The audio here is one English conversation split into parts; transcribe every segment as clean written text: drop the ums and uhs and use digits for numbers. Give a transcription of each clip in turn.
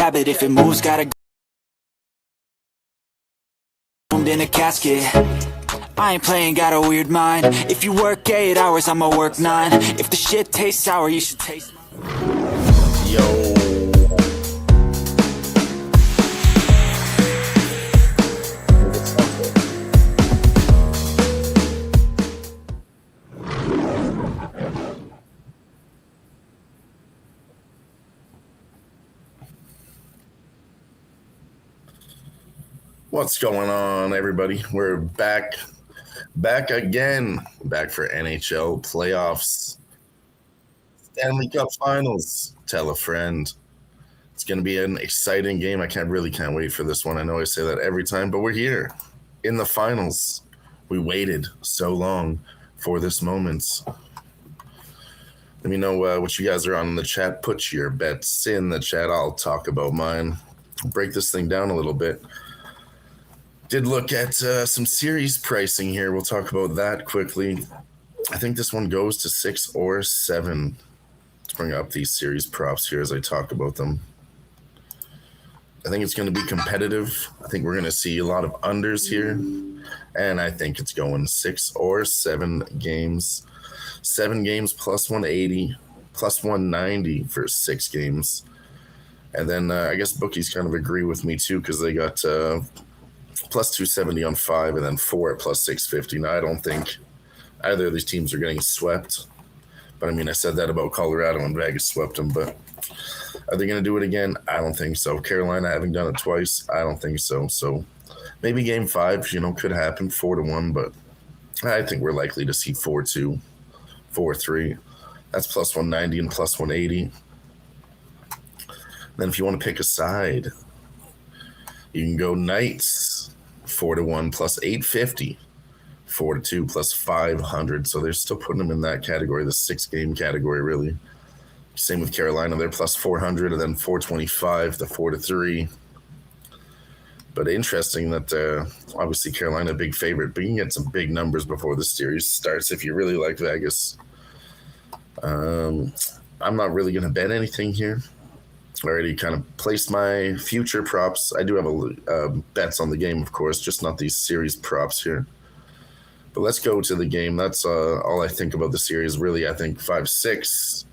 habit. If it moves, gotta go in a casket. I ain't playing, got a weird mind. If you work 8 hours, I'ma work 9. If the shit tastes sour, you should taste mine. Yo. What's going on, everybody? We're back again, back for NHL playoffs, Stanley Cup Finals. Tell a friend. It's going to be an exciting game. I can't wait for this one. I know I say that every time, but we're here in the finals. We waited so long for this moment. Let me know what you guys are on in the chat. Put your bets in the chat. I'll talk about mine. Break this thing down a little bit. Did look at some series pricing here. We'll talk about that quickly. I think this one goes to 6 or 7. Let's bring up these series props here as I talk about them. I think it's going to be competitive. I think we're going to see a lot of unders here. And I think it's going 6 or 7 games. 7 games plus 180, plus 190 for 6 games. And then I guess bookies kind of agree with me too because they got plus 270 on 5 and then 4 at plus 650. Now, I don't think either of these teams are getting swept. But, I mean, I said that about Colorado and Vegas swept them. But are they going to do it again? I don't think so. Carolina having done it twice? I don't think so. So maybe game 5, could happen 4-1. But I think we're likely to see 4-2, 4-3. That's plus 190 and plus 180. Then if you want to pick a side, you can go Knights, 4-1 plus 850, 4-2 plus 500. So they're still putting them in that category, the 6-game category, really. Same with Carolina, they're plus 400 and then 425 to 4-3. But interesting that obviously Carolina a big favorite, but you can get some big numbers before the series starts if you really like Vegas. I'm not really going to bet anything here. I already kind of placed my future props. I do have bets on the game, of course, just not these series props here. But let's go to the game. That's all I think about the series. Really, I think 5-6.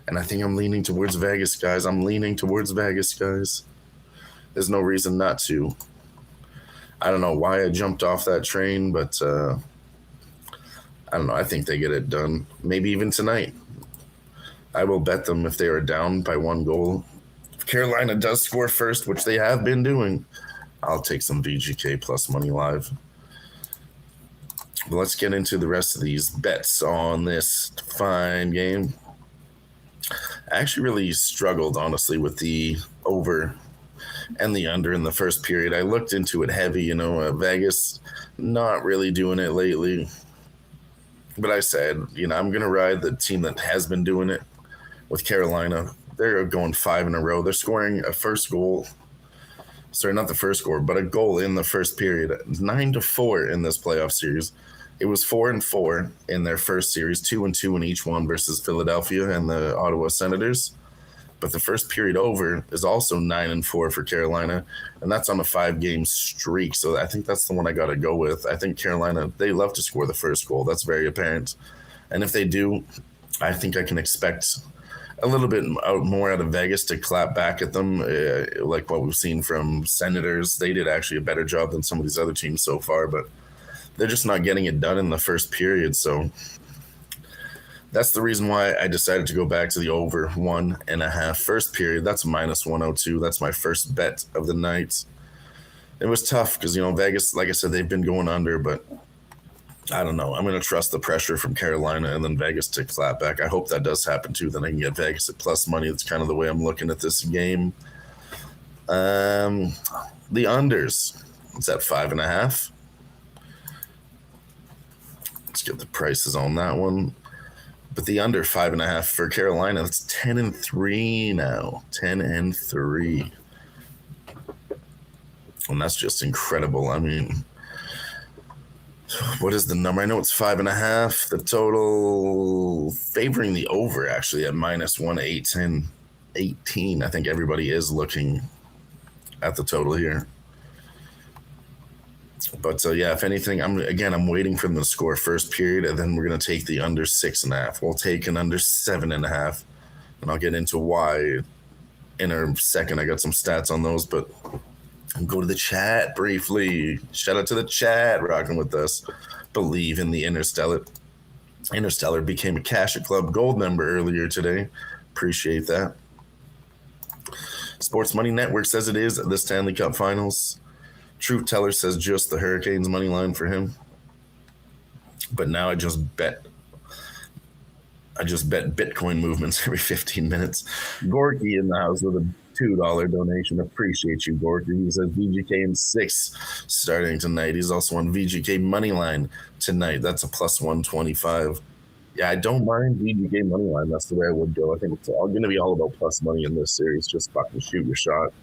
And I think I'm leaning towards Vegas, guys. There's no reason not to. I don't know why I jumped off that train, but I don't know. I think they get it done. Maybe even tonight. I will bet them if they are down by 1 goal. Carolina does score first, which they have been doing, I'll take some VGK plus money live. But let's get into the rest of these bets on this fine game. I actually really struggled, honestly, with the over and the under in the first period. I looked into it heavy, Vegas not really doing it lately. But I said, I'm going to ride the team that has been doing it with Carolina. They're going 5 in a row. They're scoring a first goal. Sorry, not the first score, but a goal in the first period. 9-4 in this playoff series. It was 4-4 in their first series, 2-2 in each one versus Philadelphia and the Ottawa Senators. But the first period over is also 9-4 for Carolina, and that's on a 5-game streak. So I think that's the one I got to go with. I think Carolina, they love to score the first goal. That's very apparent. And if they do, I think I can expect a little bit more out of Vegas to clap back at them, like what we've seen from Senators. They did actually a better job than some of these other teams so far, but they're just not getting it done in the first period. So that's the reason why I decided to go back to the over 1.5 first period. That's minus 102. That's my first bet of the night. It was tough because, Vegas, like I said, they've been going under, but I don't know. I'm going to trust the pressure from Carolina and then Vegas to clap back. I hope that does happen too. Then I can get Vegas at plus money. That's kind of the way I'm looking at this game. The unders. It's at 5.5. Let's get the prices on that one. But the under 5.5 for Carolina, that's 10-3 now. 10-3. And that's just incredible. I mean, what is the number? I know it's 5.5. The total favoring the over actually at minus 118. I think everybody is looking at the total here. But yeah, if anything, I'm waiting for them to score first period, and then we're gonna take the under 6.5. We'll take an under 7.5, and I'll get into why in a second. I got some stats on those, but I'll go to the chat briefly. Shout out to the chat rocking with us. Believe in the Interstellar. Interstellar became a Cash It Club Gold member earlier today. Appreciate that. Sports Money Network says it is the Stanley Cup Finals. Truth Teller says just the Hurricanes money line for him. But now I just bet Bitcoin movements every 15 minutes. Gorky in the house with a $2 donation. Appreciate you, Gorky. He says VGK in 6 starting tonight. He's also on VGK money line tonight. That's a plus 125. Yeah, I don't mind VGK money line. That's the way I would go. I think it's all going to be all about plus money in this series. Just fucking shoot your shot.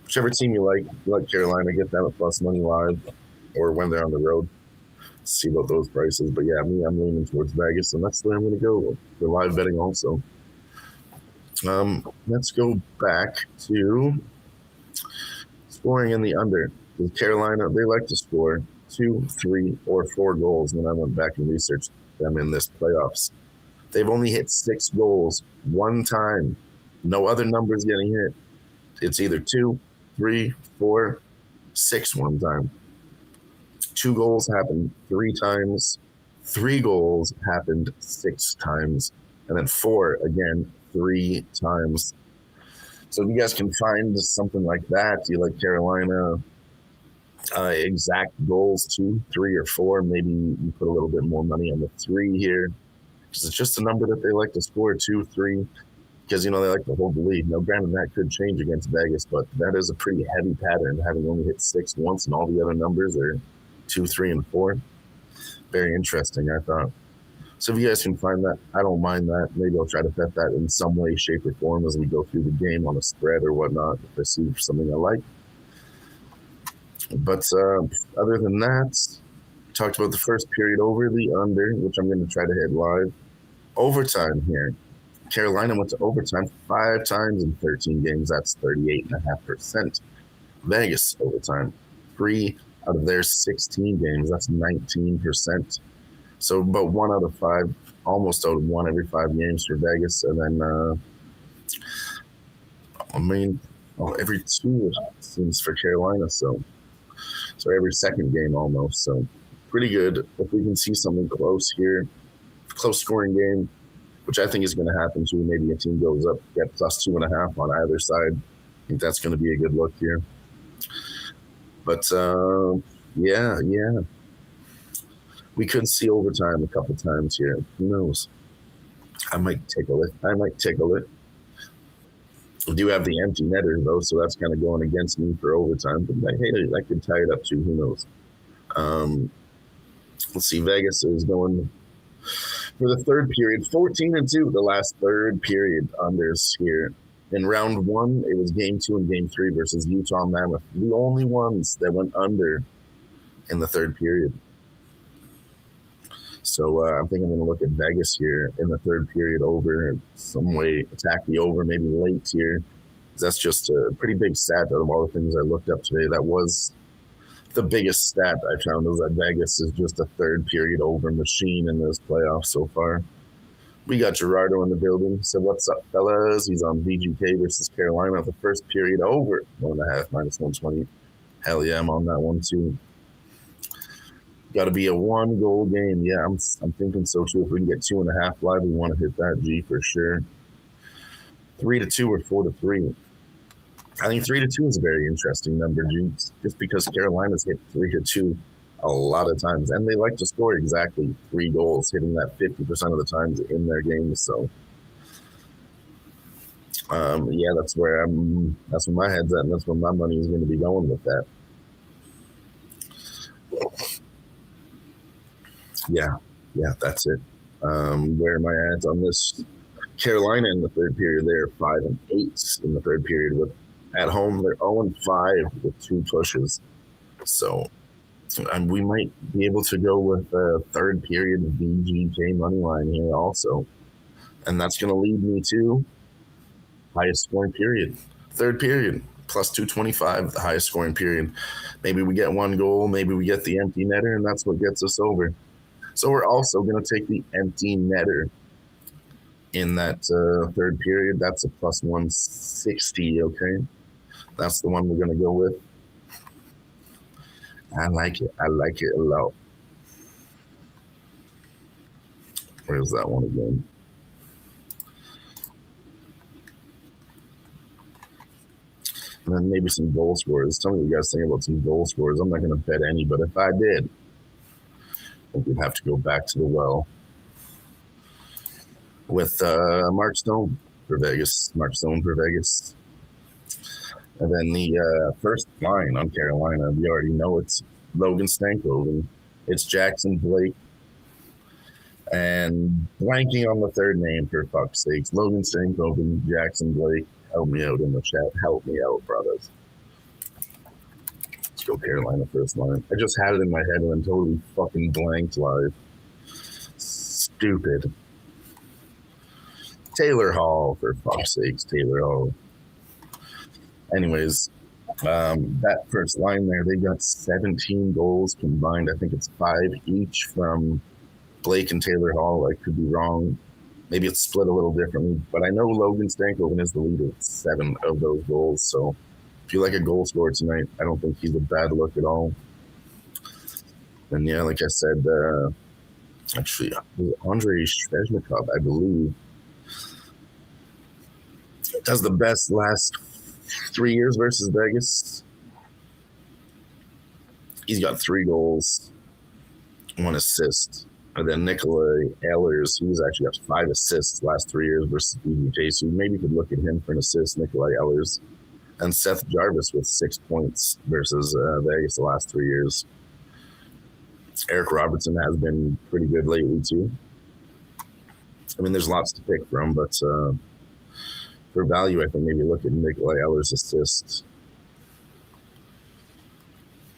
Whichever team you like. If you like Carolina, get them at plus money live, or when they're on the road. See about those prices. But yeah, I'm leaning towards Vegas, and that's the way I'm going to go for live betting also. Let's go back to scoring in the under. With Carolina, they like to score 2, 3, or 4 goals. When I went back and researched them in this playoffs, they've only hit 6 goals one time. No other numbers getting hit. It's either 2, 3, 4, 6 one time. 2 goals happened 3 times. 3 goals happened 6 times. And then 4 again 3 times. So if you guys can find something like that, you like Carolina exact goals 2, 3, or 4, maybe you put a little bit more money on the 3 here, because it's just a number that they like to score 2, 3, because they like to hold the lead. Now, granted, that could change against Vegas, but that is a pretty heavy pattern, having only hit 6 once and all the other numbers are 2, 3, and 4. Very interesting, I thought. So if you guys can find that, I don't mind that. Maybe I'll try to bet that in some way, shape, or form as we go through the game on a spread or whatnot, if I see something I like. But other than that, talked about the first period over, the under, which I'm going to try to hit live. Overtime here. Carolina went to overtime 5 times in 13 games. That's 38.5%. Vegas overtime 3 out of their 16 games. That's 19%. So about 1 out of 5, almost out of 1 every 5 games for Vegas. And then, every 2 it seems for Carolina. So every second game almost. So pretty good. If we can see something close here, close scoring game, which I think is going to happen too. Maybe a team goes up, get plus 2.5 on either side. I think that's going to be a good look here. But yeah. We could see overtime a couple times here. Who knows? I might tickle it. We do have the empty netter, though, so that's kind of going against me for overtime. But, hey, I could tie it up, too. Who knows? Let's see. Vegas is going for the third period. 14-2, the last third period unders here. In round 1, it was game 2 and game 3 versus Utah Mammoth. The only ones that went under in the third period. So I think I'm going to look at Vegas here in the third period over, some way attack the over, maybe late here. That's just a pretty big stat out of all the things I looked up today. That was the biggest stat I found, is that Vegas is just a third period over machine in this playoff so far. We got Gerardo in the building. So what's up, fellas? He's on VGK versus Carolina. The first period over, 1.5 minus 120. Hell yeah, I'm on that one too. Got to be a 1-goal game. Yeah, I'm thinking so too. If we can get 2.5 live, we want to hit that G for sure. 3-2 or 4-3. I think 3-2 is a very interesting number, G. Just because Carolina's hit 3-2 a lot of times, and they like to score exactly 3 goals, hitting that 50% of the times in their games. So, yeah, that's where my head's at, and that's where my money is going to be going with that. Yeah, that's it. Where am I at on this? Carolina in the third period, they're 5-8 in the third period. With at home, they're 0-5 with 2 pushes. So we might be able to go with a third period VGK money line here also. And that's going to lead me to highest scoring period. Third period. plus 225, the highest scoring period. Maybe we get one goal, maybe we get the empty netter, and that's what gets us over. So we're also going to take the empty netter in that third period. That's a plus 160, okay? That's the one we're going to go with. I like it. I like it a lot. Where's that one again? And then maybe some goal scorers. Tell me what you guys think about some goal scorers. I'm not going to bet any, but if I did, I think we'd have to go back to the well with Mark Stone for Vegas. Mark Stone for Vegas. And then the first line on Carolina, we already know it's Logan Stankoven. It's Jackson Blake. And blanking on the third name, for fuck's sakes. Logan Stankoven, Jackson Blake. Help me out in the chat. Help me out, brothers. Let's go Carolina first line. I just had it in my head and then totally fucking blanked live. Stupid. Taylor Hall, for fuck's sakes. Taylor Hall. Anyways, that first line there, they got 17 goals combined. I think it's 5 each from Blake and Taylor Hall. I could be wrong. Maybe it's split a little differently, but I know Logan Stankoven is the leader with 7 of those goals. So if you like a goal scorer tonight, I don't think he's a bad look at all. And yeah, like I said, actually, Andrei Svechnikov, I believe, does the best last 3 years versus Vegas. He's got 3 goals, 1 assist. And then Nikolai Ehlers, he's actually got 5 assists last 3 years versus BBJ. So maybe you could look at him for an assist, Nikolai Ehlers. And Seth Jarvis with 6 points versus Vegas the last 3 years. Eric Robertson has been pretty good lately too. I mean, there's lots to pick from, but for value, I think maybe look at Nikolai Ehlers' assists.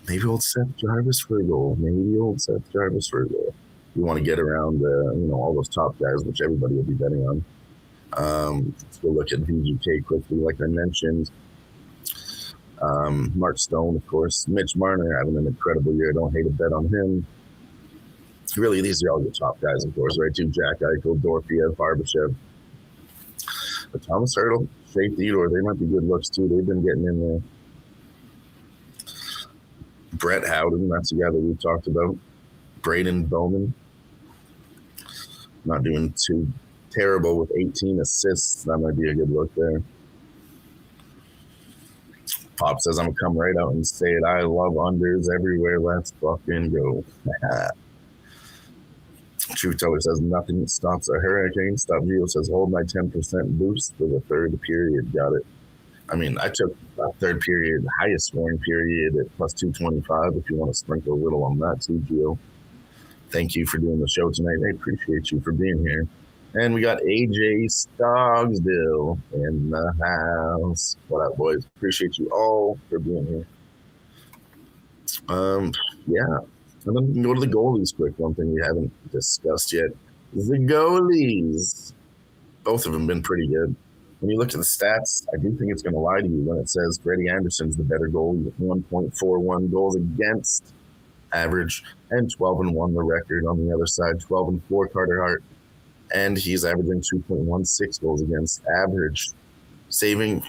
Maybe old Seth Jarvis for a goal. Maybe old Seth Jarvis for a goal. You want to get around, all those top guys, which everybody will be betting on. Let's go look at VGK quickly, like I mentioned. Mark Stone, of course. Mitch Marner having an incredible year. Don't hate a bet on him. Really, these are all the top guys, of course, right? Too Jack Eichel, Dorfiev, Barbashev. But Thomas Hertl, Shea Theodore, they might be good looks too. They've been getting in there. Brett Howden, that's the guy that we've talked about. Braden Bowman. Not doing too terrible with 18 assists. That might be a good look there. Pop says, I'm going to come right out and say it. I love unders everywhere. Let's fucking go. Truth Teller says, nothing stops a hurricane. Stop Geo says, hold my 10% boost for the third period. Got it. I mean, I took third period, highest scoring period at plus 225 if you want to sprinkle a little on that too, Geo. Thank you for doing the show tonight. I appreciate you for being here. And we got AJ Stogsdill in the house. What up, boys? Appreciate you all for being here. Yeah. And then we can go to the goalies quick. One thing we haven't discussed yet is the goalies. Both of them been pretty good. When you look at the stats, I do think it's going to lie to you when it says Freddie Anderson's the better goalie with 1.41 goals against average and 12-1 the record on the other side, 12-4 Carter Hart. And he's averaging 2.16 goals against average, saving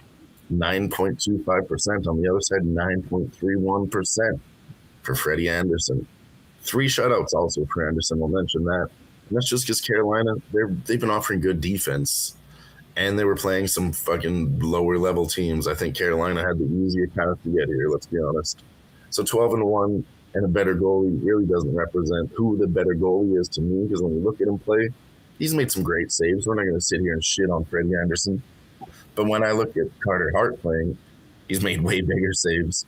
9.25%. On the other side, 9.31% for Freddie Anderson. 3 shutouts also for Anderson. We'll mention that. And that's just because Carolina, they've been offering good defense. And they were playing some fucking lower level teams. I think Carolina had the easier path to get here, let's be honest. So 12-1 and a better goalie really doesn't represent who the better goalie is to me, because when you look at him play, he's made some great saves. We're not going to sit here and shit on Freddie Anderson. But when I look at Carter Hart playing, he's made way bigger saves,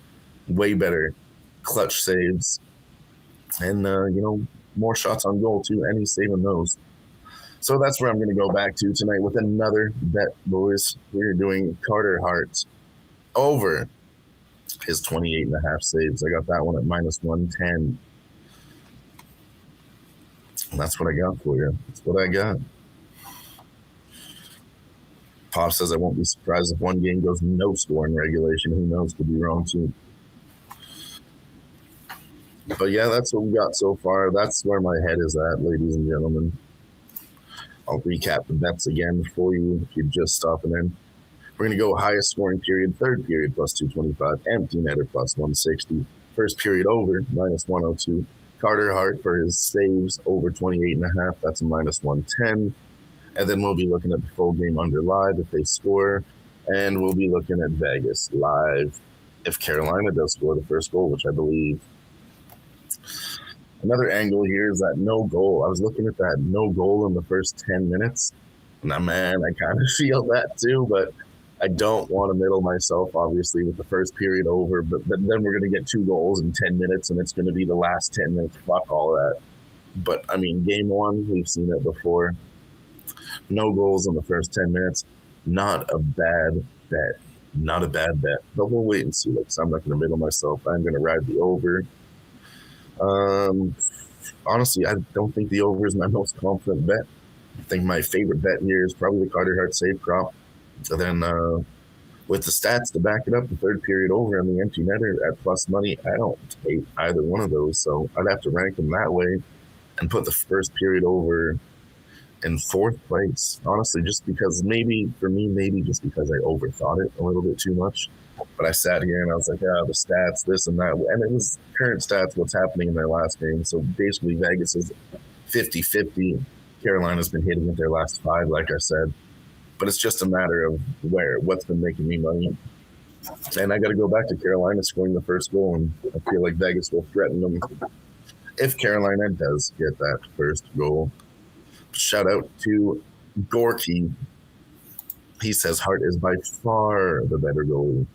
way better clutch saves, and, more shots on goal too, and he's saving those. So that's where I'm going to go back to tonight with another bet, boys. We're doing Carter Hart over his 28.5 saves. I got that one at minus 110. And that's what I got for you. That's what I got. Pop says I won't be surprised if one game goes no score in regulation. Who knows? Could be wrong too. But yeah, that's what we got so far. That's where my head is at, ladies and gentlemen. I'll recap the bets again for you if you're just stopping in. We're going to go highest scoring period, third period plus 225, empty netter plus 160, first period over minus 102. Carter Hart for his saves over 28.5, that's a minus 110. And then we'll be looking at the full game under live if they score. And we'll be looking at Vegas live if Carolina does score the first goal, which I believe. Another angle here is that no goal. I was looking at that no goal in the first 10 minutes. Now, man, I kind of feel that too, but I don't want to middle myself, obviously, with the first period over. But then we're going to get 2 goals in 10 minutes, and it's going to be the last 10 minutes. Fuck all that. But, I mean, game one, we've seen it before. No goals in the first 10 minutes. Not a bad bet. Not a bad bet. But we'll wait and see. Like, so I'm not going to middle myself. I'm going to ride the over. Honestly, I don't think the over is my most confident bet. I think my favorite bet here is probably the Carter Hart save prop. And then with the stats to back it up, the third period over and the empty netter at plus money, I don't take either one of those. So I'd have to rank them that way and put the first period over in 4th place. Honestly, just because maybe just because I overthought it a little bit too much. But I sat here and I was like, the stats, this and that. And it was current stats, what's happening in their last game. So basically Vegas is 50-50. Carolina's been hitting with their last 5, like I said. But it's just a matter of what's been making me money. And I got to go back to Carolina scoring the first goal. And I feel like Vegas will threaten them if Carolina does get that first goal. Shout out to Gorky. He says Hart is by far the better goalie.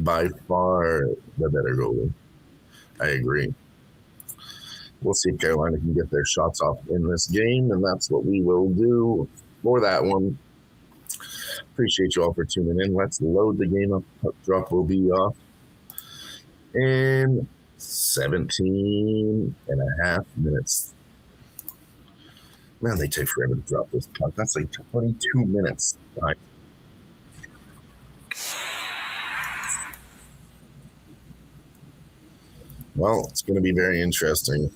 By far the better goalie. I agree. We'll see if Carolina can get their shots off in this game, and that's what we will do for that one. Appreciate you all for tuning in. Let's load the game up. Puck drop will be off in 17 and a half minutes. Man, they take forever to drop this puck. That's like 22 minutes. Right. Well, it's going to be very interesting.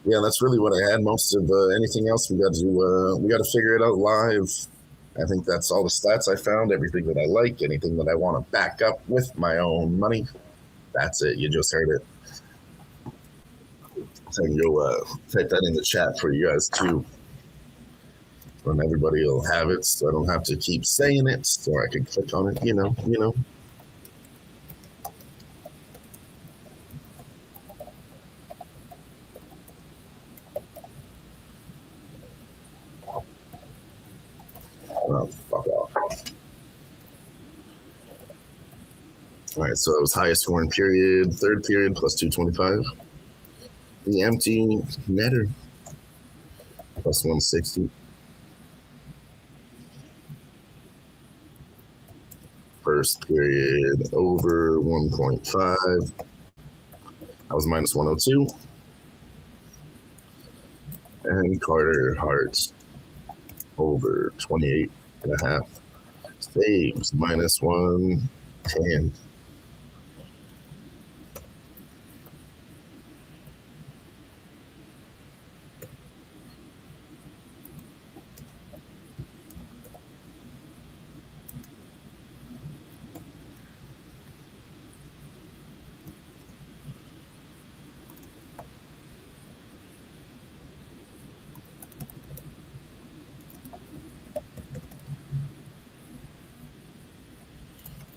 Yeah, that's really what I had. Most of anything else we got to figure it out live. I think that's all the stats I found. Everything that I like, anything that I want to back up with my own money. That's it. You just heard it. I can go type that in the chat for you guys too. And everybody will have it, so I don't have to keep saying it, so I can click on it, you know. Oh, fuck off. All right, so it was highest scoring period, third period plus 225. The empty netter plus 160. First period over 1.5. That was minus 102. And Carter Hart over 28.5. Saves minus 110.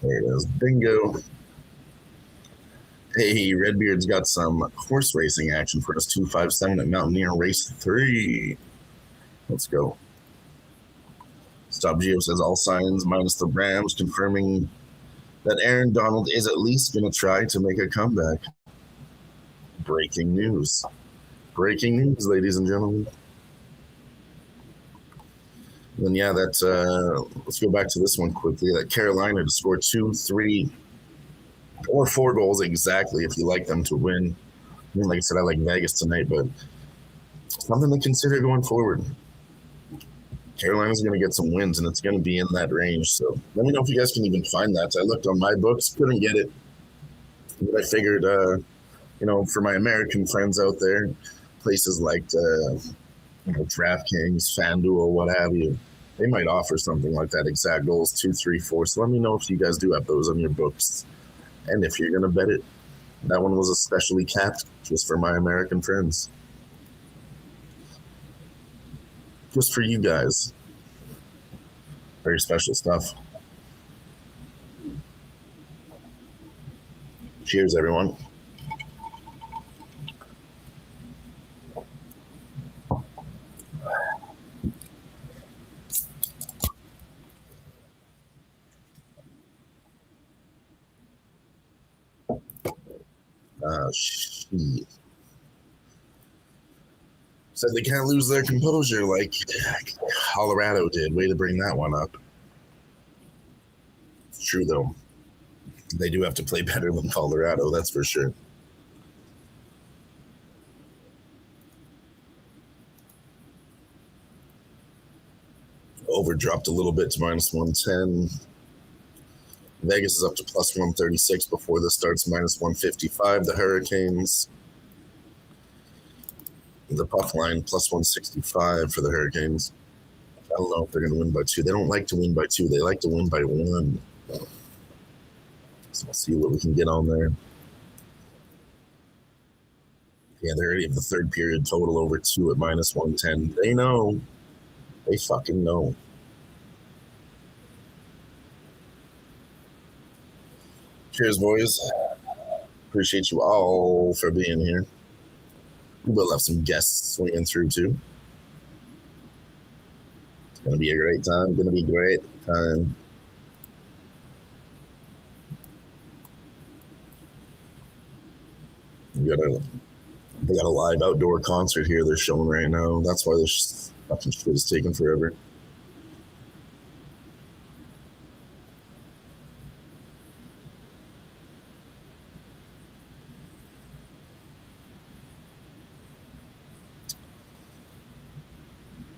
There it is. Bingo. Hey, Redbeard's got some horse racing action for us. 257 at Mountaineer Race 3. Let's go. Stop Geo says all signs minus the Rams, confirming that Aaron Donald is at least going to try to make a comeback. Breaking news. Breaking news, ladies and gentlemen. Then yeah, that's let's go back to this one quickly. That Carolina to score 2, 3, or 4 goals exactly if you like them to win. I mean, like I said, I like Vegas tonight, but something to consider going forward. Carolina's going to get some wins, and it's going to be in that range. So let me know if you guys can even find that. I looked on my books, couldn't get it. But I figured, for my American friends out there, places like DraftKings, FanDuel, what have you, they might offer something like that. Exact goals 2, 3, 4. So let me know if you guys do have those on your books, and if you're going to bet it. That one was especially capped just for my American friends. Just for you guys. Very special stuff. Cheers, everyone. Shit. Said they can't lose their composure like Colorado did. Way to bring that one up. It's true, though. They do have to play better than Colorado, that's for sure. Over dropped a little bit to minus 110. Vegas is up to plus 136 before this starts, minus 155. The Hurricanes. The puck line, plus 165 for the Hurricanes. I don't know if they're going to win by 2. They don't like to win by 2. They like to win by 1. So we'll see what we can get on there. Yeah, they already have the third period total over 2 at minus 110. They know. They fucking know. Cheers, boys. Appreciate you all for being here. We will have some guests swinging through, too. It's going to be a great time. Going to be a great time. They got a live outdoor concert here they're showing right now. That's why this fucking shit is taking forever.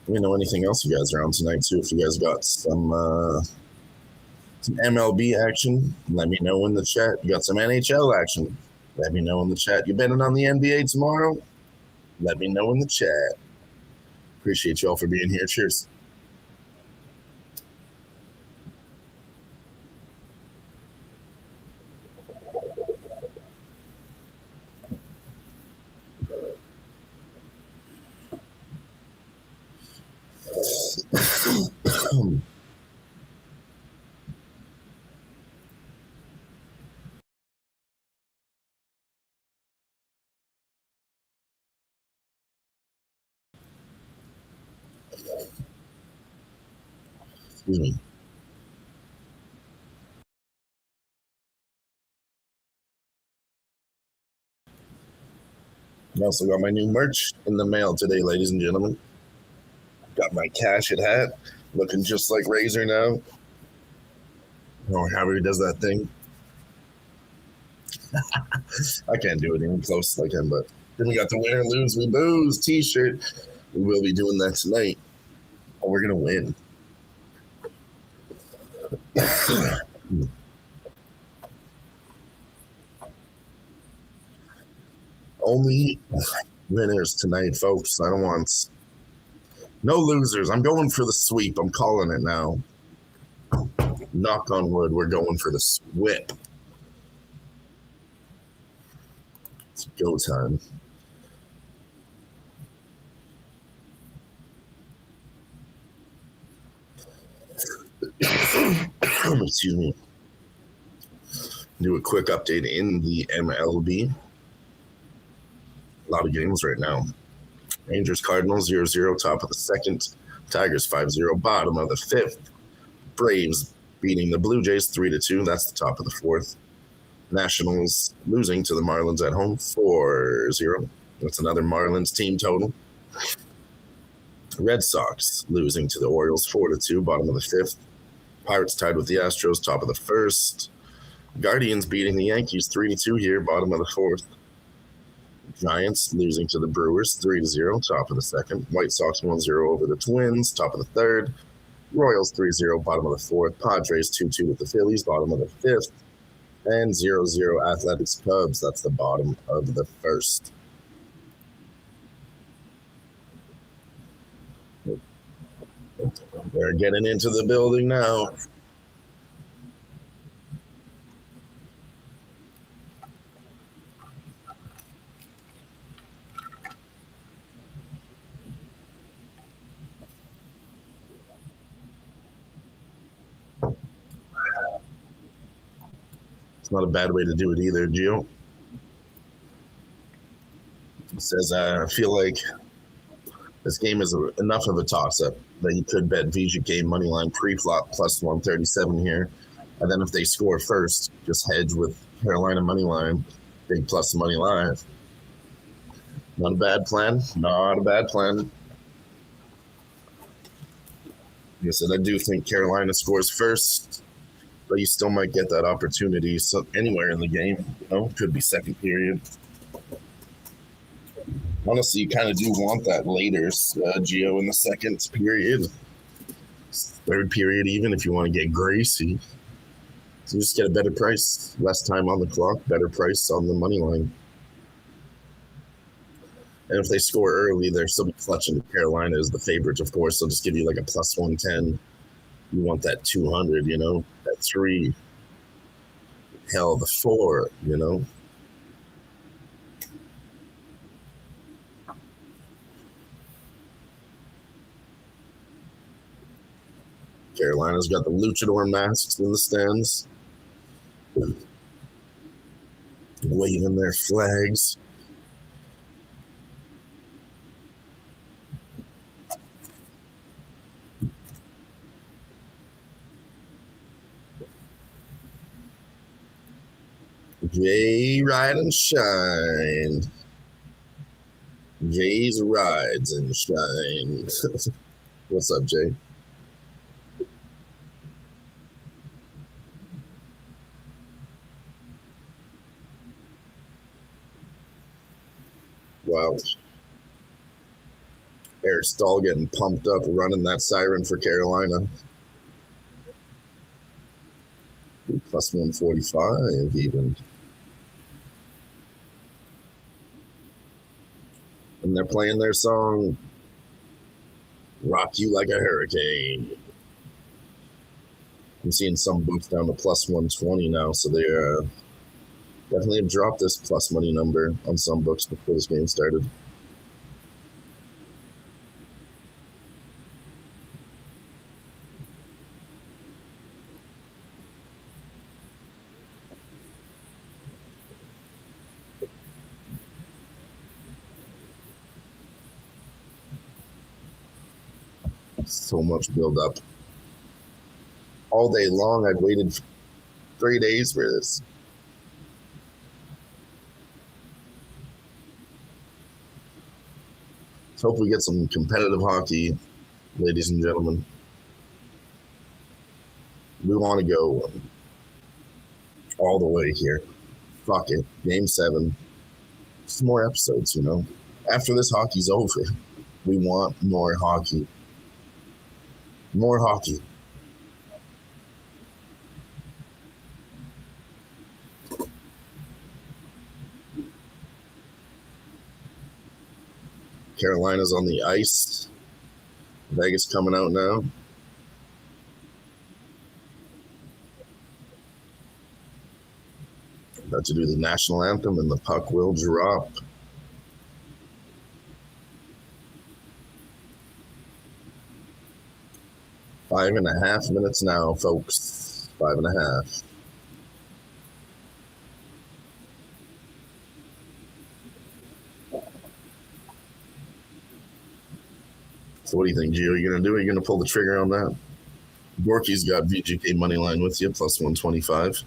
Let me know anything else you guys are on tonight, too. If you guys got some MLB action, let me know in the chat. You got some NHL action, let me know in the chat. You betting on the NBA tomorrow? Let me know in the chat. Appreciate you all for being here. Cheers. Excuse me. I also got my new merch in the mail today, ladies and gentlemen. Got my Cash It hat, looking just like Razor now. Or however he does that thing. I can't do it even close like him, but then we got the Win or Lose We Booze t-shirt. We will be doing that tonight. And we're going to win. Only winners tonight, folks. I don't want no losers. I'm going for the sweep. I'm calling it now. Knock on wood, we're going for the sweep. It's go time. Excuse me. Do a quick update in the MLB. A lot of games right now. Rangers Cardinals 0-0, top of the second. Tigers 5-0, bottom of the fifth. Braves beating the Blue Jays 3-2. That's the top of the fourth. Nationals losing to the Marlins at home 4-0. That's another Marlins team total. Red Sox losing to the Orioles 4-2, bottom of the fifth. Pirates tied with the Astros, top of the first. Guardians beating the Yankees 3-2 here, bottom of the fourth. Giants losing to the Brewers 3-0, top of the second. White Sox 1-0 over the Twins, top of the third. Royals 3-0, bottom of the fourth. Padres 2-2 with the Phillies, bottom of the fifth. And 0-0 Athletics Cubs, that's the bottom of the first. They're getting into the building now. It's not a bad way to do it either, Gio. It says, I feel like this game is enough of a toss-up that you could bet VGK moneyline pre-flop plus 137 here. And then if they score first, just hedge with Carolina moneyline, big plus money live. Not a bad plan. Not a bad plan. Like I said, I do think Carolina scores first, but you still might get that opportunity anywhere in the game. You know, could be second period. Honestly, you kind of do want that later, Gio, in the second period. Third period, even if you want to get Gracie. So you just get a better price, less time on the clock, better price on the money line. And if they score early, they're still clutching Carolina as the favorites, of course. They'll just give you like a plus 110. You want that 200, you know, that 3. Hell, the 4, you know. Carolina's got the luchador masks in the stands, waving their flags. Jay ride and shine. Jay's rides and shine. What's up, Jay? Wow. Eric Stahl getting pumped up, running that siren for Carolina. Plus 145 even. And they're playing their song, Rock You Like a Hurricane. I'm seeing some books down to plus 120 now, so they definitely have dropped this plus money number on some books before this game started. So much build up. All day long, I've waited 3 days for this. Let's hope we get some competitive hockey, ladies and gentlemen. We want to go all the way here. Fuck it. Game 7. Some more episodes, you know. After this hockey's over, we want more hockey. More hockey. Carolina's on the ice. Vegas coming out now. About to do the national anthem and the puck will drop. Five and a half minutes now, folks. 5.5. So what do you think, Gio? Are you going to do it? Are you going to pull the trigger on that? Gorky's got VGK moneyline with you, plus 125.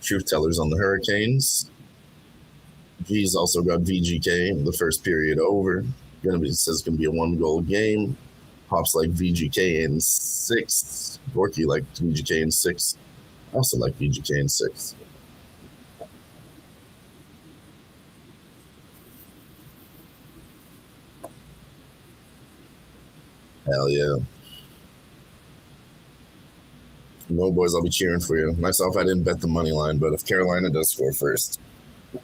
Truth Tellers on the Hurricanes. G's also got VGK, the first period over. Says it's going to be a 1-goal game. Pops like VGK in 6. Gorky like VGK in 6. Also like VGK in 6. Hell yeah. No, boys, I'll be cheering for you. Myself, I didn't bet the money line, but if Carolina does score first,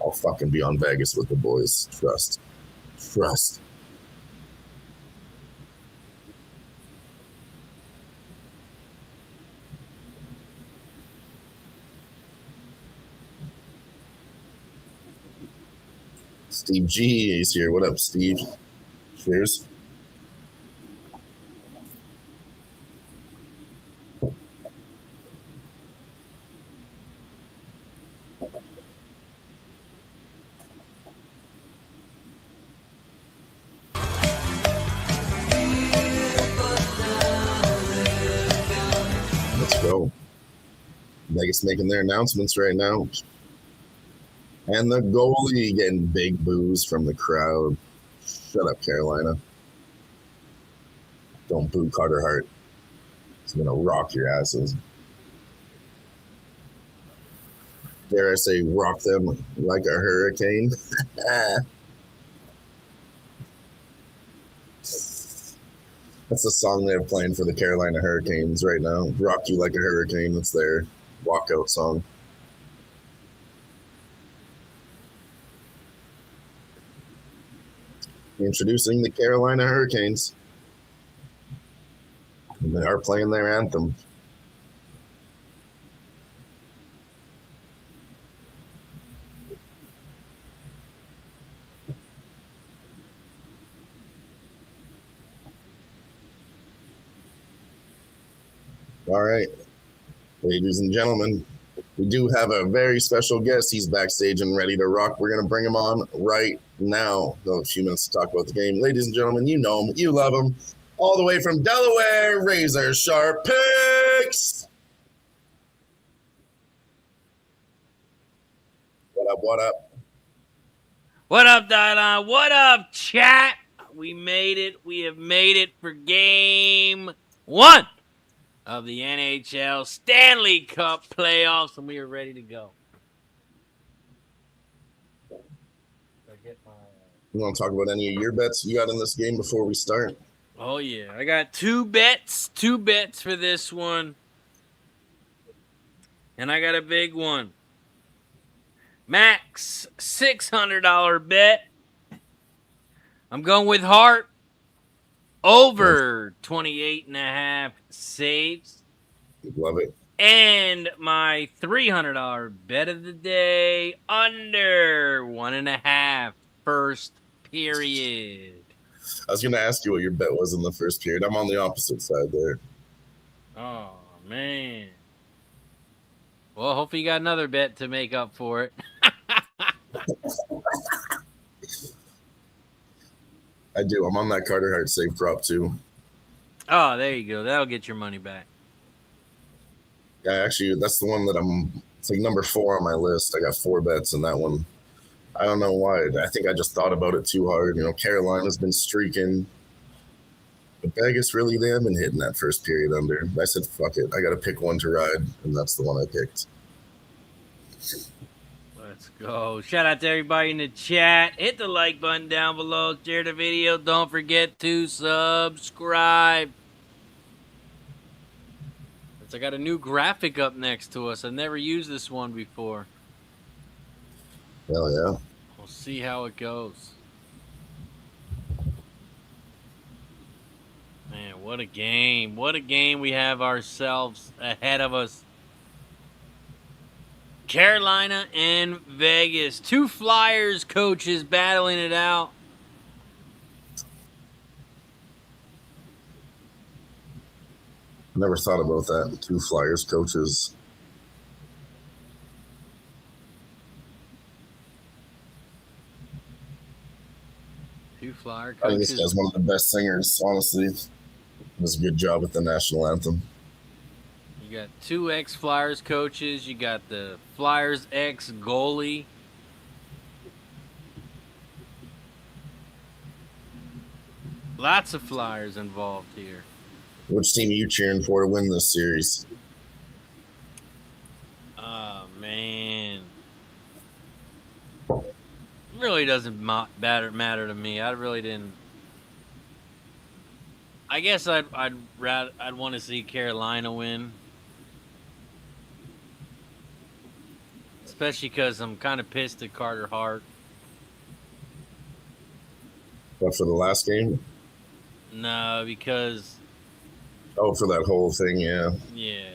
I'll fucking be on Vegas with the boys. Trust. Trust. Steve G is here. What up, Steve? Cheers. Let's go. Vegas making their announcements right now. And the goalie getting big boos from the crowd. Shut up, Carolina. Don't boo Carter Hart. He's going to rock your asses. Dare I say, rock them like a hurricane? That's the song they're playing for the Carolina Hurricanes right now. Rock You Like a Hurricane. That's their walkout song. Introducing the Carolina Hurricanes. And they are playing their anthem. All right, ladies and gentlemen, we do have a very special guest. He's backstage and ready to rock. We're going to bring him on right now. We'll have a few minutes to talk about the game. Ladies and gentlemen, you know him. You love him. All the way from Delaware, Razor Sharp Picks. What up, what up? What up, Dylan? What up, chat? We made it. We have made it for game 1 of the NHL Stanley Cup Playoffs, and we are ready to go. You want to talk about any of your bets you got in this game before we start? Oh, yeah. I got two bets for this one. And I got a big one. Max $600 bet. I'm going with Hart over 28.5 saves. Love it. And my $300 bet of the day, under 1.5 first period. I was going to ask you what your bet was in the first period. I'm on the opposite side there. Oh, man. Well, hopefully you got another bet to make up for it. I do. I'm on that Carter Hart save prop too. Oh, there you go. That'll get your money back. Yeah, actually, that's the one that it's like number 4 on my list. I got 4 bets in that one. I don't know why. I think I just thought about it too hard. You know, Carolina's been streaking. But Vegas, really, they have been hitting that first period under. I said, fuck it. I got to pick one to ride, and that's the one I picked. Let's go. Shout out to everybody in the chat. Hit the like button down below. Share the video. Don't forget to subscribe. I got a new graphic up next to us. I've never used this one before. Hell yeah. We'll see how it goes. Man, what a game. What a game we have ourselves ahead of us. Carolina and Vegas. 2 Flyers coaches battling it out. Never thought about that. 2 Flyers coaches. Two Flyer coaches. I think this guy's one of the best singers, honestly. Does a good job with the national anthem. You got 2 ex-Flyers coaches. You got the Flyers ex-goalie. Lots of Flyers involved here. Which team are you cheering for to win this series? Oh, man. It really doesn't matter to me. I really didn't. I guess I'd want to see Carolina win, especially because I'm kind of pissed at Carter Hart. But for the last game? No, because Oh, for that whole thing, yeah. yeah.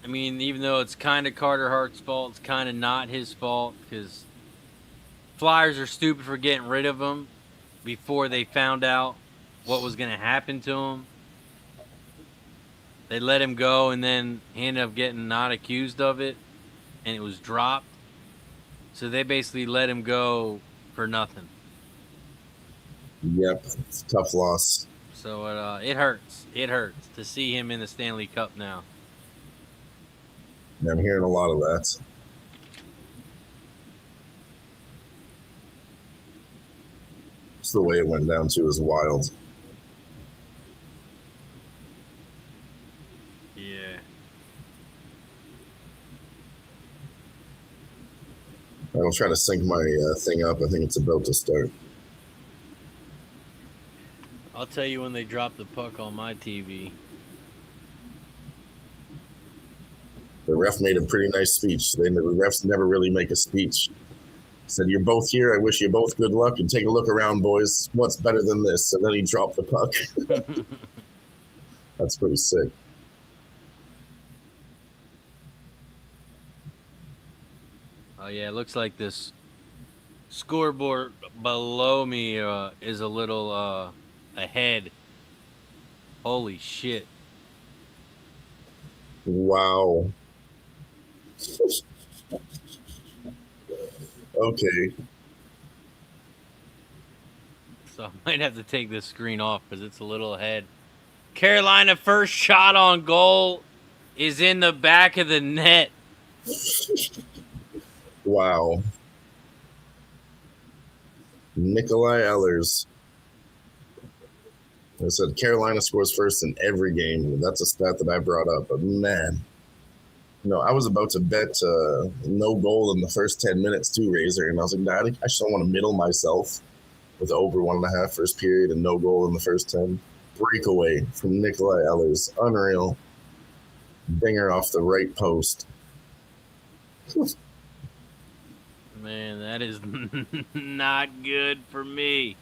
I mean, even though it's kind of Carter Hart's fault, it's kind of not his fault because Flyers are stupid for getting rid of him before they found out what was going to happen to him. They let him go, and then he ended up getting not accused of it, and it was dropped. So they basically let him go for nothing. Yep, it's a tough loss. So it hurts. It hurts to see him in the Stanley Cup now. Yeah, I'm hearing a lot of that. Just the way it went down, too, is wild. Yeah. I'll try to sync my thing up. I think it's about to start. I'll tell you when they drop the puck on my TV. The ref made a pretty nice speech. The refs never really make a speech. Said, "You're both here. I wish you both good luck. And take a look around, boys. What's better than this?" And then he dropped the puck. That's pretty sick. Oh, yeah, it looks like this scoreboard below me is a little ahead. Holy shit. Wow. Okay. So I might have to take this screen off because it's a little ahead. Carolina first shot on goal is in the back of the net. Wow. Nikolai Ehlers. I said Carolina scores first in every game. That's a stat that I brought up. But man, I was about to bet no goal in the first 10 minutes too, Razor. And I was like, nah, I just don't want to middle myself with over 1.5 first period and no goal in the first 10. Breakaway from Nikolai Ehlers. Unreal. Dinger off the right post. Man, that is not good for me.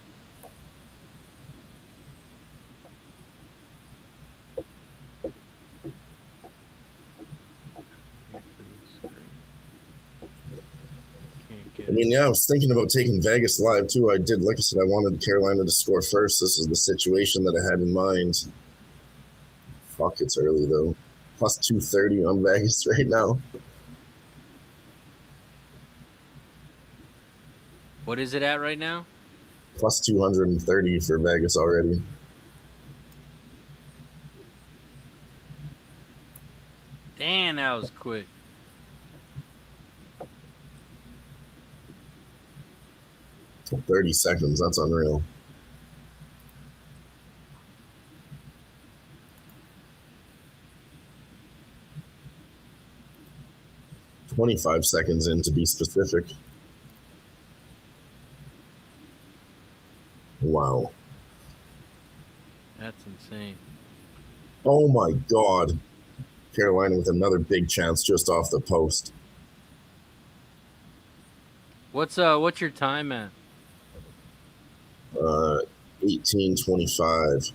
I mean, yeah, I was thinking about taking Vegas live too. I did, like I said, I wanted Carolina to score first. This is the situation that I had in mind. Fuck, it's early though. Plus 230 on Vegas right now. What is it at right now? Plus 230 for Vegas already. Damn, that was quick. For 30 seconds, that's unreal. "25 seconds in, to be specific." Wow. That's insane. Oh my God. Carolina with another big chance just off the post. What's your time at? 18:25.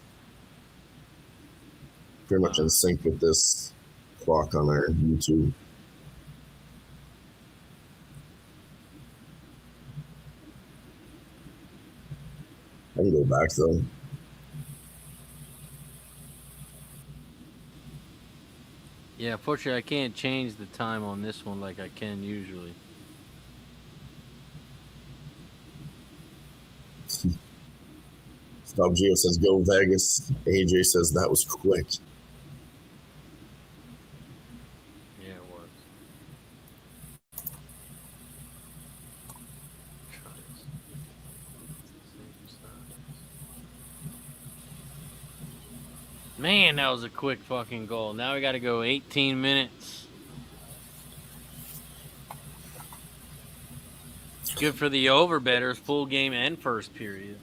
Pretty much in sync with this clock on our YouTube. I can go back though. Yeah, unfortunately, I can't change the time on this one like I can usually. Stop Geo says go Vegas. AJ says that was quick. Yeah, it was. Man, that was a quick fucking goal. Now we got to go 18 minutes. Good for the over bettors, full game and first period.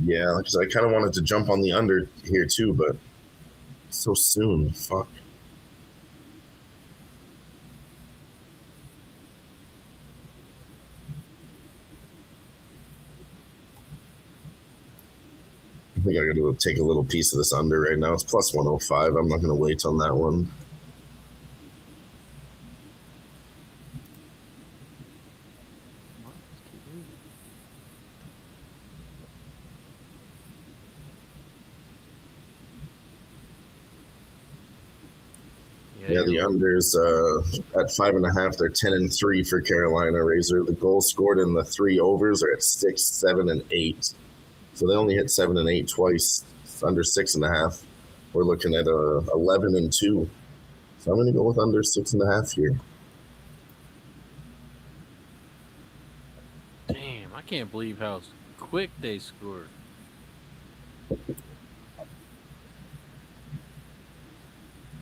Yeah, because I kind of wanted to jump on the under here too, but so soon. Fuck. I think I got to take a little piece of this under right now. It's plus 105. I'm not going to wait on that one. Yeah, the unders at 5.5. They're 10-3 for Carolina. Razor. The goals scored in the 3 overs are at 6, 7, and 8. So they only hit 7 and 8 twice. It's under 6.5. We're looking at 11-2. So I'm going to go with under 6.5 here. Damn, I can't believe how quick they scored.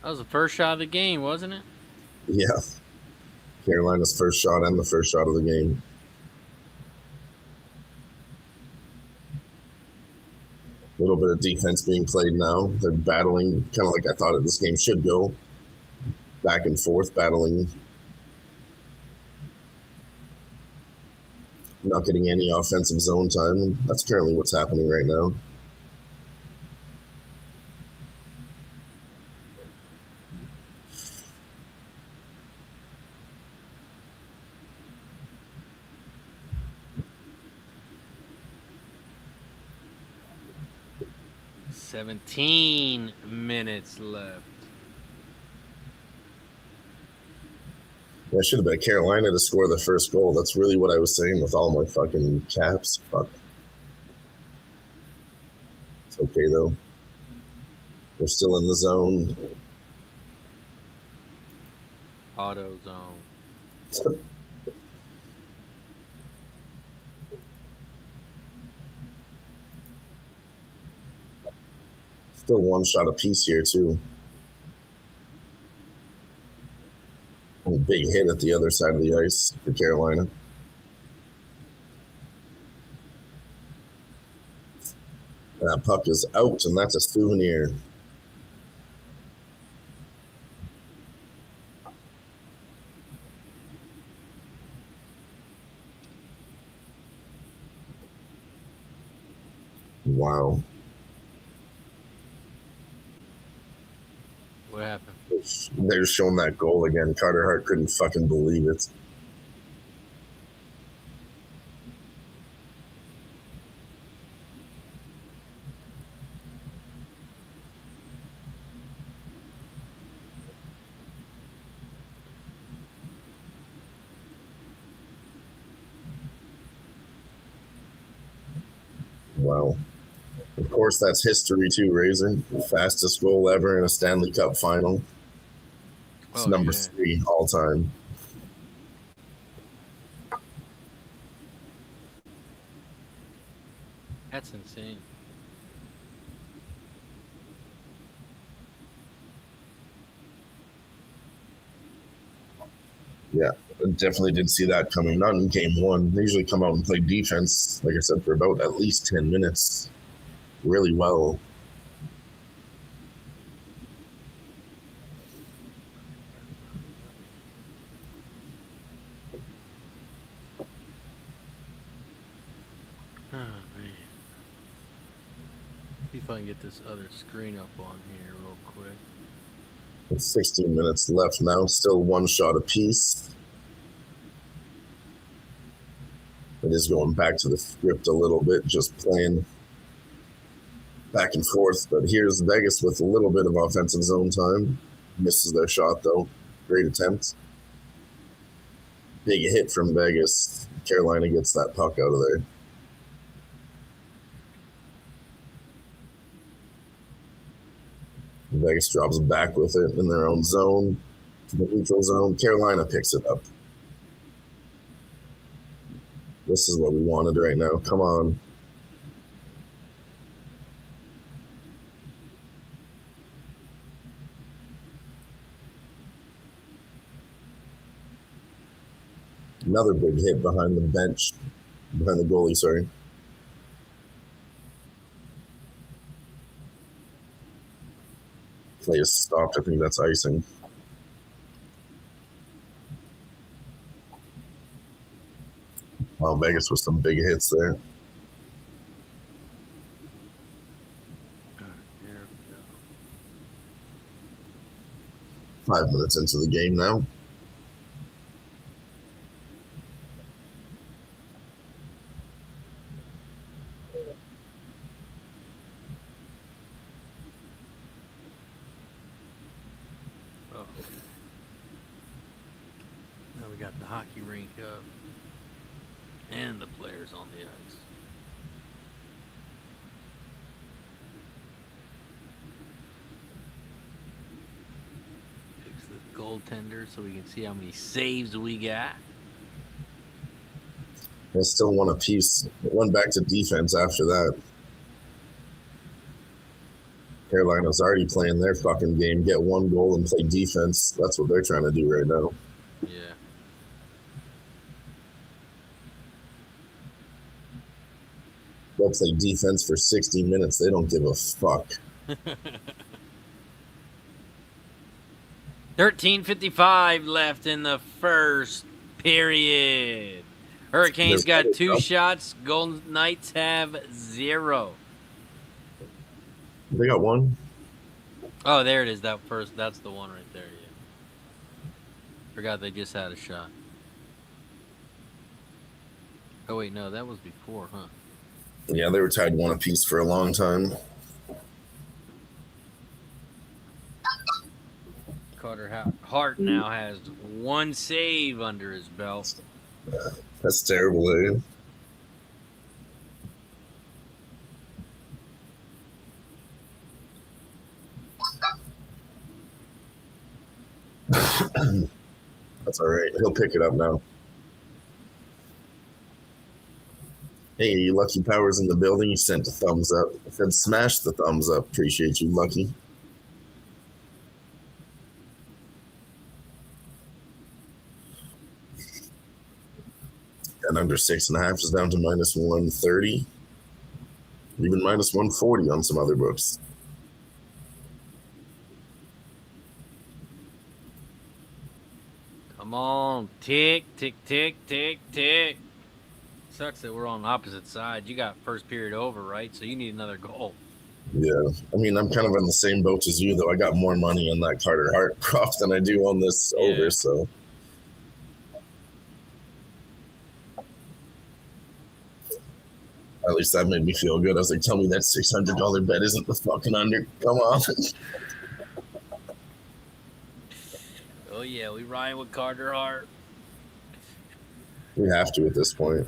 That was the first shot of the game, wasn't it? Yeah. Carolina's first shot and the first shot of the game. A little bit of defense being played now. They're battling, kind of like I thought this game should go. Back and forth, battling. Not getting any offensive zone time. And that's currently what's happening right now. "17 minutes left." That should have been Carolina to score the first goal. That's really what I was saying with all my fucking caps. Fuck. It's okay, though. They're still in the zone. Auto zone. Still one shot apiece here, too. A big hit at the other side of the ice for Carolina. That puck is out, and that's a souvenir. Wow. What happened? They're showing that goal again. Carter Hart couldn't fucking believe it. Wow. Of course, that's history too, Razor. Fastest goal ever in a Stanley Cup final. It's number 3 all time. That's insane. Yeah, I definitely did see that coming. Not in game 1. They usually come out and play defense, like I said, for about at least 10 minutes. Really well. Oh, man. See if I can get this other screen up on here real quick. It's 16 minutes left now. Still one shot apiece. It is going back to the script a little bit, just playing back and forth. But here's Vegas with a little bit of offensive zone time. Misses their shot, though. Great attempt. Big hit from Vegas. Carolina gets that puck out of there. Vegas drops back with it in their own zone, the neutral zone. Carolina picks it up. This is what we wanted right now. Come on. Another big hit behind the bench, behind the goalie, sorry. play is stopped. I think that's icing. Wow, Vegas with some big hits there. There we go. 5 minutes into the game now. Oh. Now we got the hockey rink up and the players on the ice. Fix the goaltender so we can see how many saves we got. I still won a piece. It went back to defense after that. Carolina's already playing their fucking game. Get 1 goal and play defense. That's what they're trying to do right now. Yeah. They'll play defense for 60 minutes. They don't give a fuck. 13:55 left in the first period. Hurricanes got 2 shots. Golden Knights have 0. They got 1. Oh, there it is. That's the one right there. Yeah. Forgot they just had a shot. Oh wait, no, that was before, huh? Yeah, they were tied 1 apiece for a long time. Carter Hart now has 1 save under his belt. That's terrible, eh? That's all right. He'll pick it up now. Hey, you Lucky Powers in the building? You sent a thumbs up. I said smash the thumbs up. Appreciate you, Lucky. And under 6.5 is down to minus 130. Even minus 140 on some other books. Come on. Tick, tick, tick, tick, tick. Sucks that we're on opposite sides. You got first period over, right? So you need another goal. Yeah. I mean, I'm kind of in the same boat as you, though. I got more money on that Carter Hart prop than I do on this over, so. At least that made me feel good. I was like, tell me that $600 bet isn't the fucking under. Come on. Oh, yeah. We riding with Carter Hart. We have to at this point.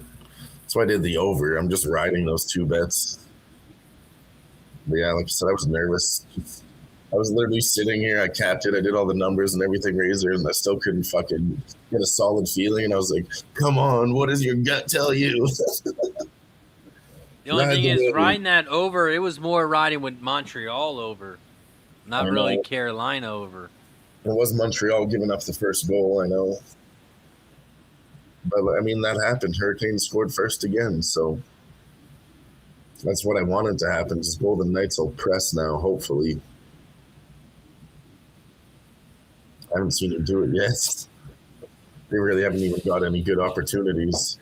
That's why I did the over. I'm just riding those 2 bets. But yeah, like I said, I was nervous. I was literally sitting here. I capped it. I did all the numbers and everything, Razor, and I still couldn't fucking get a solid feeling. And I was like, come on, what does your gut tell you? The only thing is, riding that over, it was more riding with Montreal over, not really Carolina over. It was Montreal giving up the first goal, I know. But, I mean, that happened. Hurricanes scored first again, so that's what I wanted to happen. Just Golden Knights will press now, hopefully. I haven't seen them do it yet. They really haven't even got any good opportunities.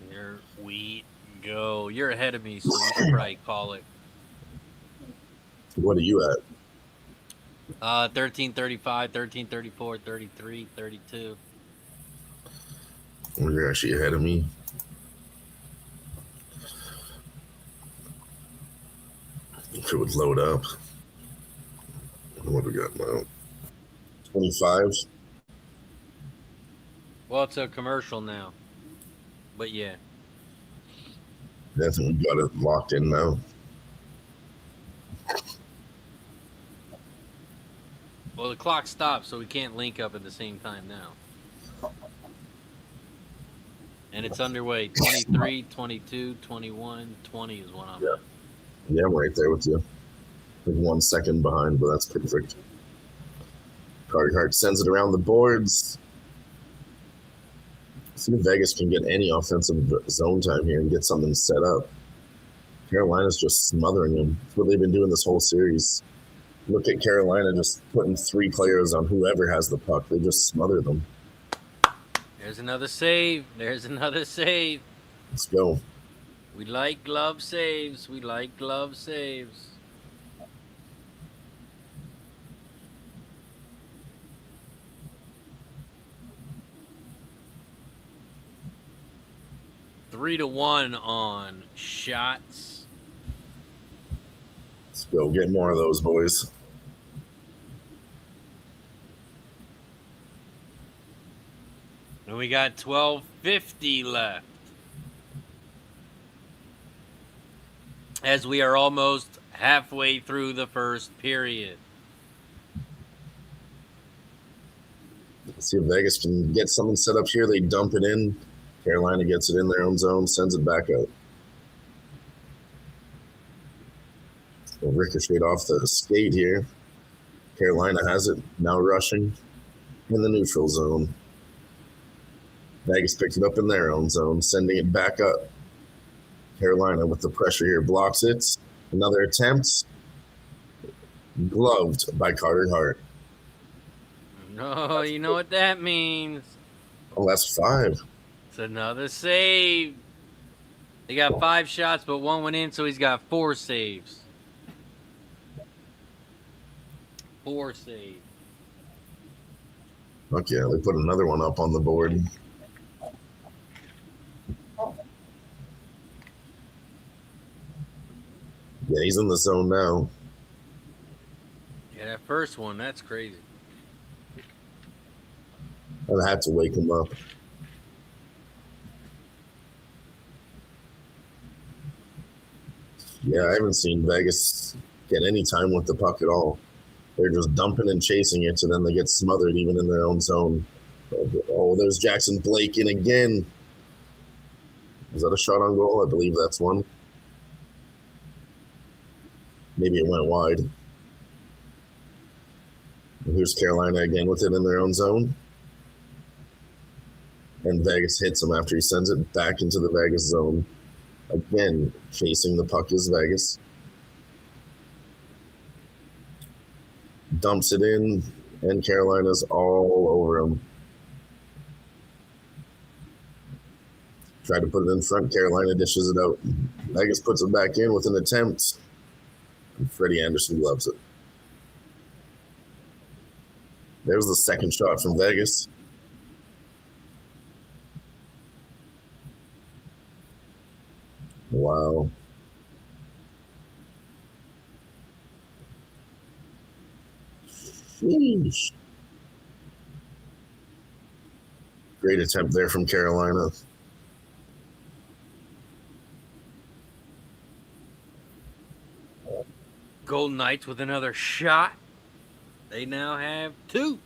Here we go. You're ahead of me, so you should probably call it. What are you at? 1335, 1334, 33, 32. You're actually ahead of me. If it would load up. What do we got now? 25. Well, it's a commercial now. But yeah. I think we got it locked in now. Well, the clock stopped, so we can't link up at the same time now. And it's underway. 23, 22, 21, 20 is what I'm at. Yeah, I'm right there with you. Like 1 second behind, but that's perfect. Carter Hart sends it around the boards. See if Vegas can get any offensive zone time here and get something set up. Carolina's just smothering them. That's what they've been doing this whole series. Look at Carolina just putting 3 players on whoever has the puck. They just smother them. There's another save. There's another save. Let's go. We like glove saves. We like glove saves. Three to 1 on shots. Let's go get more of those, boys. And we got 12:50 left. As we are almost halfway through the first period. Let's see if Vegas can get something set up here. They dump it in. Carolina gets it in their own zone, sends it back out. We'll ricochet off the skate here. Carolina has it, now rushing in the neutral zone. Vegas picked it up in their own zone, sending it back up. Carolina with the pressure here blocks it. Another attempt. Gloved by Carter Hart. No, you know what that means. Oh, that's 5. It's another save. They got 5 shots, but 1 went in, so he's got 4 saves. 4 saves. Fuck yeah, they put another one up on the board. Yeah, he's in the zone now. Yeah, that first one, that's crazy. I had to wake him up. Yeah, I haven't seen Vegas get any time with the puck at all. They're just dumping and chasing it, and then they get smothered even in their own zone. Oh, there's Jackson Blake in again. Is that a shot on goal? I believe that's one. Maybe it went wide. And here's Carolina again with it in their own zone. And Vegas hits him after he sends it back into the Vegas zone. Again, chasing the puck is Vegas. Dumps it in, and Carolina's all over him. Tried to put it in front. Carolina dishes it out. Vegas puts it back in with an attempt. And Freddie Anderson loves it. There's the second shot from Vegas. Wow. Sheesh. Great attempt there from Carolina. Golden Knights with another shot. They now have 2.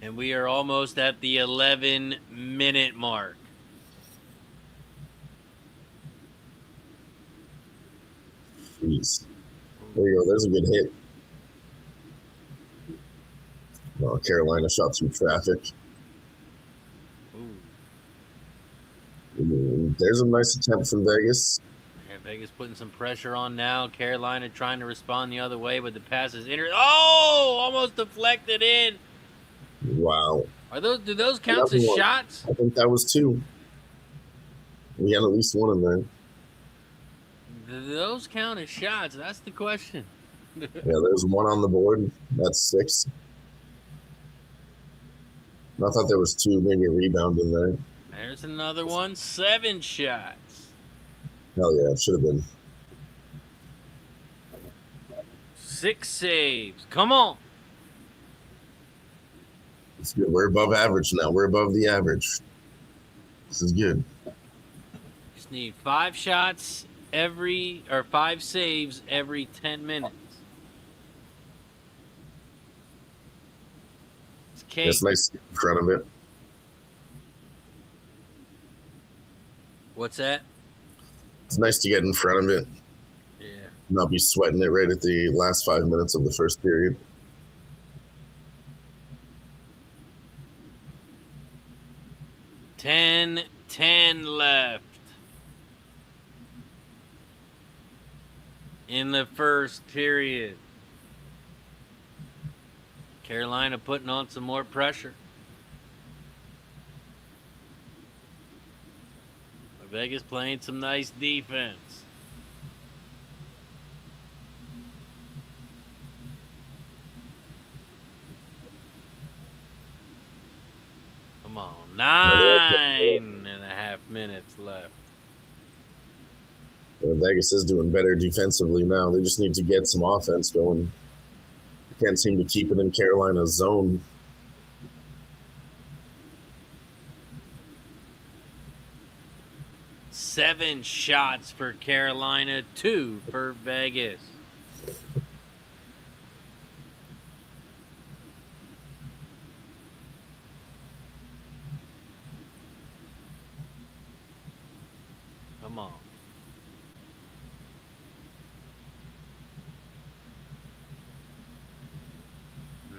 And we are almost at the 11-minute mark. Jeez. There you go. There's a good hit. Well, Carolina shot through traffic. There's a nice attempt from Vegas. Yeah, Vegas putting some pressure on now. Carolina trying to respond the other way, but the pass is Oh, almost deflected in. Wow. Do those count as shots? I think that was 2. We had at least one in there. Do those count as shots? That's the question. Yeah, there's 1 on the board. That's 6. I thought there was 2, maybe a rebound in there. There's another one. 7 shots. Hell yeah, it should have been. 6 saves. Come on. It's good. We're above average now. We're above the average. This is good. Just need 5 shots 5 saves every 10 minutes. It's cake. That's nice in front of it. What's that? It's nice to get in front of it. Yeah. Not be sweating it right at the last 5 minutes of the first period. Ten left in the first period. Carolina putting on some more pressure. Vegas playing some nice defense. Come on, 9.5 minutes left. Vegas is doing better defensively now. They just need to get some offense going. Can't seem to keep it in Carolina's zone. Seven shots for Carolina, 2 for Vegas. Come on.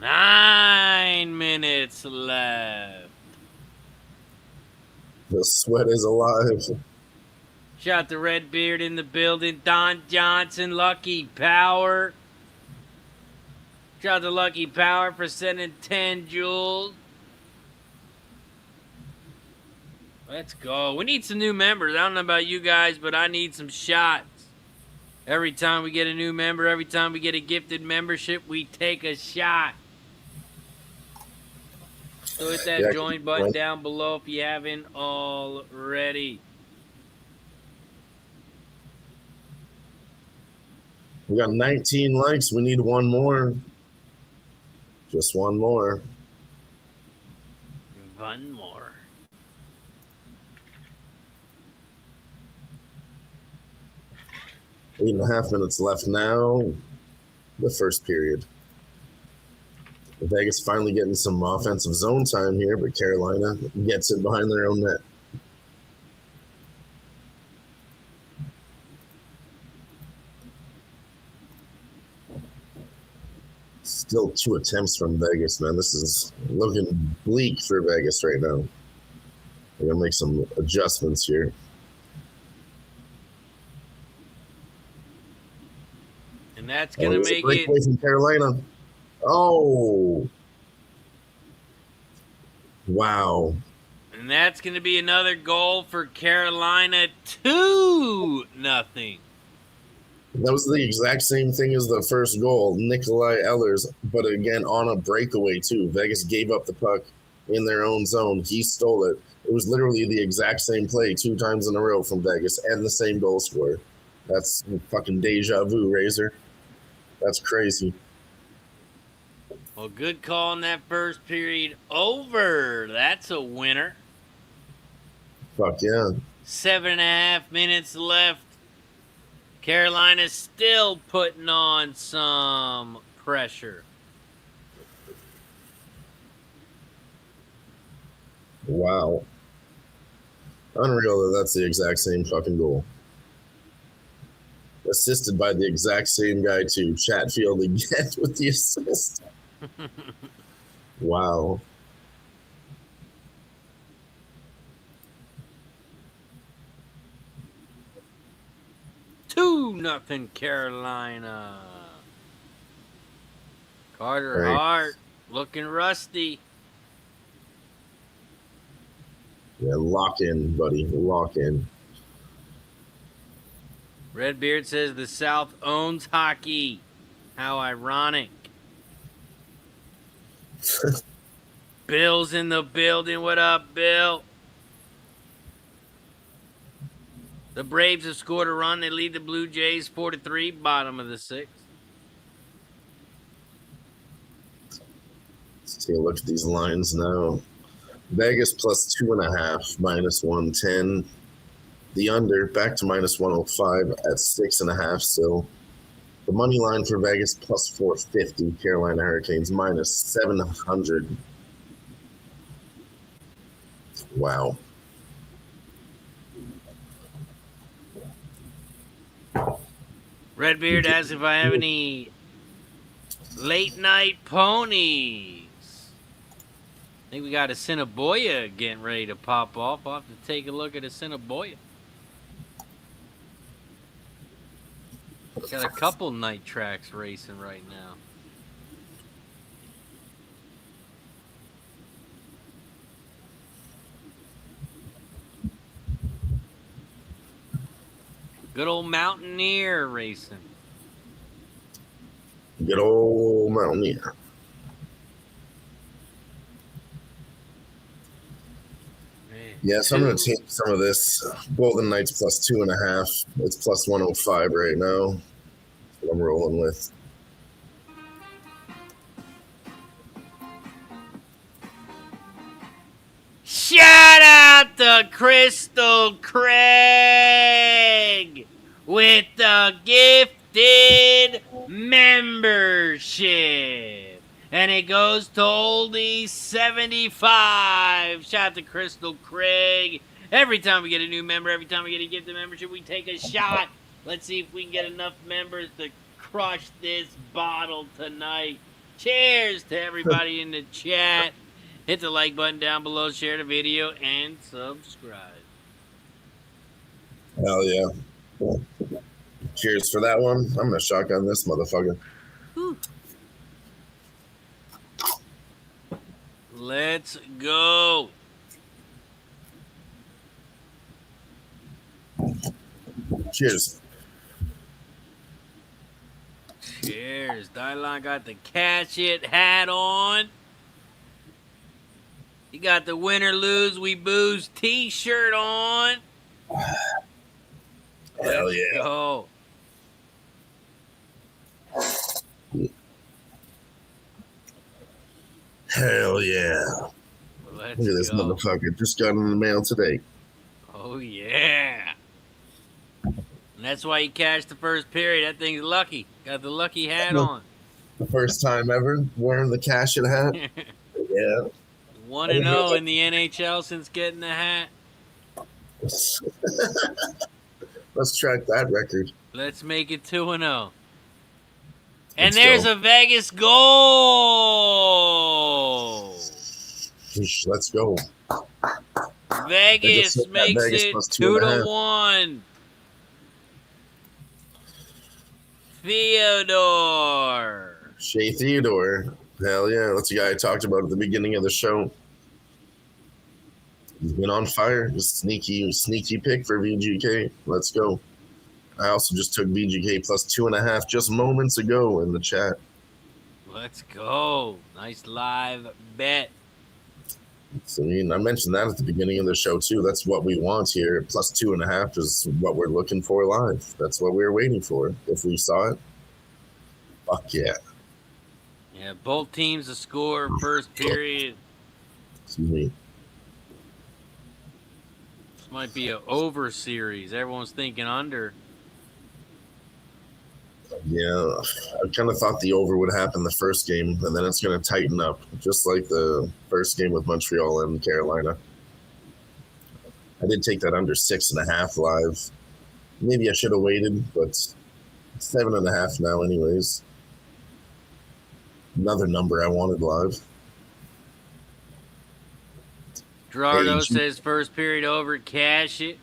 Nine minutes left. The sweat is alive. Shot the Redbeard in the building. Don Johnson, Lucky Power. Shot the Lucky Power for sending 10 joules. Let's go. We need some new members. I don't know about you guys, but I need some shots. Every time we get a new member, every time we get a gifted membership, we take a shot. So hit that join button down below if you haven't already. We got 19 likes. We need one more. Just one more. One more. Eight and a half minutes left now. The first period. Vegas finally getting some offensive zone time here, but Carolina gets it behind their own net. Still 2 attempts from Vegas, man. This is looking bleak for Vegas right now. They're going to make some adjustments here. And that's going to make it. Breakaway from Carolina. Oh. Wow. And that's going to be another goal for Carolina. 2-0. That was the exact same thing as the first goal, Nikolai Ehlers, but again on a breakaway too. Vegas gave up the puck in their own zone. He stole it. It was literally the exact same play 2 times in a row from Vegas and the same goal scorer. That's fucking deja vu, Razor. That's crazy. Well, good call in that first period. Over. That's a winner. Fuck yeah. 7.5 minutes left. Carolina's still putting on some pressure. Wow. Unreal that that's the exact same fucking goal. Assisted by the exact same guy too. Chatfield again with the assist. Wow. Nothing Carolina. Carter Right. Hart looking rusty. Yeah, lock in, buddy. Lock in. Redbeard says the South owns hockey. How ironic. Bill's in the building. What up, Bill? The Braves have scored a run. They lead the Blue Jays 4-3, bottom of the 6th. Let's take a look at these lines now. Vegas plus 2.5, minus 110. The under back to minus 105 at 6.5 still. The money line for Vegas plus 450. Carolina Hurricanes minus 700. Wow. Redbeard asks if I have any late night ponies. I think we got a Cinnaboya getting ready to pop off. I'll have to take a look at a Cinnaboya. Got a couple night tracks racing right now. Good old Mountaineer racing. Good old Mountaineer. Yeah, so I'm going to take some of this. Golden Knights plus 2.5. It's plus 105 right now. That's what I'm rolling with. Shout out to Crystal Craig with the gifted membership. And it goes to Oldie 75. Shout out to Crystal Craig. Every time we get a new member, every time we get a gifted membership, we take a shot. Let's see if we can get enough members to crush this bottle tonight. Cheers to everybody in the chat. Hit the like button down below, share the video, and subscribe. Hell yeah. Cheers for that one. I'm going to shotgun this motherfucker. Whew. Let's go. Cheers. Cheers. Dylon got the catch it hat on. You got the win or lose, we booze t-shirt on. Hell yeah. Go. Hell yeah. Let's Look at this go. motherfucker. Just got in the mail today. Oh, yeah. And that's why he cashed the first period. That thing's lucky. Got the lucky hat on. The first time ever wearing the cash it hat. Yeah. 1-0 in the NHL since getting the hat. Let's track that record. Let's make it 2-0. And Let's there's go. a Vegas goal. Let's go. Vegas hit that makes Vegas it plus 2.5. 2-1. Theodore. Shea Theodore. Hell yeah. That's the guy I talked about at the beginning of the show. He's been on fire. Just sneaky pick for VGK. Let's go. I also just took VGK plus 2.5 just moments ago in the chat. Let's go. Nice live bet. So, I mean, I mentioned that at the beginning of the show too. That's what we want here. Plus 2.5 is what we're looking for live. That's what we were waiting for. If we saw it, fuck yeah. Yeah, both teams to score first period. Excuse me. This might be an over series. Everyone's thinking under. Yeah, I kind of thought the over would happen the first game, and then it's going to tighten up, just like the first game with Montreal and Carolina. I did take that under 6.5 live. Maybe I should have waited, but 7.5 now anyways. Another number I wanted live. Gerardo says first period over, cash it.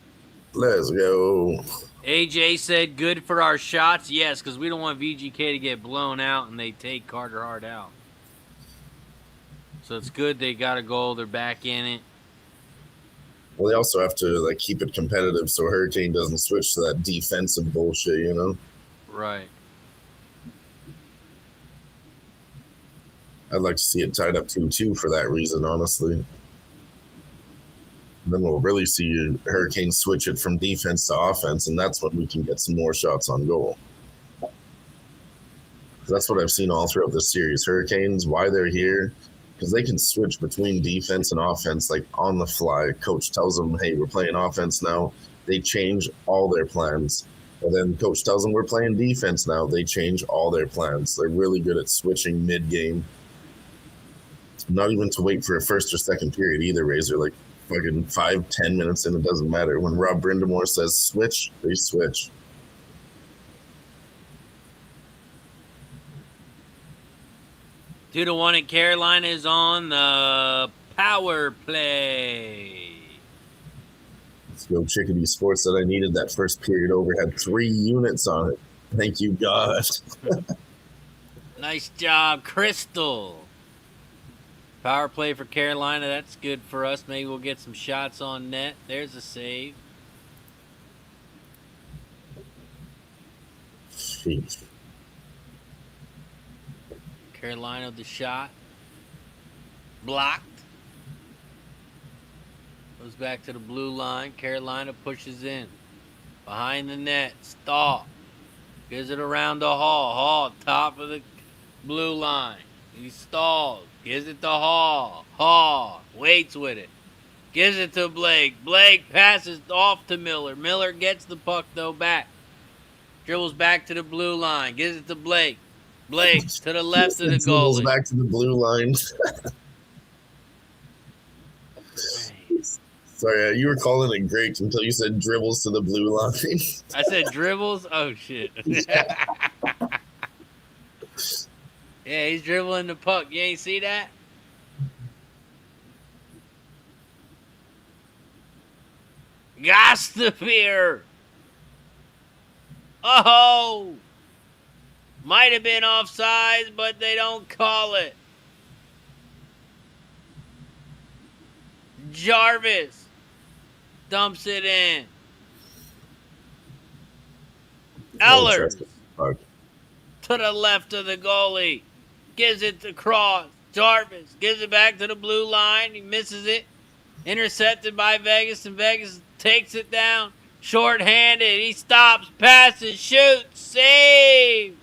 Let's go. AJ said good for our shots. Yes, because we don't want VGK to get blown out and they take Carter Hart out. So it's good they got a goal. They're back in it. Well, they also have to keep it competitive so Hurricane doesn't switch to that defensive bullshit, you know? Right. I'd like to see it tied up 2-2 for that reason, honestly. Then we'll really see Hurricane switch it from defense to offense, and that's when we can get some more shots on goal. That's what I've seen all throughout this series. Hurricanes, why they're here, because they can switch between defense and offense on the fly. Coach tells them, hey, we're playing offense now. They change all their plans. And then coach tells them we're playing defense now. They change all their plans. They're really good at switching mid-game. Not even to wait for a first or second period either, Razor. Fucking 5-10 minutes in, it doesn't matter. When Rob Brindamore says switch, they switch. 2-1, and Carolina is on the power play. Let's go Chickadee Sports. That I needed that first period over. Had 3 units on it. Thank you, God. Nice job, Crystal. Power play for Carolina. That's good for us. Maybe we'll get some shots on net. There's a save. Jeez. Carolina with the shot. Blocked. Goes back to the blue line. Carolina pushes in. Behind the net. Stahl. Gives it around to Hall. Hall, top of the blue line. He stalls. Gives it to Hall. Hall waits with it. Gives it to Blake. Blake passes off to Miller. Miller gets the puck, though, back. Dribbles back to the blue line. Gives it to Blake. Blake to the left of the goalie. Back to the blue line. Sorry, you were calling it great until you said dribbles to the blue line. I said dribbles? Oh, shit. Yeah, he's dribbling the puck. You ain't see that? Gostafir. Oh! Might have been offsides, but they don't call it. Jarvis dumps it in. Ellers to the left of the goalie. Gives it to Cross. Jarvis gives it back to the blue line. He misses it. Intercepted by Vegas, and Vegas takes it down. Short-handed. He stops, passes, shoots, save.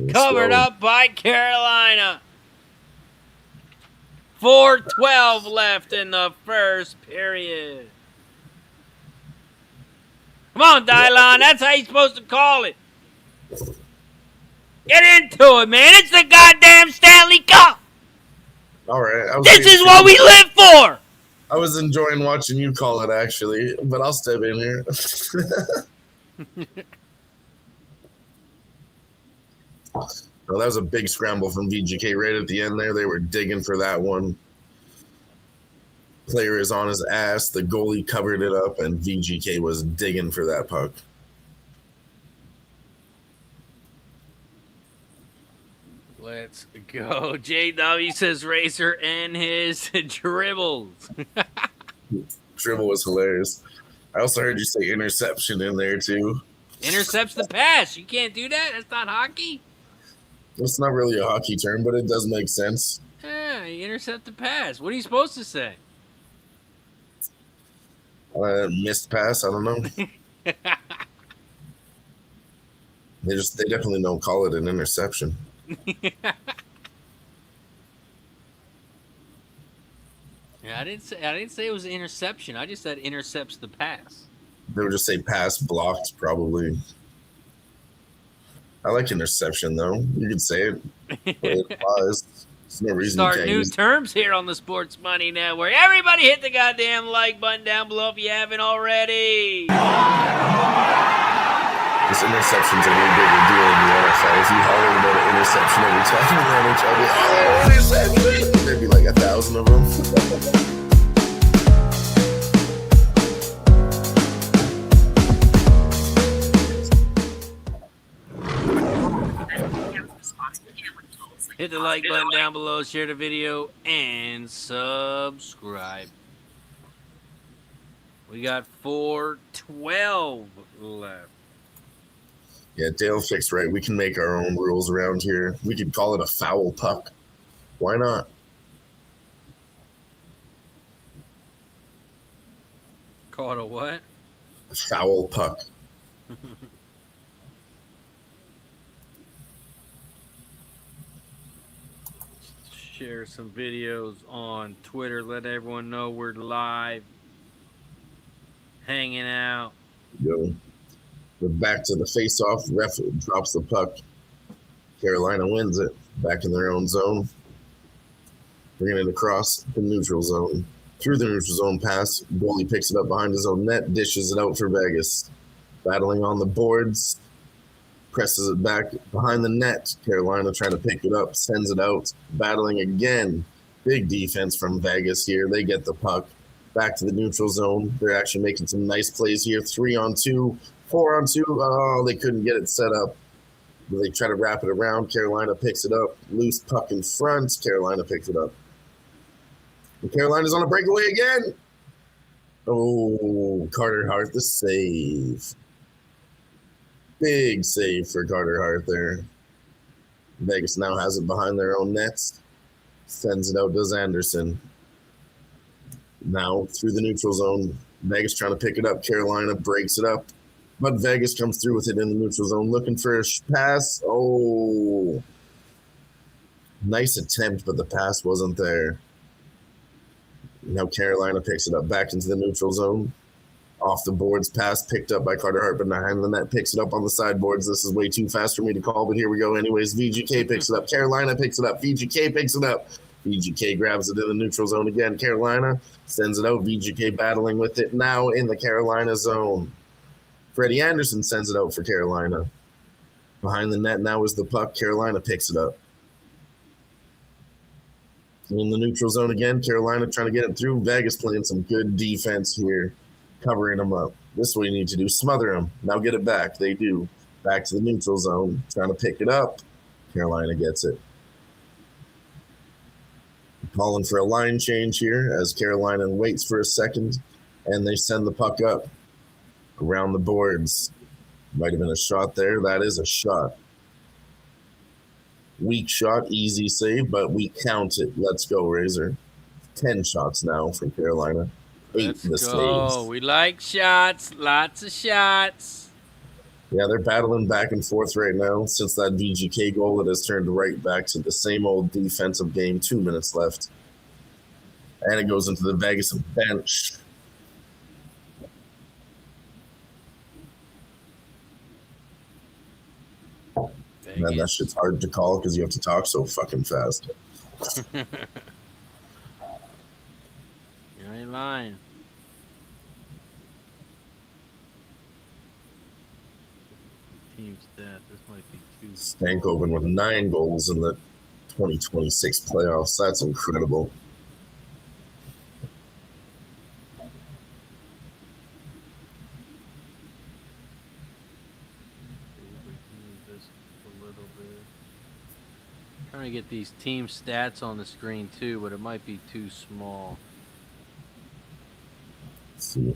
Covered up by Carolina. 4:12 left in the first period. Come on, Dylon. That's how you're supposed to call it. Get into it, man. It's the goddamn Stanley Cup. All right. This is what we live for. I was enjoying watching you call it, actually, but I'll step in here. Well, that was a big scramble from VGK right at the end there. They were digging for that one. Player is on his ass. The goalie covered it up, and VGK was digging for that puck. Let's go. JW says Racer and his dribbles. Dribble was hilarious. I also heard you say interception in there, too. Intercepts the pass. You can't do that. That's not hockey. It's not really a hockey term, but it does make sense. Yeah, you intercept the pass. What are you supposed to say? Missed pass, I don't know. They definitely don't call it an interception. Yeah, I didn't say it was an interception. I just said intercepts the pass. They would just say pass blocked, probably. I like interception, though. You could say it. It applies. There's no reason Start you can't new use terms here on the Sports Money Network. Everybody hit the goddamn like button down below if you haven't already. This interception's a way bigger deal in the NFL. If you holler about an interception every time in the NHL, interception! There'd be like 1,000 of them. Hit the like button down below, share the video, and subscribe. We got 4:12 left. Yeah, Dale fixed right. We can make our own rules around here. We could call it a foul puck. Why not? Call it a what? A foul puck. Share some videos on Twitter. Let everyone know we're live, hanging out. Go. We're back to the face-off. Ref drops the puck. Carolina wins it. Back in their own zone. Bringing it across the neutral zone. Through the neutral zone pass. Goalie picks it up behind his own net. Dishes it out for Vegas. Battling on the boards. presses it back behind the net. Carolina trying to pick it up, sends it out, battling again. Big defense from Vegas here. They get the puck back to the neutral zone. They're actually making some nice plays here. 3-on-2, 4-on-2. Oh, they couldn't get it set up. They try to wrap it around. Carolina picks it up. Loose puck in front. Carolina picks it up. And Carolina's on a breakaway again. Oh, Carter Hart, the save. Big save for Carter Hart there. Vegas now has it behind their own nets. Sends it out, does Anderson. Now through the neutral zone. Vegas trying to pick it up. Carolina breaks it up. But Vegas comes through with it in the neutral zone. Looking for a pass. Oh. Nice attempt, but the pass wasn't there. Now Carolina picks it up back into the neutral zone. Off the boards, pass picked up by Carter Hart, but behind the net picks it up on the sideboards. This is way too fast for me to call, but here we go anyways. VGK picks it up. Carolina picks it up. VGK picks it up. VGK grabs it in the neutral zone again. Carolina sends it out. VGK battling with it now in the Carolina zone. Freddie Anderson sends it out for Carolina. Behind the net now is the puck. Carolina picks it up. In the neutral zone again. Carolina trying to get it through. Vegas playing some good defense here. Covering them up. This is what you need to do. Smother them. Now get it back. They do. Back to the neutral zone. Trying to pick it up. Carolina gets it. Calling for a line change here as Carolina waits for a second. And they send the puck up. Around the boards. Might have been a shot there. That is a shot. Weak shot. Easy save. But we count it. Let's go, Razor. 10 shots now from Carolina. 8 Let's mistakes. go. We like shots. Lots of shots. Yeah, they're battling back and forth right now. Since that VGK goal, it has turned right back to the same old defensive game. 2 minutes left. And it goes into the Vegas bench. Man, that shit's hard to call because you have to talk so fucking fast. You ain't lying. Team stat. This might be too. Stankoven with 9 goals in the 2026 playoffs. That's incredible. Trying to get these team stats on the screen too, but it might be too small. Let's see.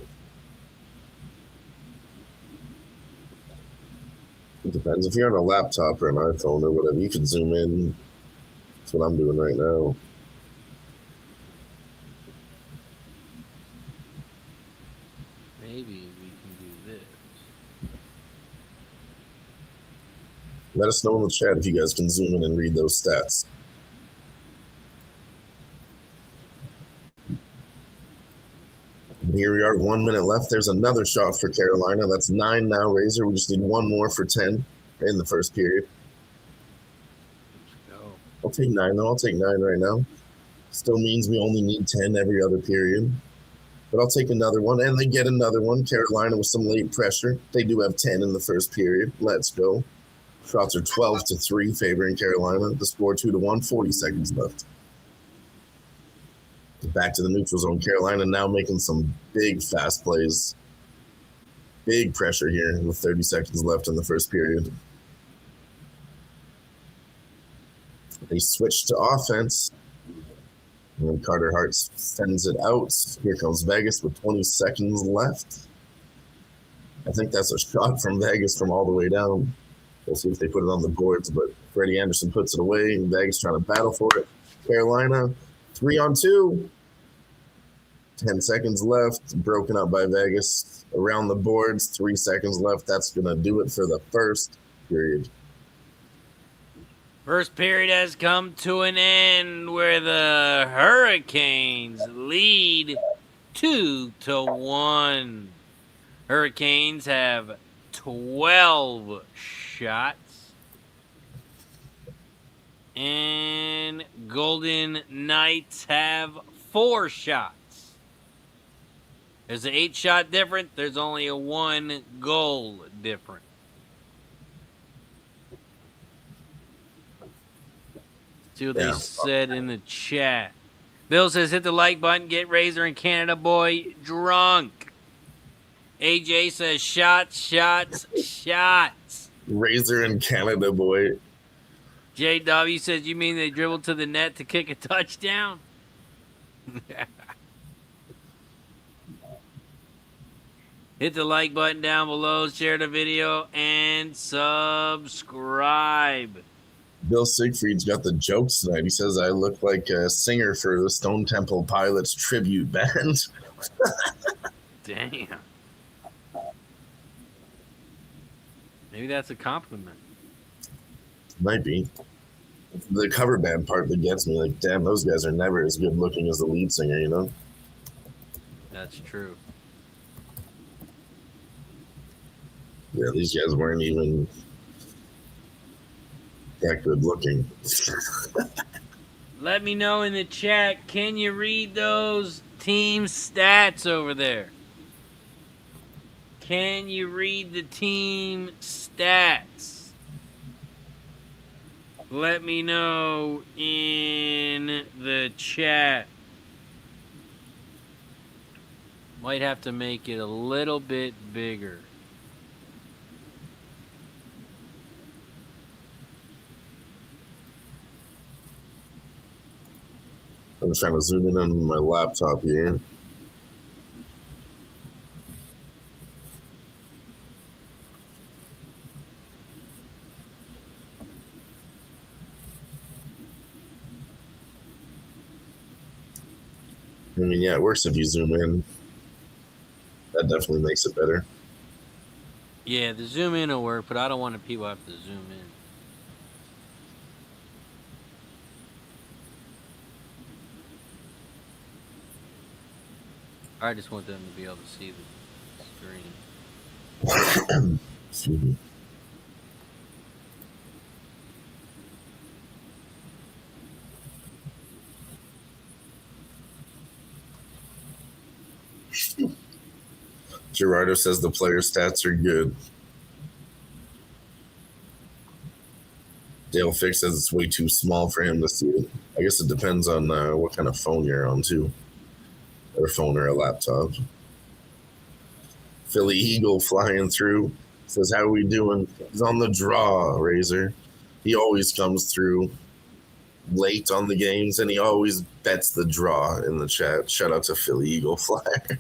It depends. If you're on a laptop or an iPhone or whatever, you can zoom in. That's what I'm doing right now. Maybe we can do this. Let us know in the chat if you guys can zoom in and read those stats. Here we are, 1 minute left. There's another shot for Carolina. That's 9 now, Razor. We just need one more for 10 in the first period. Let's go. I'll take 9, though. I'll take 9 right now. Still means we only need 10 every other period. But I'll take another one, and they get another one. Carolina with some late pressure. They do have 10 in the first period. Let's go. Shots are 12-3 favoring Carolina. The score 2-1, 40 seconds left. Back to the neutral zone. Carolina now making some big fast plays. Big pressure here with 30 seconds left in the first period. They switch to offense. And Carter Hart sends it out. Here comes Vegas with 20 seconds left. I think that's a shot from Vegas from all the way down. We'll see if they put it on the boards, but Freddie Anderson puts it away. And Vegas trying to battle for it. Carolina, 3-on-2. 10 seconds left. Broken up by Vegas. Around the boards, 3 seconds left. That's going to do it for the first period. First period has come to an end where the Hurricanes lead 2-1. Hurricanes have 12 shots. And Golden Knights have 4 shots. There's an 8-shot difference. There's only a 1 goal difference. See what they said in the chat. Bill says, hit the like button, get Razor and Canada Boy drunk. AJ says, shots, shots, shots. Razor and Canada Boy. JW says, you mean they dribbled to the net to kick a touchdown? Hit the like button down below, share the video, and subscribe. Bill Siegfried's got the jokes tonight. He says I look like a singer for the Stone Temple Pilots tribute band. Damn. Maybe that's a compliment. Might be. The cover band part that gets me, like, damn, those guys are never as good looking as the lead singer, you know? That's true. Yeah, these guys weren't even that good looking. Let me know in the chat, can you read those team stats over there? Can you read the team stats? Let me know in the chat. Might have to make it a little bit bigger. I'm trying to zoom in on my laptop here. I mean, yeah, it works if you zoom in. That definitely makes it better. Yeah, the zoom in will work, but I don't want people to have to zoom in. I just want them to be able to see the screen. Excuse me. Gerardo says the player stats are good. Dale Fix says it's way too small for him to see it. I guess it depends on what kind of phone you're on, too. Or a phone or a laptop. Philly Eagle flying through. Says, how are we doing? He's on the draw, Razor. He always comes through late on the games, and he always bets the draw in the chat. Shout out to Philly Eagle Flyer.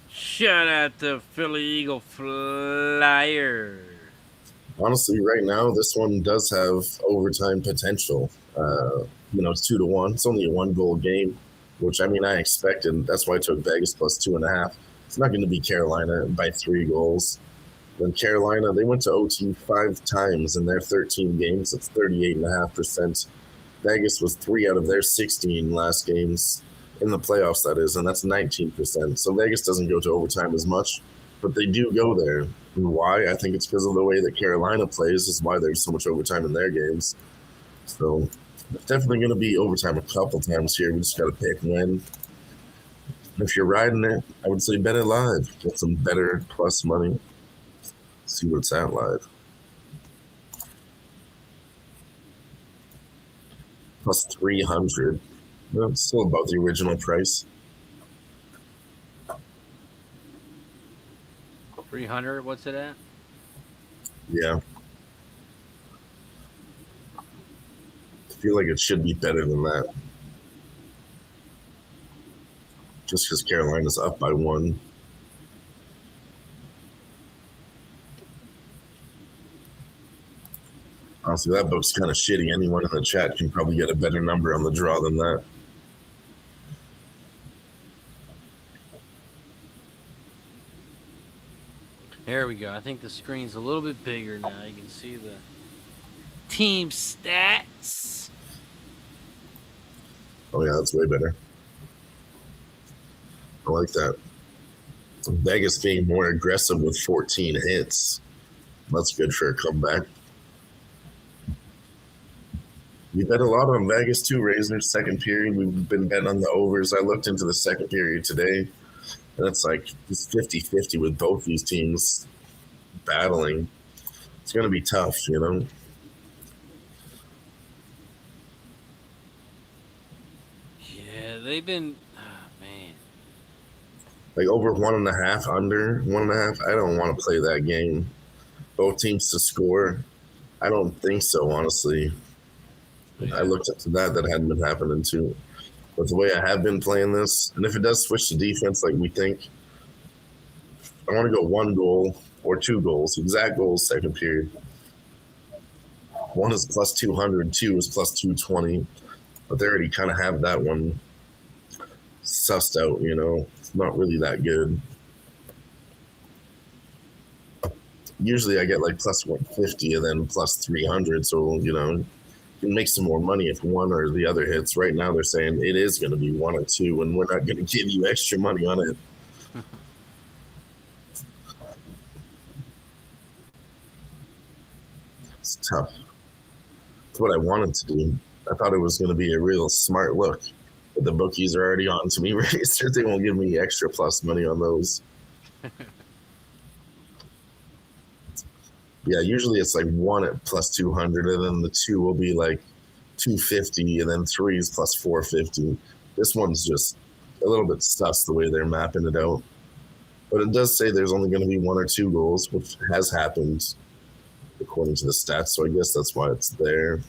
Shout out to Philly Eagle Flyer. Honestly, right now, this one does have overtime potential. It's 2-1. It's only a 1-goal game, which, I mean, I expected. That's why I took Vegas plus 2.5. It's not going to be Carolina by 3 goals. Then Carolina, they went to OT 5 times in their 13 games. That's 38.5%. Vegas was 3 out of their 16 last games in the playoffs, that is, and that's 19%. So Vegas doesn't go to overtime as much, but they do go there. And why? I think it's because of the way that Carolina plays is why there's so much overtime in their games. So it's definitely going to be overtime a couple times here. We just got to pick when. If you're riding it, I would say bet it live. Get some better plus money. See what's at live. Plus 300. Well, it's still about the original price. 300, what's it at? Yeah. I feel like it should be better than that. Just because Carolina's up by 1. Honestly, that book's kind of shitty. Anyone in the chat can probably get a better number on the draw than that. There we go. I think the screen's a little bit bigger now. You can see the team stats. Oh, yeah, that's way better. I like that. Vegas being more aggressive with 14 hits. That's good for a comeback. We bet a lot on Vegas too, Razor. Second period, we've been betting on the overs. I looked into the second period today, and it's like it's 50-50 with both these teams battling. It's going to be tough, you know. they've been, man. Like over 1.5, under 1.5. I don't want to play that game. Both teams to score. I don't think so, honestly. Yeah. I looked up to that hadn't been happening too. But the way I have been playing this, and if it does switch to defense like we think, I want to go 1 goal or 2 goals, exact goals second period. 1 is plus 200, 2 is plus 220. But they already kind of have that one sussed out, you know. It's not really that good. Usually I get like plus 150 and then plus 300, so, you know, you can make some more money if one or the other hits. Right now they're saying it is going to be 1 or 2, and we're not going to give you extra money on it. It's tough. It's what I wanted to do. I thought it was going to be a real smart look, but the bookies are already on to me. They won't give me extra plus money on those. Yeah, usually it's like 1 at plus 200, and then the 2 will be like 250, and then 3 is plus 450. This one's just a little bit sus the way they're mapping it out. But it does say there's only going to be 1 or 2 goals, which has happened according to the stats, so I guess that's why it's there.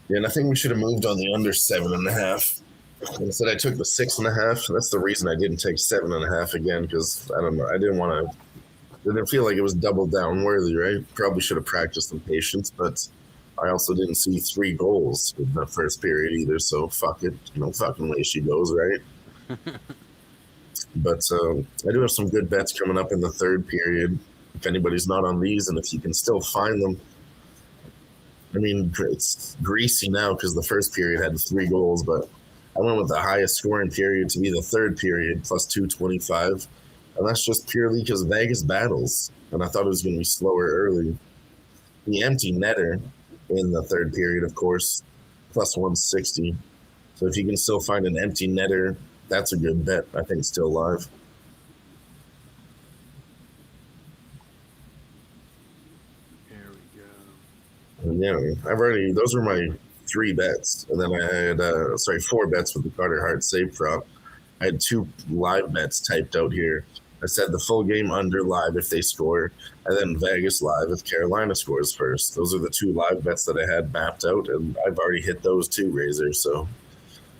Yeah, and I think we should have moved on the under 7.5. Instead, I took the 6.5. That's the reason I didn't take 7.5 again, because I don't know. I didn't feel like it was double down worthy, right? Probably should have practiced some patience, but I also didn't see 3 goals in the first period either. So fuck it, fucking way she goes, right? But I do have some good bets coming up in the third period. If anybody's not on these, and if you can still find them. I mean, it's greasy now because the first period had 3 goals, but I went with the highest scoring period to be the third period, plus 225. And that's just purely because Vegas battles. And I thought it was going to be slower early. The empty netter in the third period, of course, plus 160. So if you can still find an empty netter, that's a good bet. I think still live. Yeah, those were my 3 bets. And then I had, 4 bets with the Carter Hart save prop. I had 2 live bets typed out here. I said the full game under live if they score, and then Vegas live if Carolina scores first. Those are the 2 live bets that I had mapped out, and I've already hit those 2, Razor. So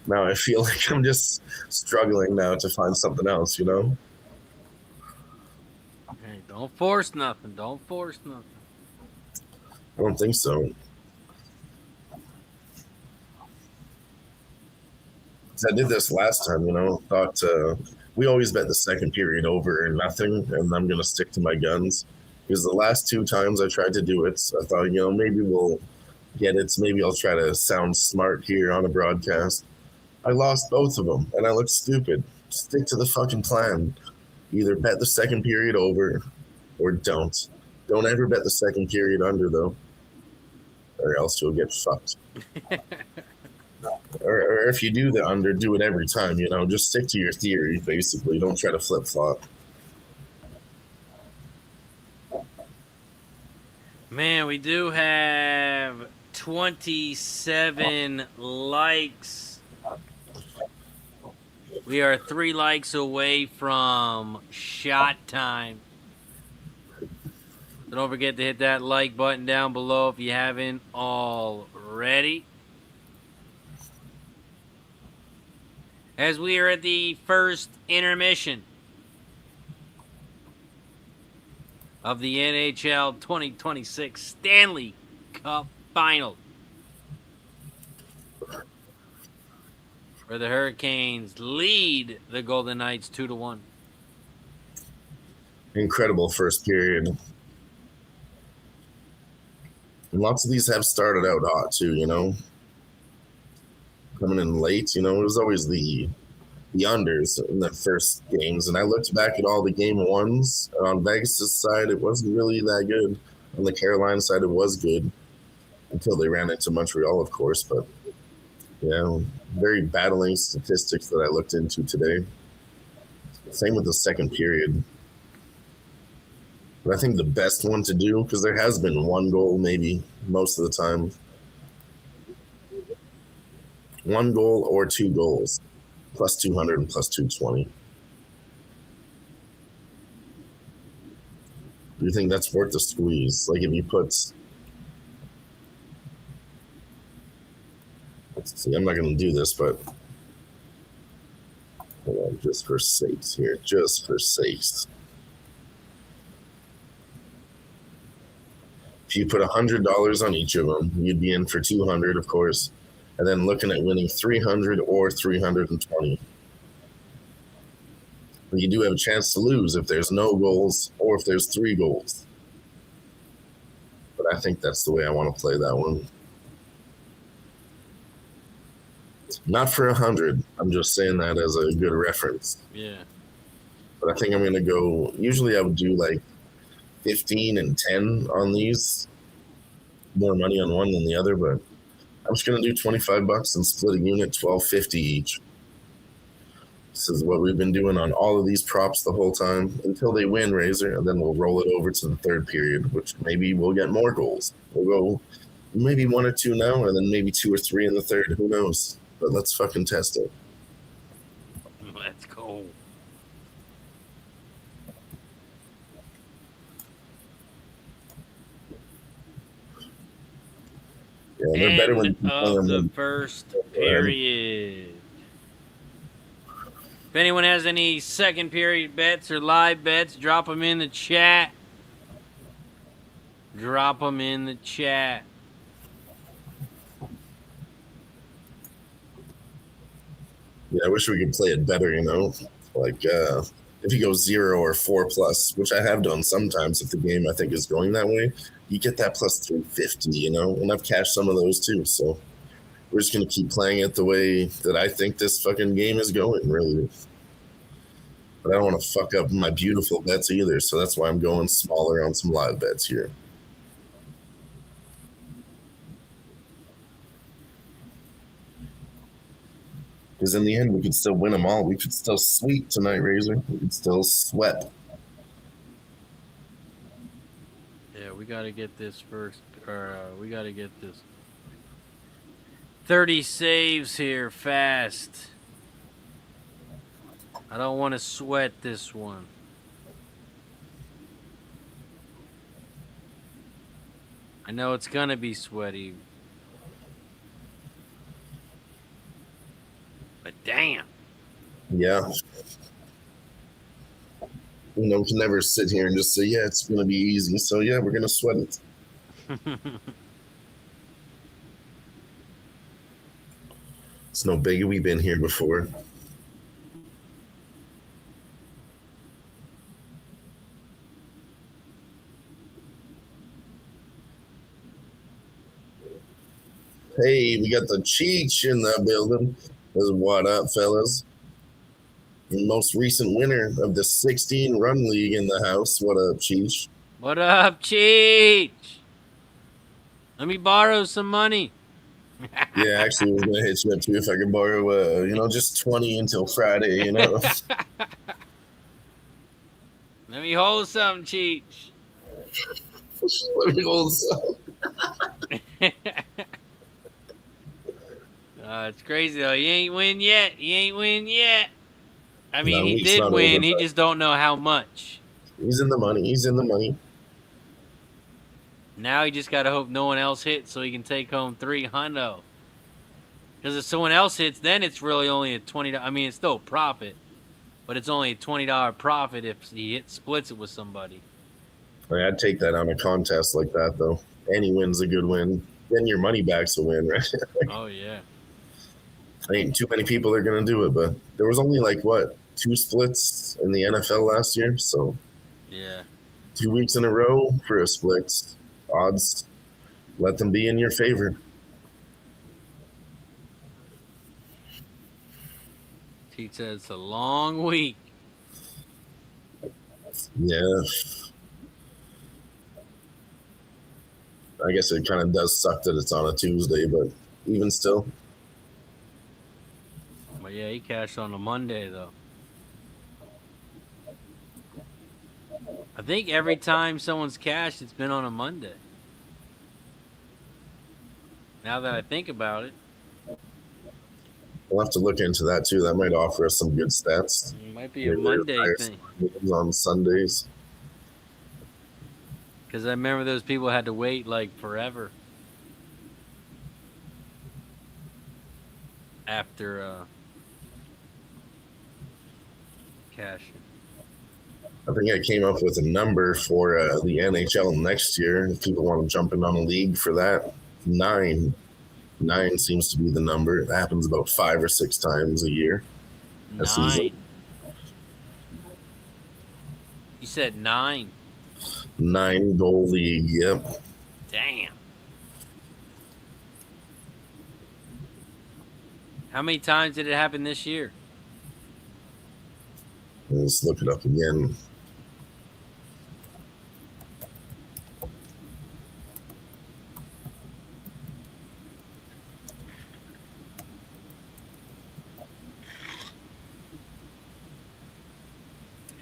now I feel like I'm just struggling now to find something else, you know? Hey, don't force nothing. I don't think so. I did this last time, thought we always bet the second period over and nothing, and I'm going to stick to my guns. Because the last 2 times I tried to do it, I thought, maybe we'll get it. Maybe I'll try to sound smart here on a broadcast. I lost both of them, and I looked stupid. Stick to the fucking plan. Either bet the second period over or don't. Don't ever bet the second period under, though. Or else you'll get fucked. or if you do the under, do it every time, Just stick to your theory, basically. Don't try to flip-flop. Man, we do have 27 likes. We are 3 likes away from shot time. So don't forget to hit that like button down below if you haven't already. As we are at the first intermission of the NHL 2026 Stanley Cup Finals, where the Hurricanes lead the Golden Knights 2-1. Incredible first period. And lots of these have started out hot too, coming in late. It was always the unders in the first games. And I looked back at all the game 1s. On Vegas' side, it wasn't really that good. On the Carolina side, it was good until they ran into Montreal, of course. But, yeah, very battling statistics that I looked into today. Same with the second period. But I think the best one to do, because there has been one goal maybe most of the time. One goal or two goals, plus 200 and plus 220. Do you think that's worth the squeeze? Like if you put... Let's see, I'm not going to do this, but... Hold on, just for sakes here. Just for sakes. If you put $100 on each of them, you'd be in for 200, of course. And then looking at winning 300 or 320. But you do have a chance to lose if there's no goals or if there's 3 goals. But I think that's the way I want to play that one. Not for 100. I'm just saying that as a good reference. Yeah. But I think I'm going to go... Usually I would do like 15 and 10 on these. More money on one than the other, but... I'm just going to do $25 and split a unit $12.50 each. This is what we've been doing on all of these props the whole time until they win, Razor, and then we'll roll it over to the third period, which maybe we'll get more goals. We'll go maybe 1 or 2 now, and then maybe 2 or 3 in the third. Who knows? But let's fucking test it. Let's go. Yeah, they're better when of the first period. If anyone has any second period bets or live bets, drop them in the chat. Drop them in the chat. Yeah, I wish we could play it better, you know? Like, if you go 0 or 4+, which I have done sometimes if the game I think is going that way, you get that plus 350, you know? And I've cashed some of those too, so we're just going to keep playing it the way that I think this fucking game is going, really. But I don't want to fuck up my beautiful bets either, so that's why I'm going smaller on some live bets here. Because in the end, we could still win them all. We could still sweep tonight, Razor. We could still sweat. Yeah, we got to get this first. We got to get this 30 saves here fast. I don't want to sweat this one. I know it's going to be sweaty. But damn. Yeah. You know, we can never sit here and just say, yeah, it's going to be easy. So, yeah, we're going to sweat it. It's no biggie. We've been here before. Hey, we got the Cheech in the building. What up, fellas? The most recent winner of the 16-run league in the house. What up, Cheech? What up, Cheech? Let me borrow some money. Yeah, actually, I was going to hit you up, too, if I could borrow, just 20 until Friday, Let me hold some, Cheech. Let me hold some. It's crazy, though. He ain't win yet. I mean, No, he did win. He just don't know how much. He's in the money. Now he just got to hope no one else hits so he can take home $300. Because if someone else hits, then it's really only a $20. I mean, it's still a profit, but it's only a $20 profit if he splits it with somebody. I'd take that on a contest like that, though. Any win's a good win. Then your money back's a win, right? Oh, yeah. Ain't too many people are going to do it, but there was only 2 splits in the NFL last year, so yeah, 2 weeks in a row for a split. Odds, let them be in your favor. He says it's a long week. Yeah. I guess it kind of does suck that it's on a Tuesday, but even still. But yeah, he cashed on a Monday though. I think every time someone's cashed, it's been on a Monday. Now that I think about it. We'll have to look into that too. That might offer us some good stats. It might be a Monday thing. On Sundays. Because I remember those people had to wait like forever after cashing. I think I came up with a number for the NHL next year. If people want to jump in on a league for that, 9. 9 seems to be the number. It happens about 5 or 6 times a year. 9. You said 9. 9 goal league. Yep. Damn. How many times did it happen this year? Let's look it up again.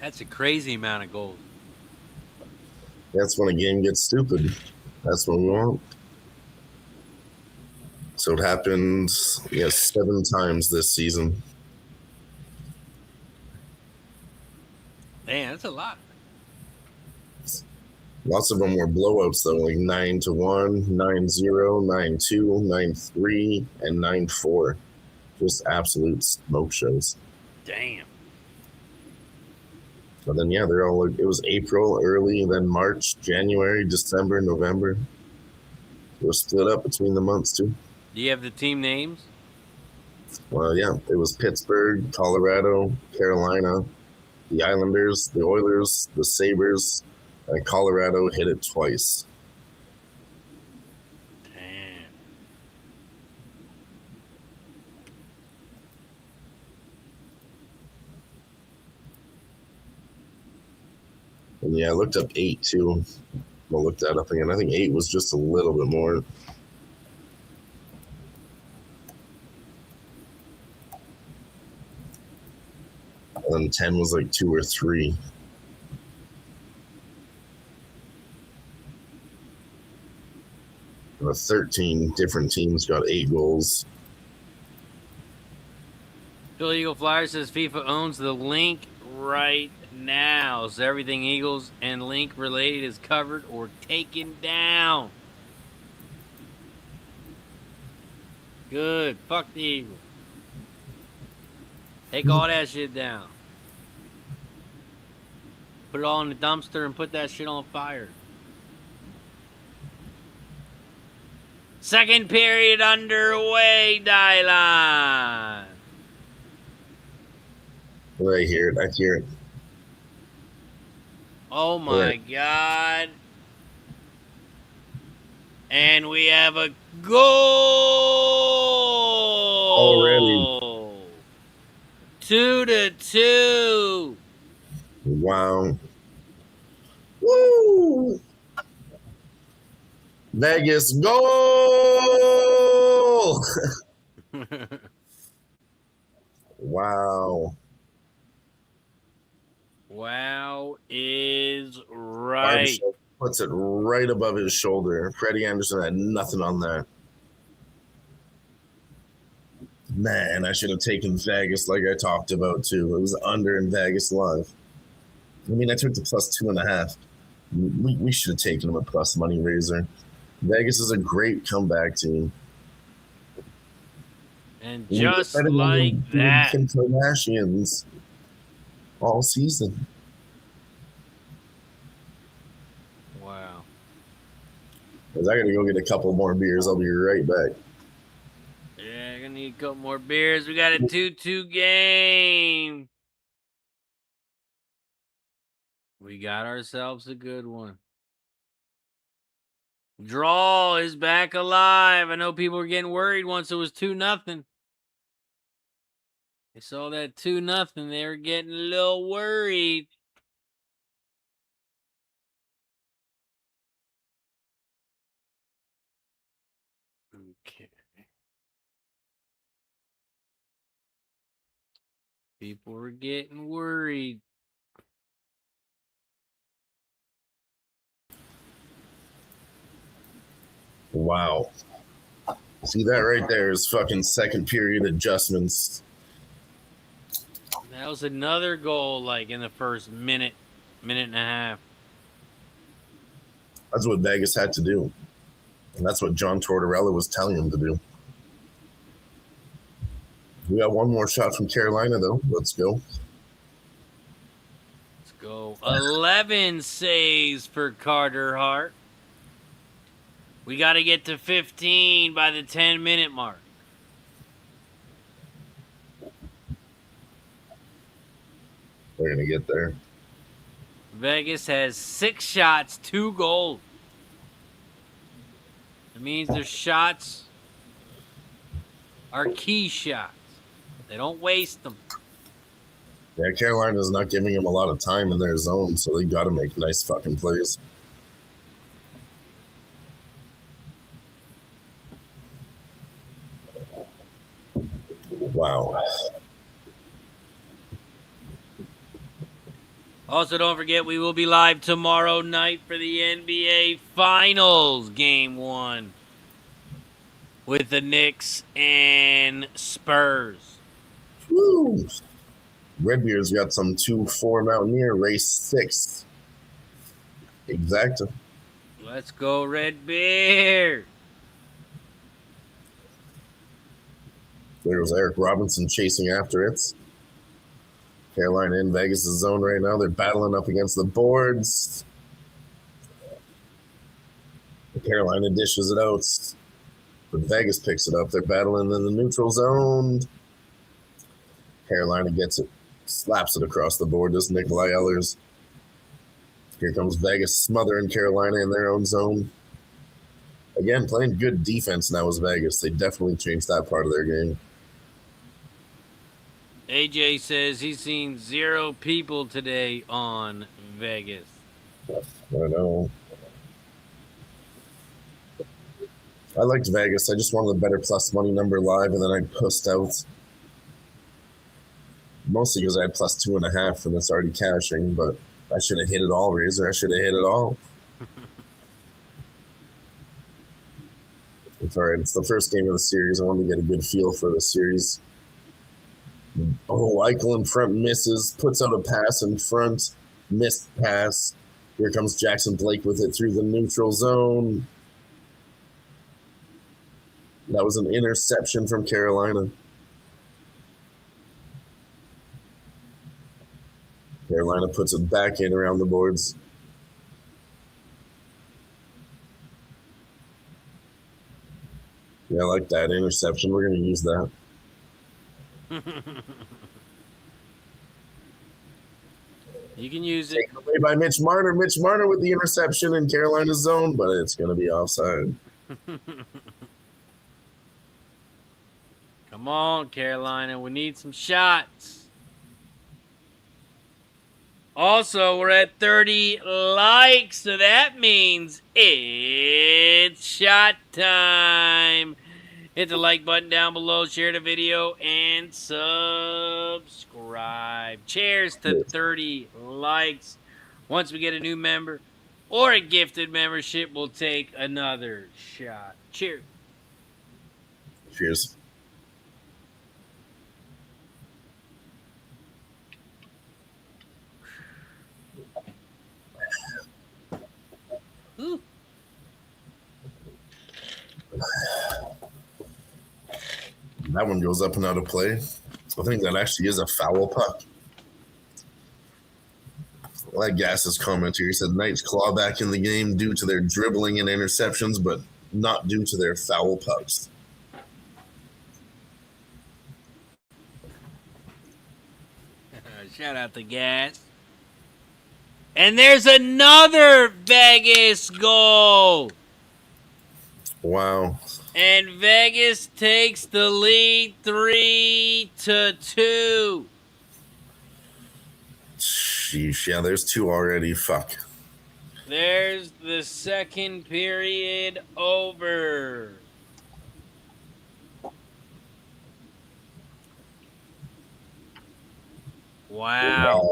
That's a crazy amount of goals. That's when a game gets stupid. That's what we want. So it happened, 7 times this season. Man, that's a lot. Lots of them were blowouts though, like 9-1, 9-0, 9-2, 9-3, and 9-4. Just absolute smoke shows. Damn. But then they're all like, it was April early, then March, January, December, November. It was split up between the months too. Do you have the team names? Well, it was Pittsburgh, Colorado, Carolina, the Islanders, the Oilers, the Sabres, and Colorado hit it twice. Damn. And I looked up 8 too. I'll look that up again. I think 8 was just a little bit more. And then 10 was like 2 or 3. And 13 different teams got 8 goals. Philly Eagle Flyer says FIFA owns the link right now. So everything Eagles and link related is covered or taken down. Good. Fuck the Eagles. Take all that shit down. Put it all in the dumpster and put that shit on fire. Second period underway, Dylan. I hear it. I hear it. Oh my God. And we have a goal already. 2-2. Wow. Woo! Vegas goal! Wow. Wow is right. Puts it right above his shoulder. Freddie Anderson had nothing on that. Man, I should have taken Vegas like I talked about too. It was under in Vegas Live. I mean, I took the +2.5. We should have taken him a plus money raiser. Vegas is a great comeback team. And just like that, Kardashians all season. Wow. I gotta go get a couple more beers. I'll be right back. Yeah, gonna need a couple more beers. We got a 2-2 game. We got ourselves a good one. Draw is back alive. I know people were getting worried once it was 2-0. They saw that 2-0. They were getting a little worried. Okay. People were getting worried. Wow. See, that right there is fucking second period adjustments. That was another goal, like in the first minute and a half. That's what Vegas had to do. And that's what John Tortorella was telling him to do. We got one more shot from Carolina, though. Let's go. Let's go. 11 saves for Carter Hart. We got to get to 15 by the 10-minute mark. They're going to get there. Vegas has 6 shots, 2 goals. It means their shots are key shots. They don't waste them. Yeah, Carolina's not giving him a lot of time in their zone, so they got to make nice fucking plays. Wow. Also, don't forget, we will be live tomorrow night for the NBA Finals, Game 1, with the Knicks and Spurs. Woo! Redbeard's got some 2-4 Mountaineer, race 6. Exacto. Let's go, Redbeard. There's Eric Robinson chasing after it. Carolina in Vegas' zone right now. They're battling up against the boards. Carolina dishes it out. But Vegas picks it up. They're battling in the neutral zone. Carolina gets it. Slaps it across the board. Does Nikolai Ehlers. Here comes Vegas smothering Carolina in their own zone. Again, playing good defense now is Vegas. They definitely changed that part of their game. AJ says he's seen 0 people today on Vegas. I know. I liked Vegas. I just wanted a better plus money number live, and then I pussed out. Mostly because I had plus 2.5, and it's already cashing, but I should have hit it all, Razor. I should have hit it all. It's all right. It's the first game of the series. I wanted to get a good feel for the series. Oh, Eichel in front misses, puts out a pass in front, missed pass. Here comes Jackson Blake with it through the neutral zone. That was an interception from Carolina. Carolina puts it back in around the boards. Yeah, I like that interception. We're going to use that. You can use it. Taken away by Mitch Marner. Mitch Marner with the interception in Carolina's zone, but it's going to be offside. Come on, Carolina. We need some shots. Also, we're at 30 likes, so that means it's shot time. Hit the like button down below, share the video, and subscribe. Cheers to 30 likes. Once we get a new member or a gifted membership, we'll take another shot. Cheers. Cheers. Ooh. That one goes up and out of play. I think that actually is a foul puck. I like Gas's comment here. He said Knights claw back in the game due to their dribbling and interceptions, but not due to their foul pucks. Shout out to Gas. And there's another Vegas goal. Wow. And Vegas takes the lead 3-2. Sheesh, yeah, there's 2 already. Fuck. There's the second period over. Wow.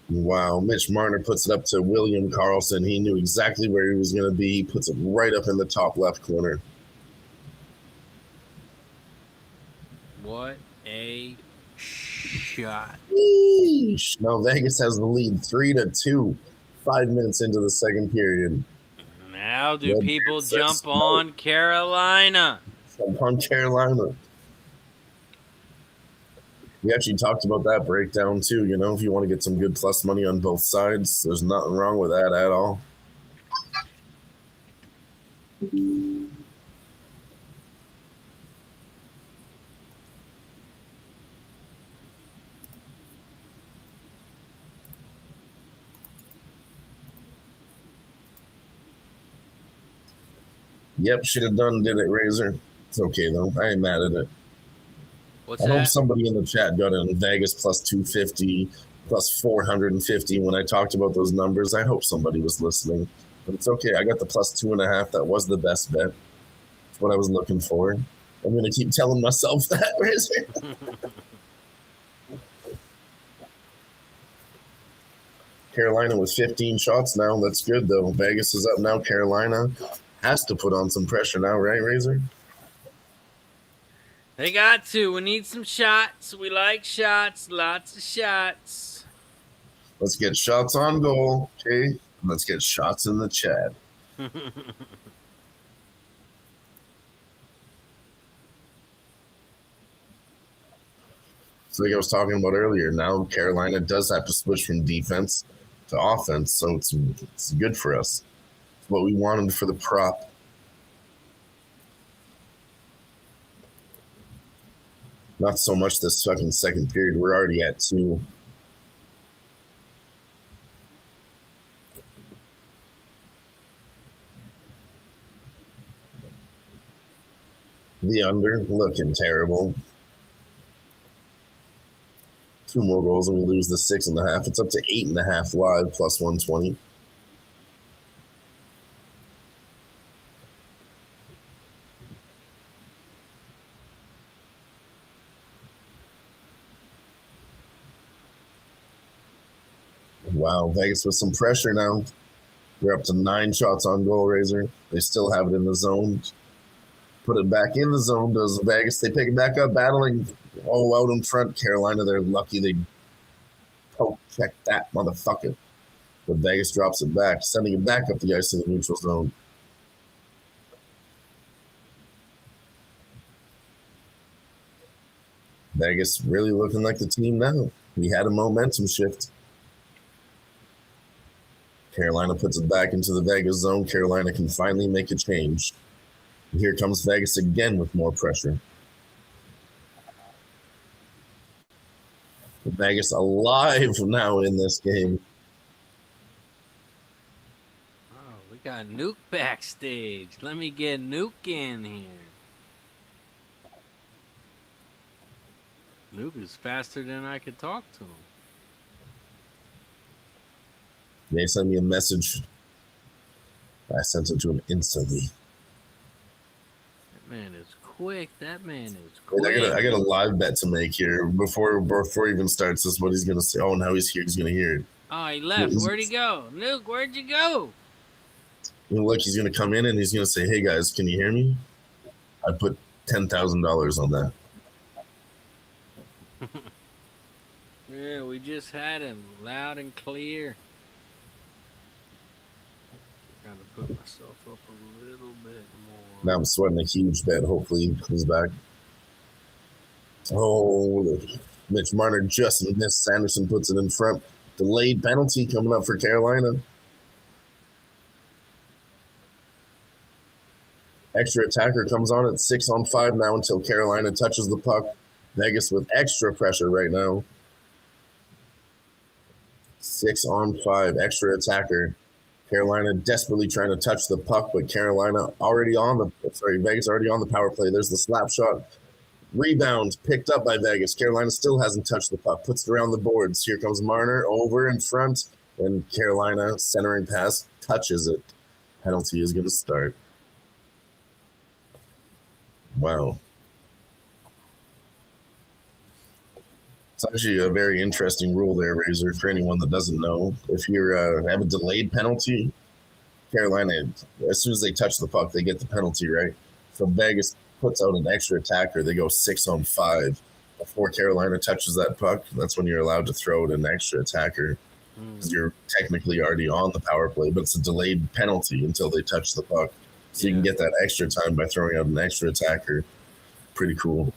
Wow. Mitch Marner puts it up to William Karlsson. He knew exactly where he was going to be. He puts it right up in the top left corner. What a shot. Eesh. Now Vegas has the lead 3-2, 5 minutes into the second period. Now do people jump on Carolina? Jump on Carolina. We actually talked about that breakdown too. You know, if you want to get some good plus money on both sides, there's nothing wrong with that at all. Yep, should have done, did it, Razor? It's okay though. I ain't mad at it. What's I that? hope somebody in the chat got in Vegas plus 250, plus 450 when I talked about those numbers. I hope somebody was listening. But it's okay. I got the plus 2.5. That was the best bet. That's what I was looking for. I'm going to keep telling myself that, Razor. Carolina with 15 shots now. That's good, though. Vegas is up now. Carolina has to put on some pressure now, right, Razor? They got to. We need some shots. We like shots. Lots of shots. Let's get shots on goal, okay? Let's get shots in the chat. So like I was talking about earlier, now Carolina does have to switch from defense to offense, so it's good for us. It's what we wanted for the prop. Not so much this fucking second period. We're already at 2. The under looking terrible. 2 more goals and we lose the 6.5. It's up to 8.5 live plus 120. Wow, Vegas with some pressure now. We're up to 9 shots on goal, Razor. They still have it in the zone. Put it back in the zone. Does Vegas? They pick it back up, battling. Oh, out in front. Carolina, they're lucky they poke check that motherfucker. But Vegas drops it back, sending it back up the ice to the neutral zone. Vegas really looking like the team now. We had a momentum shift. Carolina puts it back into the Vegas zone. Carolina can finally make a change. And here comes Vegas again with more pressure. Vegas alive now in this game. Oh, we got Nuke backstage. Let me get Nuke in here. Nuke is faster than I could talk to him. They sent me a message. I sent it to him instantly. That man is quick. That man is quick. I got a live bet to make here before he even starts. This is what he's gonna say. Oh, now he's here. He's gonna hear it. Oh, he left. Where'd he go? Nuke, where'd you go? And look, he's gonna come in and he's gonna say, "Hey guys, can you hear me?" I put $10,000 on that. Yeah, we just had him loud and clear. Gotta put myself up a little bit more. Now I'm sweating a huge bet. Hopefully he comes back. Oh, Mitch Marner just missed. Sanderson puts it in front. Delayed penalty coming up for Carolina. Extra attacker comes on at 6-on-5 now until Carolina touches the puck. Vegas with extra pressure right now. 6-on-5, extra attacker. Carolina desperately trying to touch the puck, but Vegas already on the power play. There's the slap shot. Rebound picked up by Vegas. Carolina still hasn't touched the puck. Puts it around the boards. Here comes Marner over in front, and Carolina centering pass touches it. Penalty is going to start. Wow. It's actually a very interesting rule there, Razor, for anyone that doesn't know. If you have a delayed penalty, Carolina, as soon as they touch the puck, they get the penalty, right? So Vegas puts out an extra attacker. They go 6-on-5. Before Carolina touches that puck, that's when you're allowed to throw out an extra attacker. Because you're technically already on the power play, but it's a delayed penalty until they touch the puck. So you can get that extra time by throwing out an extra attacker. Pretty cool.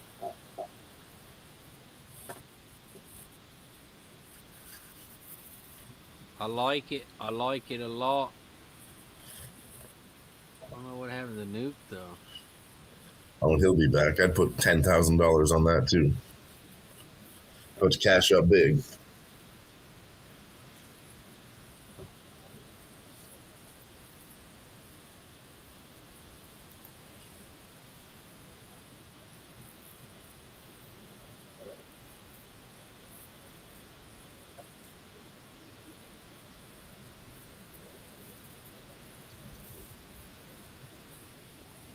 I like it. I like it a lot. I don't know what happened to Nuke, though. Oh, he'll be back. I'd put $10,000 on that, too. Put cash up big.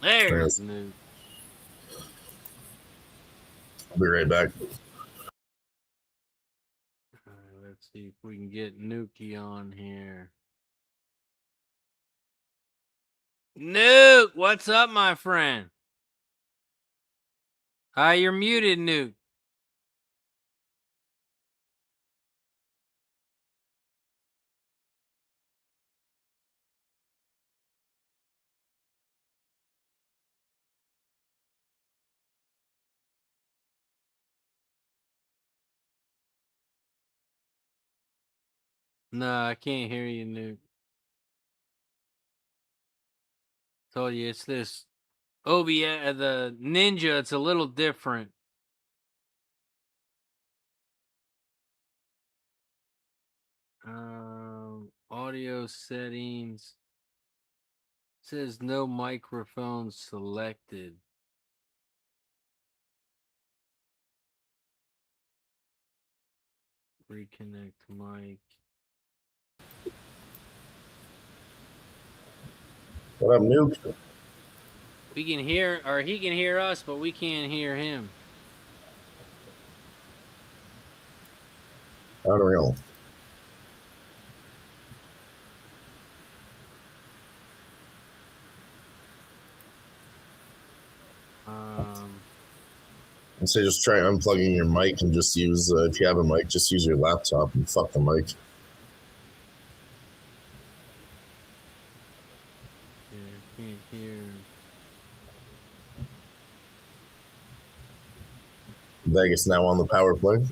There's Nuke. I'll be right back. All right, let's see if we can get Nuki on here. Nuke, what's up, my friend? Hi, you're muted, Nuke. No, I can't hear you, Nuke. Told you it's this OBS, the Ninja. It's a little different. Audio settings. It says no microphone selected. Reconnect mic. What up, Nuke? We can hear, or he can hear us, but we can't hear him. Unreal. I'd say just try unplugging your mic and just use, if you have a mic, just use your laptop and fuck the mic. Yeah, can't hear. Vegas now on the power play.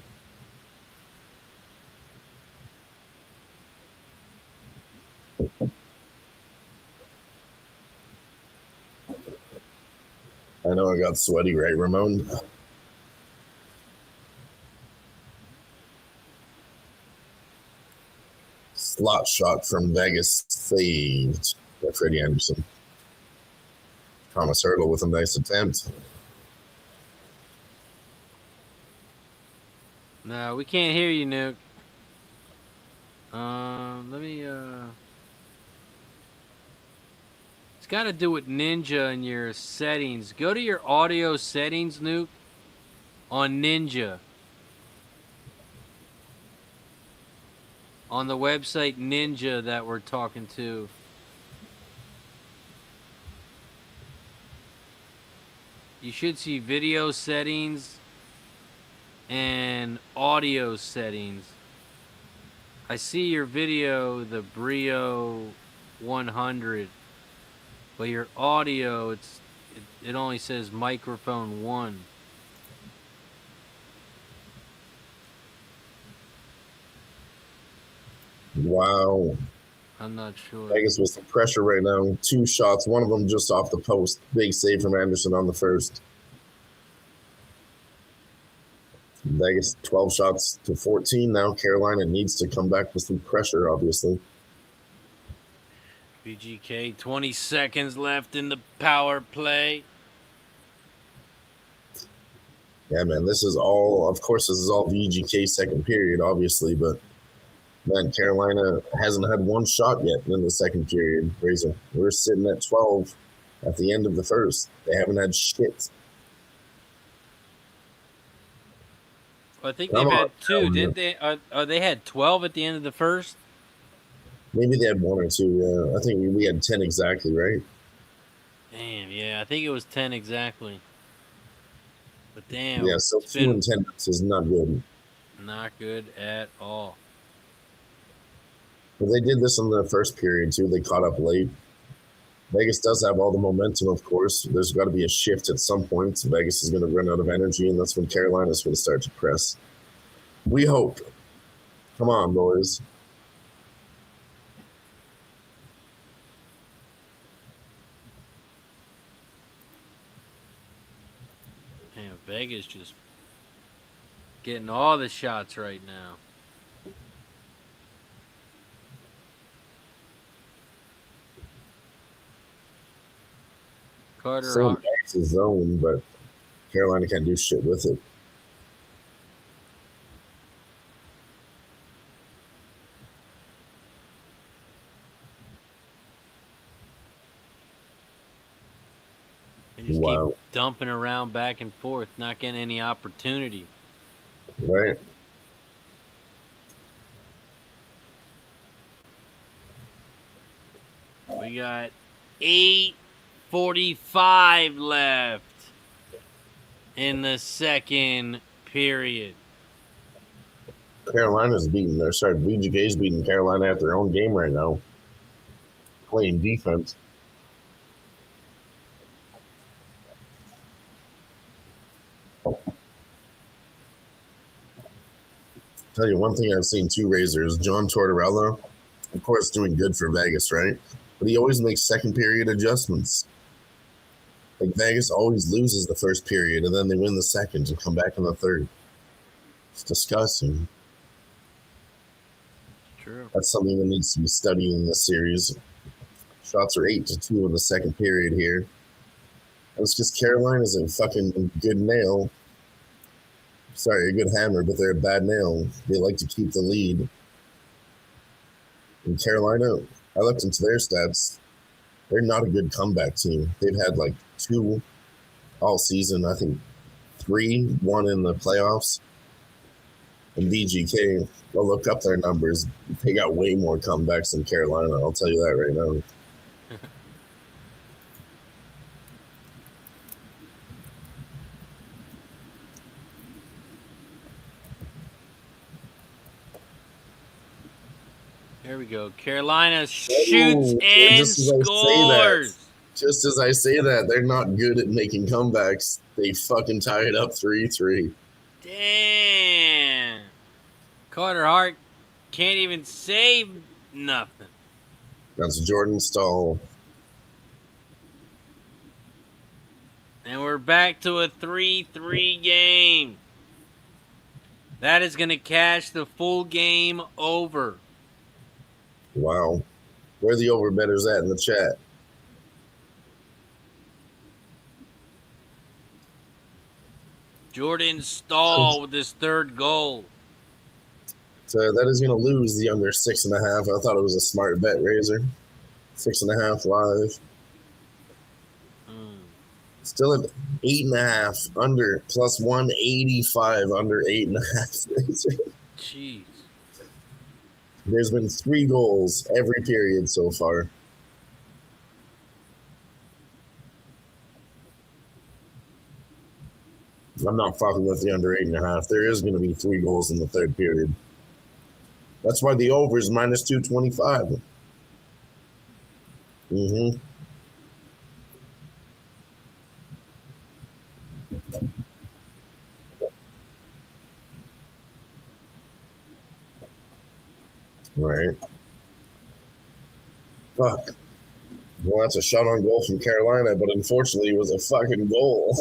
I know I got sweaty, right, Ramon? Slot shot from Vegas, saved by Freddie Anderson. Thomas Hurdle with a nice attempt. No, we can't hear you, Nuke. Let me, it's got to do with Ninja in your settings. Go to your audio settings, Nuke, on Ninja. On the website Ninja that we're talking to. You should see video settings and audio settings. I see your video, the Brio 100, but your audio, it only says microphone 1. Wow. I'm not sure. Vegas with some pressure right now. 2 shots, one of them just off the post. Big save from Anderson on the first. Vegas 12 shots to 14 now. Carolina needs to come back with some pressure, obviously. VGK, 20 seconds left in the power play. Yeah, man, this is all, of course, this is all VGK second period, obviously, but man, Carolina hasn't had 1 shot yet in the second period. Razor, we're sitting at 12 at the end of the first. They haven't had shit. I think they've had 2, down. didn't they? They had 12 at the end of the first? Maybe they had 1 or 2, yeah. I think we had 10 exactly, right? Damn, yeah. I think it was 10 exactly. But damn. Yeah, so 2 and 10 is not good. Not good at all. But they did this in the first period, too. They caught up late. Vegas does have all the momentum, of course. There's got to be a shift at some point. Vegas is going to run out of energy, and that's when Carolina's going to start to press. We hope. Come on, boys. Damn, Vegas just getting all the shots right now. Carter Still Vegas' zone, but Carolina can't do shit with it. They just keep dumping around back and forth, not getting any opportunity. Right. We got 8:45 left in the second period. Carolina's beating VGK's beating Carolina at their own game right now. Playing defense. Tell you one thing I've seen too, Razors. John Tortorella, of course, doing good for Vegas, right? But he always makes second period adjustments. Like Vegas always loses the first period, and then they win the second and come back in the third. It's disgusting. True. That's something that needs to be studied in this series. Shots are 8-2 in the second period here. It's just Carolina's a fucking good nail. Sorry, a good hammer, but they're a bad nail. They like to keep the lead. In Carolina, I looked into their stats. They're not a good comeback team. They've had like 2 all season. I think 3, 1 in the playoffs. And VGK, I'll look up their numbers. They got way more comebacks than Carolina. I'll tell you that right now. There we go. Carolina shoots and scores. Just as I say that, they're not good at making comebacks. They fucking tie it up 3-3. Damn. Carter Hart can't even save nothing. That's Jordan Stahl. And we're back to a 3-3 game. That is going to cash the full game over. Wow. Where are the overbetters at in the chat? Jordan Stahl with his 3rd goal. So that is going to lose the under 6.5. I thought it was a smart bet, Razor. 6.5 live. Still at 8.5 under plus 185 under 8.5. Jeez. There's been 3 goals every period so far. I'm not fucking with the under 8.5. There is going to be 3 goals in the 3rd period. That's why the over is minus 225. Mm-hmm. Right. Fuck. Well, that's a shot on goal from Carolina, but unfortunately it was a fucking goal.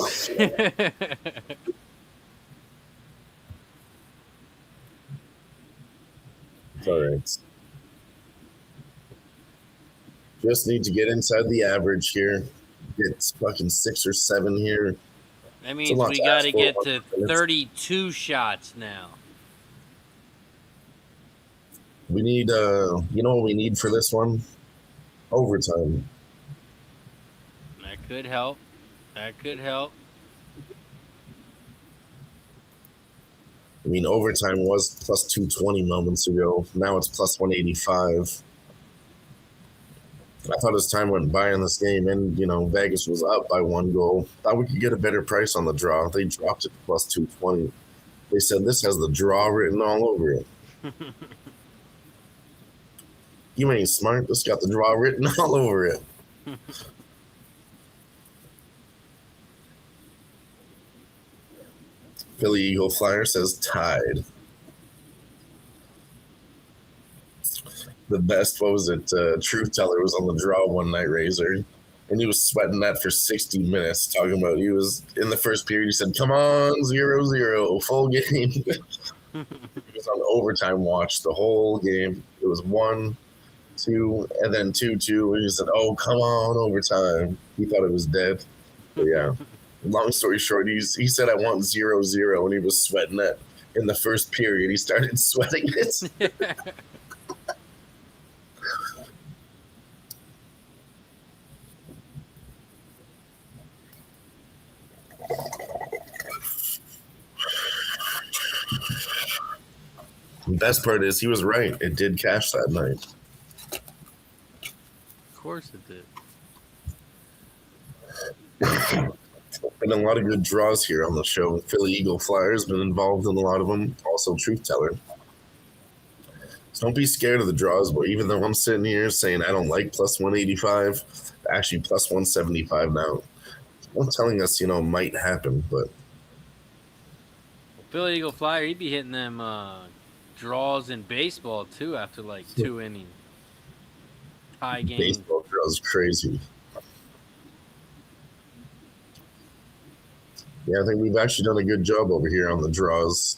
It's all right. Just need to get inside the average here. Get fucking 6 or 7 here. That means we got to get to 32 shots now. We need, you know what we need for this one? Overtime. That could help. That could help. I mean, overtime was plus 220 moments ago. Now it's plus 185. I thought as time went by in this game, and Vegas was up by 1 goal. Thought we could get a better price on the draw. They dropped it to plus 220. They said this has the draw written all over it. You ain't smart. This got the draw written all over it. Philly Eagle Flyer says tied. The best, what was it? Truth Teller was on the draw one night, Razor, and he was sweating that for 60 minutes, talking about he was in the first period. He said, "Come on, 0-0, full game." He was on overtime watch the whole game. It was 1-2, and then 2-2, and he said, "Oh, come on, overtime." He thought it was dead. But yeah, long story short, he said, "I want 0-0," and he was sweating that in the first period. He started sweating it. The best part is he was right. It did cash that night. Of course it did. Been a lot of good draws here on the show. Philly Eagle Flyers been involved in a lot of them. Also, Truth Teller. So don't be scared of the draws, but even though I'm sitting here saying I don't like plus 185, actually plus 175 now. I'm telling us, might happen, but Philly Eagle Flyer, he'd be hitting them draws in baseball too after like 2 innings. Tie game. Baseball draws crazy. Yeah, I think we've actually done a good job over here on the draws.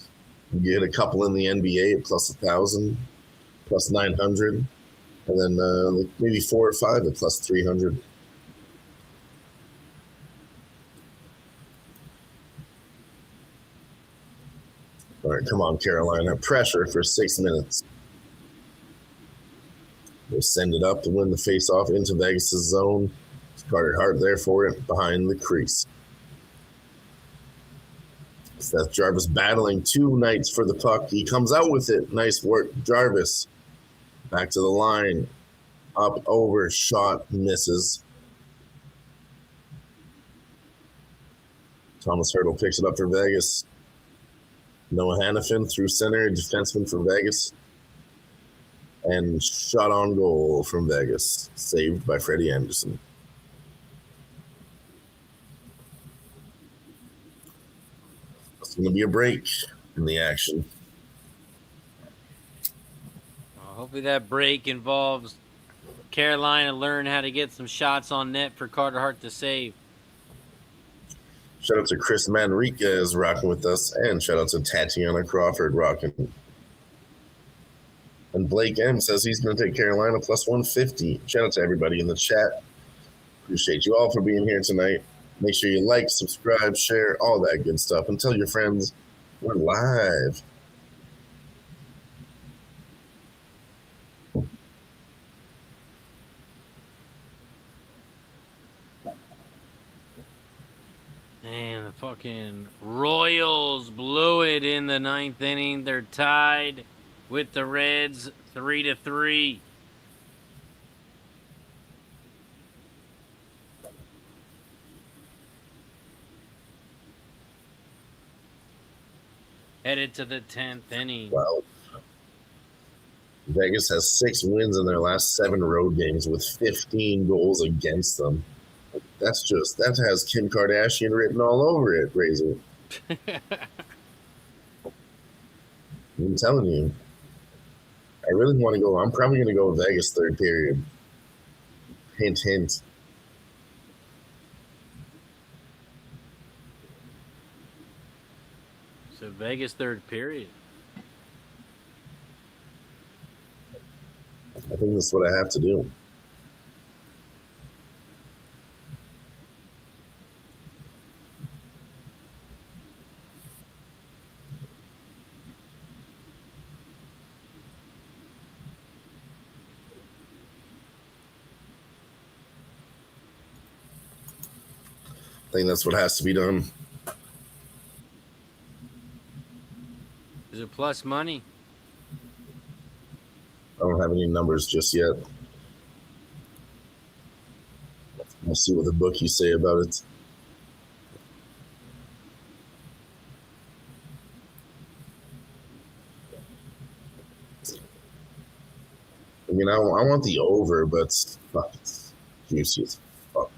We get a couple in the NBA at plus 1,000, plus 900, and then maybe 4 or 5 at plus 300. All right, come on, Carolina. Pressure for 6 minutes. They send it up to win the face-off into Vegas' zone. Carter Hart there for it, behind the crease. Seth Jarvis battling 2 nights for the puck. He comes out with it. Nice work, Jarvis. Back to the line. Up, over, shot, misses. Thomas Hertel picks it up for Vegas. Noah Hannafin through center, defenseman for Vegas. And shot on goal from Vegas. Saved by Freddie Anderson. It's going to be a break in the action. Well, hopefully that break involves Carolina learn how to get some shots on net for Carter Hart to save. Shout out to Chris Manriquez rocking with us, and shout out to Tatiana Crawford rocking. And Blake M says he's going to take Carolina plus 150. Shout out to everybody in the chat. Appreciate you all for being here tonight. Make sure you like, subscribe, share, all that good stuff. And tell your friends we're live. Man, the fucking Royals blew it in the 9th inning. They're tied with the Reds 3-3. Headed to the 10th inning. Wow. Vegas has 6 wins in their last 7 road games with 15 goals against them. That has Kim Kardashian written all over it, Razor. I'm telling you. I really want to go. I'm probably going to go with Vegas 3rd period. Hint, hint. So Vegas 3rd period. I think that's what I have to do. I think that's what has to be done. Is it plus money? I don't have any numbers just yet. We'll see what the bookies say about it. I mean, I want the over, but fuck, it's juicy as fuck.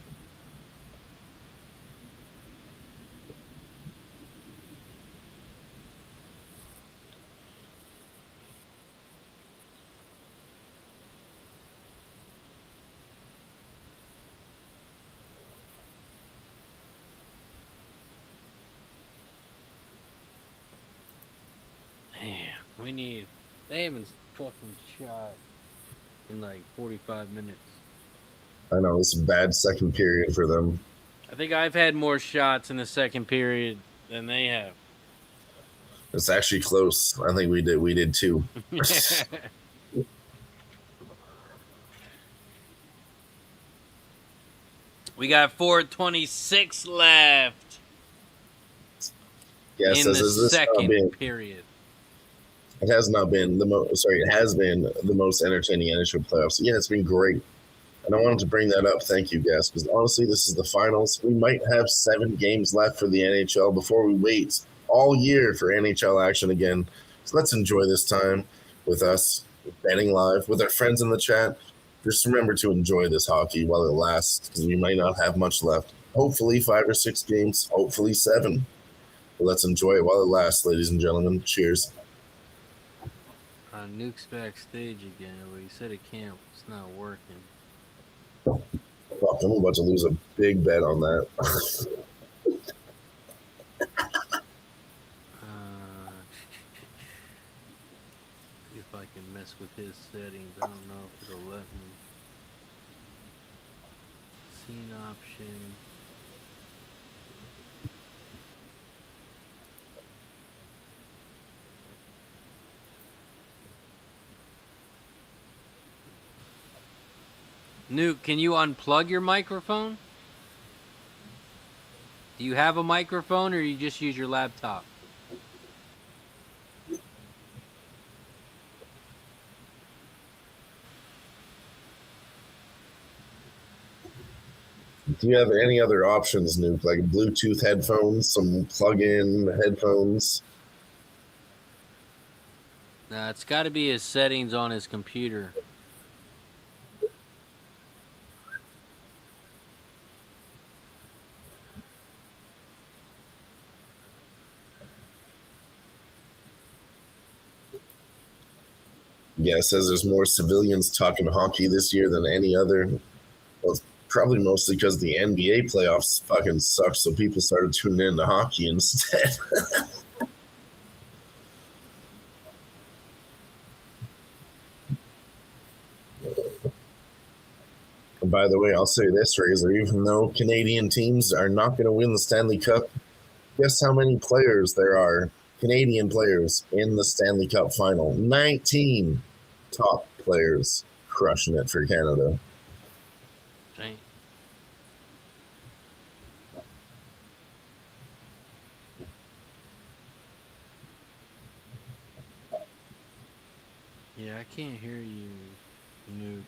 Man, they haven't fucking shot in like 45 minutes. I know, it's a bad second period for them. I think I've had more shots in the second period than they have. It's actually close. I think we did too. We got 4:26 left Yes, in the second period. It has not been the most. Sorry, it has been the most entertaining NHL playoffs. Yeah, it's been great, and I wanted to bring that up. Thank you, guys, because honestly, this is the finals. We might have 7 games left for the NHL before we wait all year for NHL action again. So let's enjoy this time with us, betting live, with our friends in the chat. Just remember to enjoy this hockey while it lasts, because we might not have much left. Hopefully 5 or 6 games, hopefully 7. But let's enjoy it while it lasts, ladies and gentlemen. Cheers. Nuke's backstage again, but he said it can't. It's not working. Fuck, I'm about to lose a big bet on that. If I can mess with his settings, I don't know if it'll let me. Scene option. Nuke, can you unplug your microphone? Do you have a microphone, or you just use your laptop? Do you have any other options, Nuke? Like Bluetooth headphones, some plug-in headphones? Nah, it's got to be his settings on his computer. Yeah, it says there's more civilians talking hockey this year than any other. Well, it's probably mostly because the NBA playoffs fucking suck, so people started tuning into hockey instead. And by the way, I'll say this, Razor, even though Canadian teams are not going to win the Stanley Cup, guess how many players there are, Canadian players, in the Stanley Cup final? 19 top players crushing it for Canada. Dang. Yeah, I can't hear you, Nuke.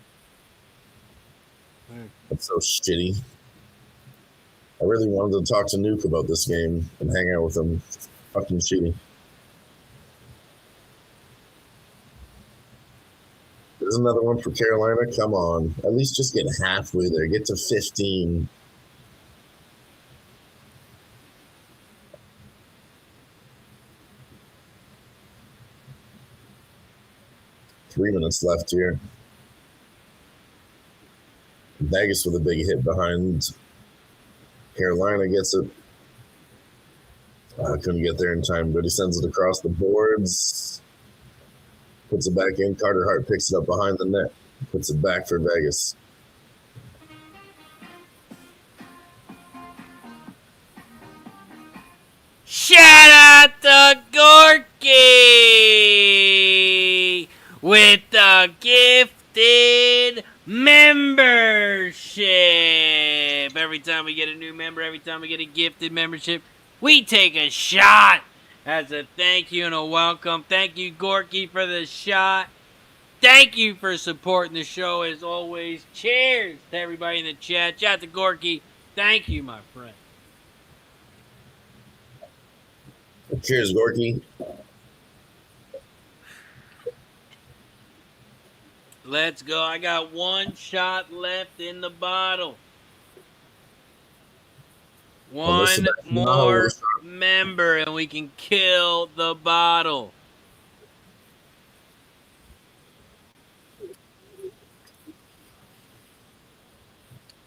That's so shitty. I really wanted to talk to Nuke about this game and hang out with him. It's fucking shitty. There's another one for Carolina. Come on. At least just get halfway there. Get to 15. Three minutes left here. Vegas with a big hit behind. Carolina gets it. I couldn't get there in time, but he sends it across the boards. Puts it back in. Carter Hart picks it up behind the net. Puts it back for Vegas. Shout out to Gorky with the gifted membership. Every time we get a new member, every time we get a gifted membership, we take a shot as a thank you and a welcome. Thank you, Gorky, for the shot. Thank you for supporting the show as always. Cheers to everybody in the chat. Shout out to Gorky. Thank you, my friend. Cheers, Gorky. Let's go. I got one shot left in the bottle. One more member and we can kill the bottle.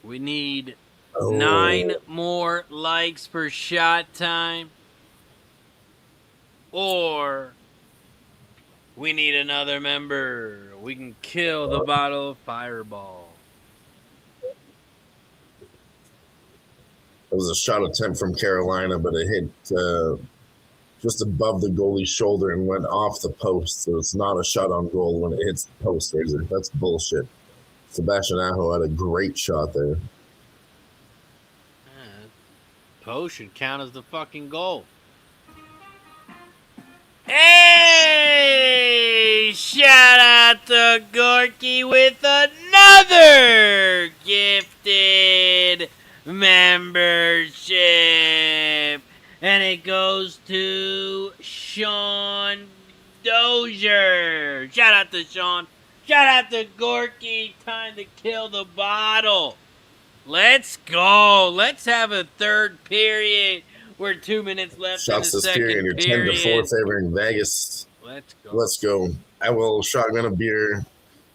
We need 9 more likes for shot time. Or we need another member. We can kill the bottle of Fireball. It was a shot attempt from Carolina, but it hit just above the goalie's shoulder and went off the post. So it's not a shot on goal when it hits the post. That's bullshit. Sebastian Aho had a great shot there. Post should count as the fucking goal. Hey! Shout out to Gorky with another gifted membership. And it goes to Sean Dozier. Shout out to Sean. Shout out to Gorky. Time to kill the bottle. Let's go. Let's have a third period. We're 2 minutes left in the second period. You're 10-4 favoring Vegas. Let's go. Let's go. I will shotgun a beer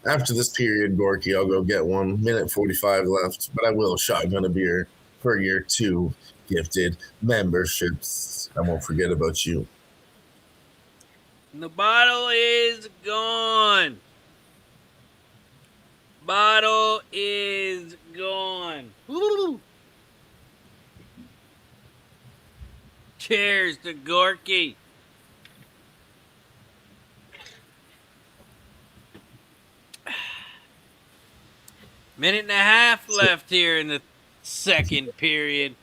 after this period, Gorky. I'll go get 1 minute 45 left, but I will shotgun a beer for your 2 gifted memberships. I won't forget about you. The bottle is gone. Bottle is gone. Woo. Cheers to Gorky. Minute and a half left here in the second period.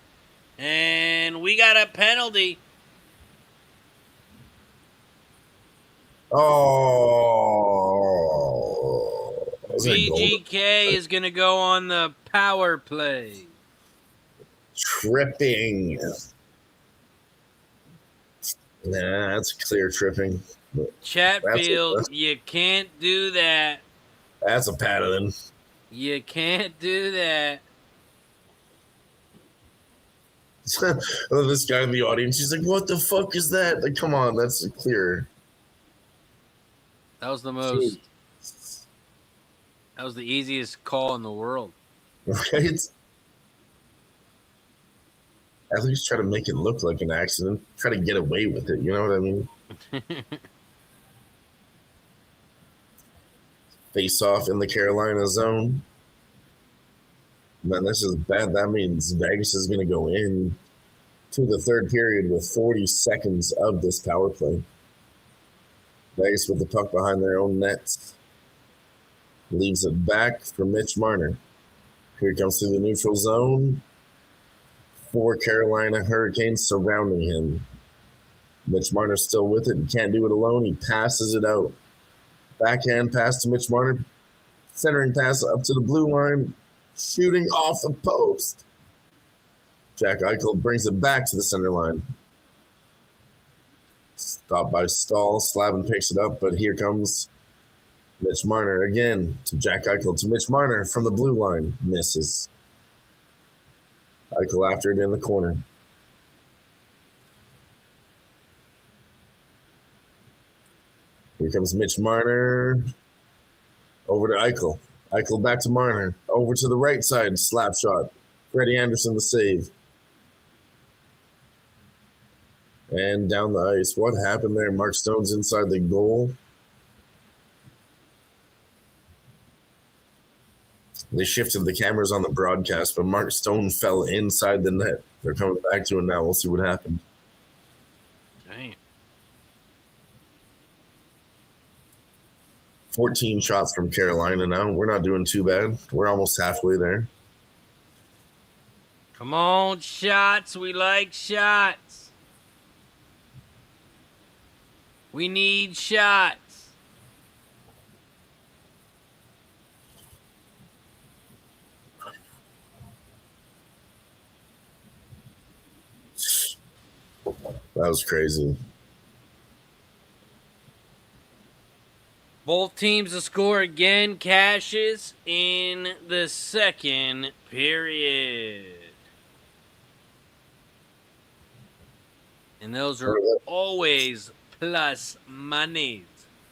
And we got a penalty. Oh. VGK is going to go on the power play. Tripping. Nah, that's clear tripping. Chatfield, you can't do that. That's a paddling. You can't do that. This guy in the audience, he's like, what the fuck is that? Like, come on, that's clear. That was the most... That was the easiest call in the world. Right? At least try to make it look like an accident. Try to get away with it. You know what I mean? Face off in the Carolina zone. Man, this is bad. That means Vegas is going to go in to the third period with 40 seconds of this power play. Vegas with the puck behind their own nets. Leaves it back for Mitch Marner. Here he comes through the neutral zone. 4 Carolina Hurricanes surrounding him. Mitch Marner still with it. He can't do it alone. He passes it out. Backhand pass to Mitch Marner. Centering pass up to the blue line. Shooting off the post. Jack Eichel brings it back to the center line. Stopped by Stahl. Slavin picks it up, but here comes Mitch Marner again to Jack Eichel to Mitch Marner from the blue line. Misses. Eichel after it in the corner. Here comes Mitch Marner. Over to Eichel. Eichel back to Marner. Over to the right side. Slap shot. Freddie Anderson the save. And down the ice. What happened there? Mark Stone's inside the goal. They shifted the cameras on the broadcast, but Mark Stone fell inside the net. They're coming back to it now. We'll see what happened. Dang. 14 shots from Carolina now. We're not doing too bad. We're almost halfway there. Come on, shots. We like shots. We need shots. That was crazy. Both teams to score again cashes in the second period. And those are always plus monies.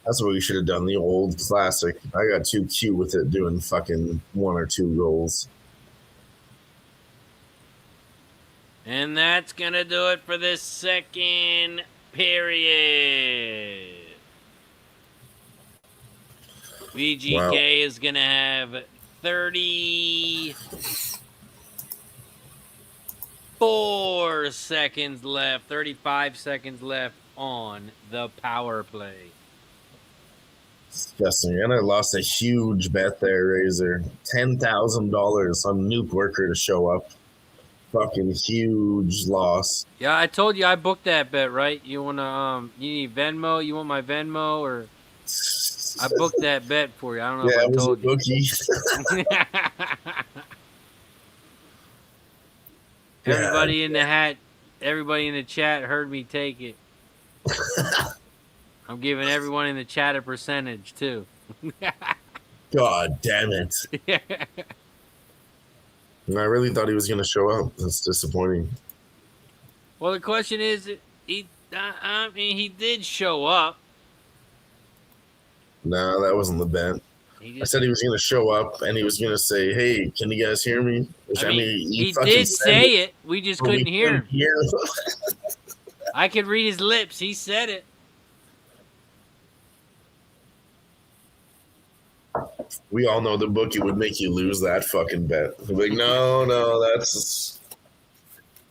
That's what we should have done, the old classic. I got too cute with it doing fucking 1 or 2 goals. And that's going to do it for this second period. VGK is going to have 34 seconds left, 35 seconds left on the power play. Disgusting. And I lost a huge bet there, Razor. $10,000 on Nuke Worker to show up. Fucking huge loss. Yeah, I told you I booked that bet, right? You want to, you need Venmo? You want my Venmo or... I booked that bet for you. I don't know if I told you. Everybody in the chat heard me take it. I'm giving everyone in the chat a percentage too. God damn it. I really thought he was going to show up. That's disappointing. Well, the question is, he did show up. No, that wasn't the bet. I said he was going to show up and he was going to say, "Hey, can you guys hear me?" Which, he did say it. We just couldn't hear him. I could read his lips. He said it. We all know the bookie would make you lose that fucking bet. Like, no, that's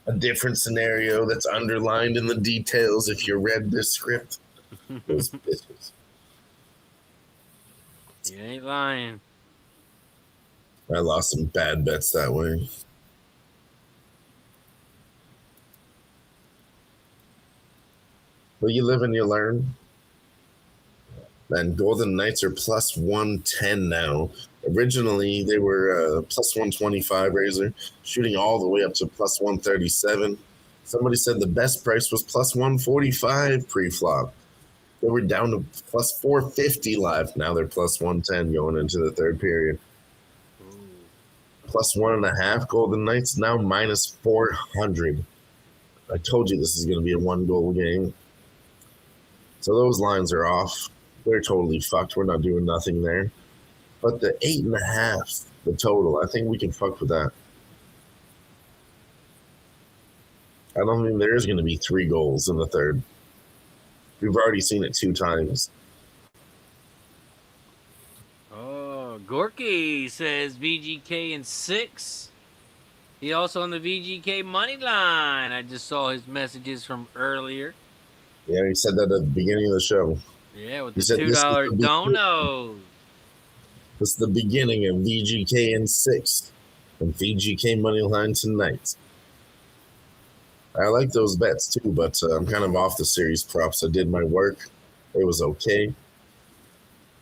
a different scenario that's underlined in the details if you read this script. Those bitches. You ain't lying. I lost some bad bets that way. But you live and you learn. And Golden Knights are plus 110 now. Originally, they were plus 125, Razor, shooting all the way up to plus 137. Somebody said the best price was plus 145 pre-flop. They were down to plus 450 live. Now they're plus 110 going into the third period. Plus 1.5 Golden Knights, now minus 400. I told you this is going to be a 1-goal game. So those lines are off. They're totally fucked. We're not doing nothing there. But the 8.5, the total, I think we can fuck with that. I don't think there is going to be 3 goals in the third. We've already seen it 2 times. Oh, Gorky says VGK in 6. He also on the VGK money line. I just saw his messages from earlier. Yeah, he said that at the beginning of the show. Yeah, with the $2 donos. This is the beginning of VGK in 6 and VGK money line tonight. I like those bets too, but I'm kind of off the series props. I did my work. It was okay.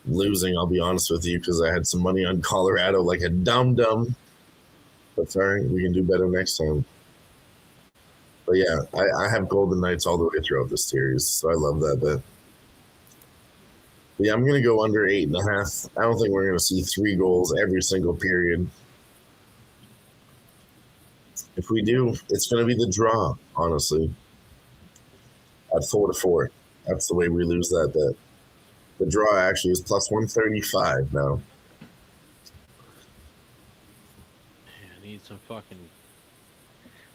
Losing, I'll be honest with you, because I had some money on Colorado like a dum-dum. But sorry, we can do better next time. But yeah, I have Golden Knights all the way throughout the series, so I love that bet. But yeah, I'm going to go under 8.5. I don't think we're going to see 3 goals every single period. If we do, it's going to be the draw, honestly. At 4-4. That's the way we lose that bet. The draw actually is plus 135 now. I need some fucking...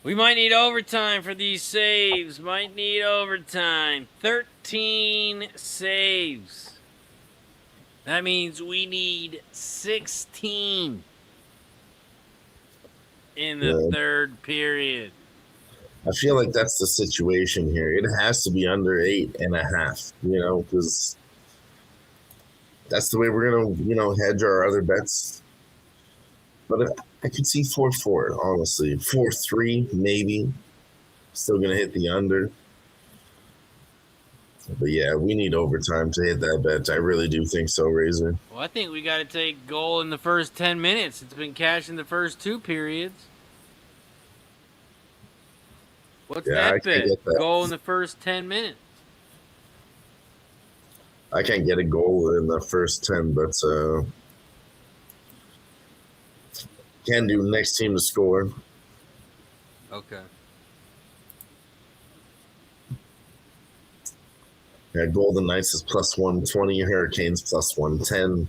We might need overtime for these saves. Might need overtime. 13 saves. That means we need 16 in the third period. I feel like that's the situation here. It has to be under 8.5, because that's the way we're going to, hedge our other bets. But I could see 4-4, honestly. 4-3, maybe. Still going to hit the under. But yeah, we need overtime to hit that bet. I really do think so, Razor. Well, I think we got to take goal in the first 10 minutes. It's been cash in the first 2 periods. What's that bet? Goal in the first 10 minutes. I can't get a goal in the first 10, but can do next team to score. Okay. Yeah, Golden Knights is plus 120, Hurricanes plus 110.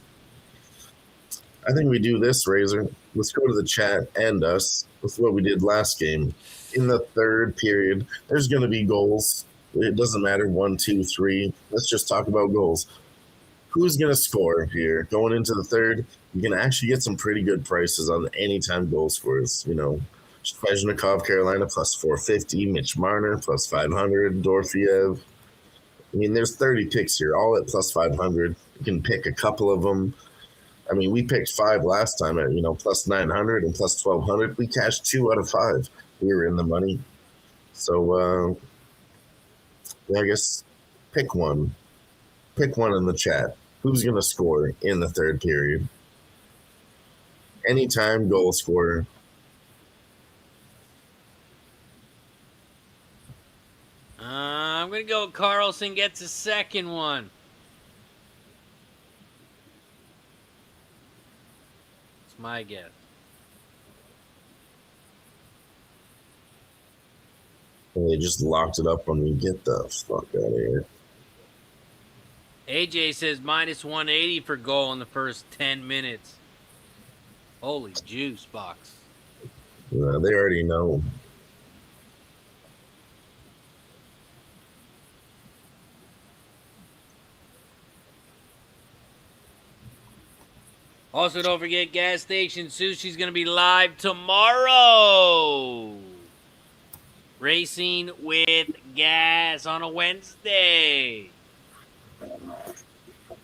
I think we do this, Razor. Let's go to the chat and us. That's what we did last game. In the third period, there's going to be goals. It doesn't matter 1, 2, 3. Let's just talk about goals. Who's going to score here? Going into the third, you can actually get some pretty good prices on anytime goal scorers. You know, Svechnikov, Carolina, plus 450. Mitch Marner, plus 500. Dorfiev. I mean, there's 30 picks here, all at plus 500. You can pick a couple of them. I mean, we picked 5 last time at, plus 900 and plus 1,200. We cashed 2 out of 5. We were in the money. So, I guess pick one. Pick one in the chat. Who's going to score in the third period? Anytime goal scorer. I'm going to go Carlson gets a second one. That's my guess. And they just locked it up on me. Get the fuck out of here. AJ says minus 180 for goal in the first 10 minutes. Holy juice box. Yeah, they already know. Also, don't forget, Gas Station Sushi's going to be live tomorrow. Racing with Gas on a Wednesday.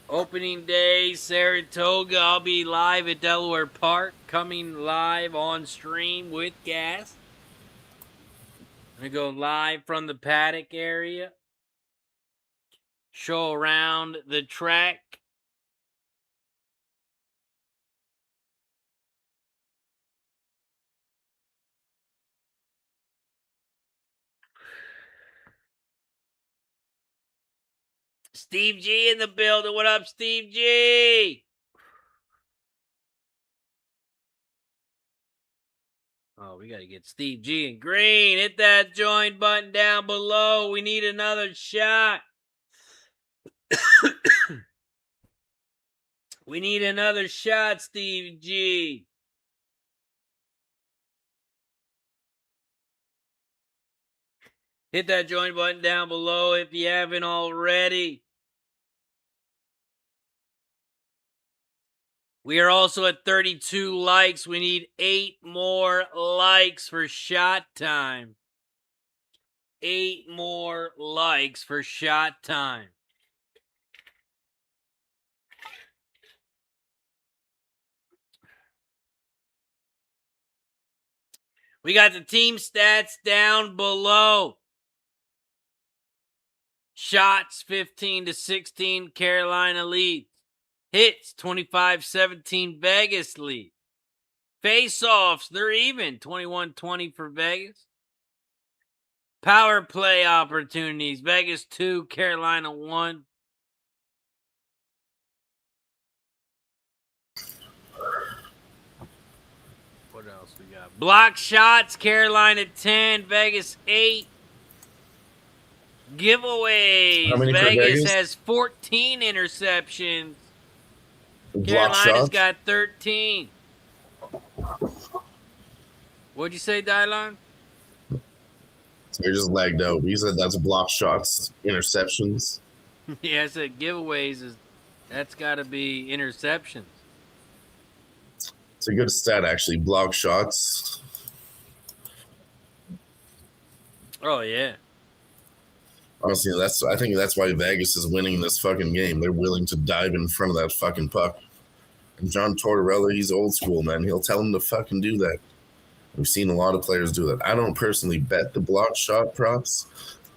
Opening day, Saratoga. I'll be live at Delaware Park, coming live on stream with Gas. I'm going to go live from the paddock area. Show around the track. Steve G in the building. What up, Steve G? Oh, we got to get Steve G in green. Hit that join button down below. We need another shot. We need another shot, Steve G. Hit that join button down below if you haven't already. We are also at 32 likes. We need 8 more likes for shot time. 8 more likes for shot time. We got the team stats down below. Shots 15-16, Carolina leads. Hits 25-17, Vegas lead. Face-offs, they're even, 21-20 for Vegas. Power play opportunities, Vegas 2, Carolina 1. What else we got? Block shots, Carolina 10, Vegas 8. Giveaways, Vegas has 14 interceptions. Carolina's got 13. What'd you say, Dylon? You're just lagged out. You said that's block shots, interceptions. Yeah, I said giveaways that's got to be interceptions. It's a good stat, actually. Block shots. Oh yeah. Honestly, I think that's why Vegas is winning this fucking game. They're willing to dive in front of that fucking puck. And John Tortorella, he's old school, man. He'll tell him to fucking do that. We've seen a lot of players do that. I don't personally bet the block shot props,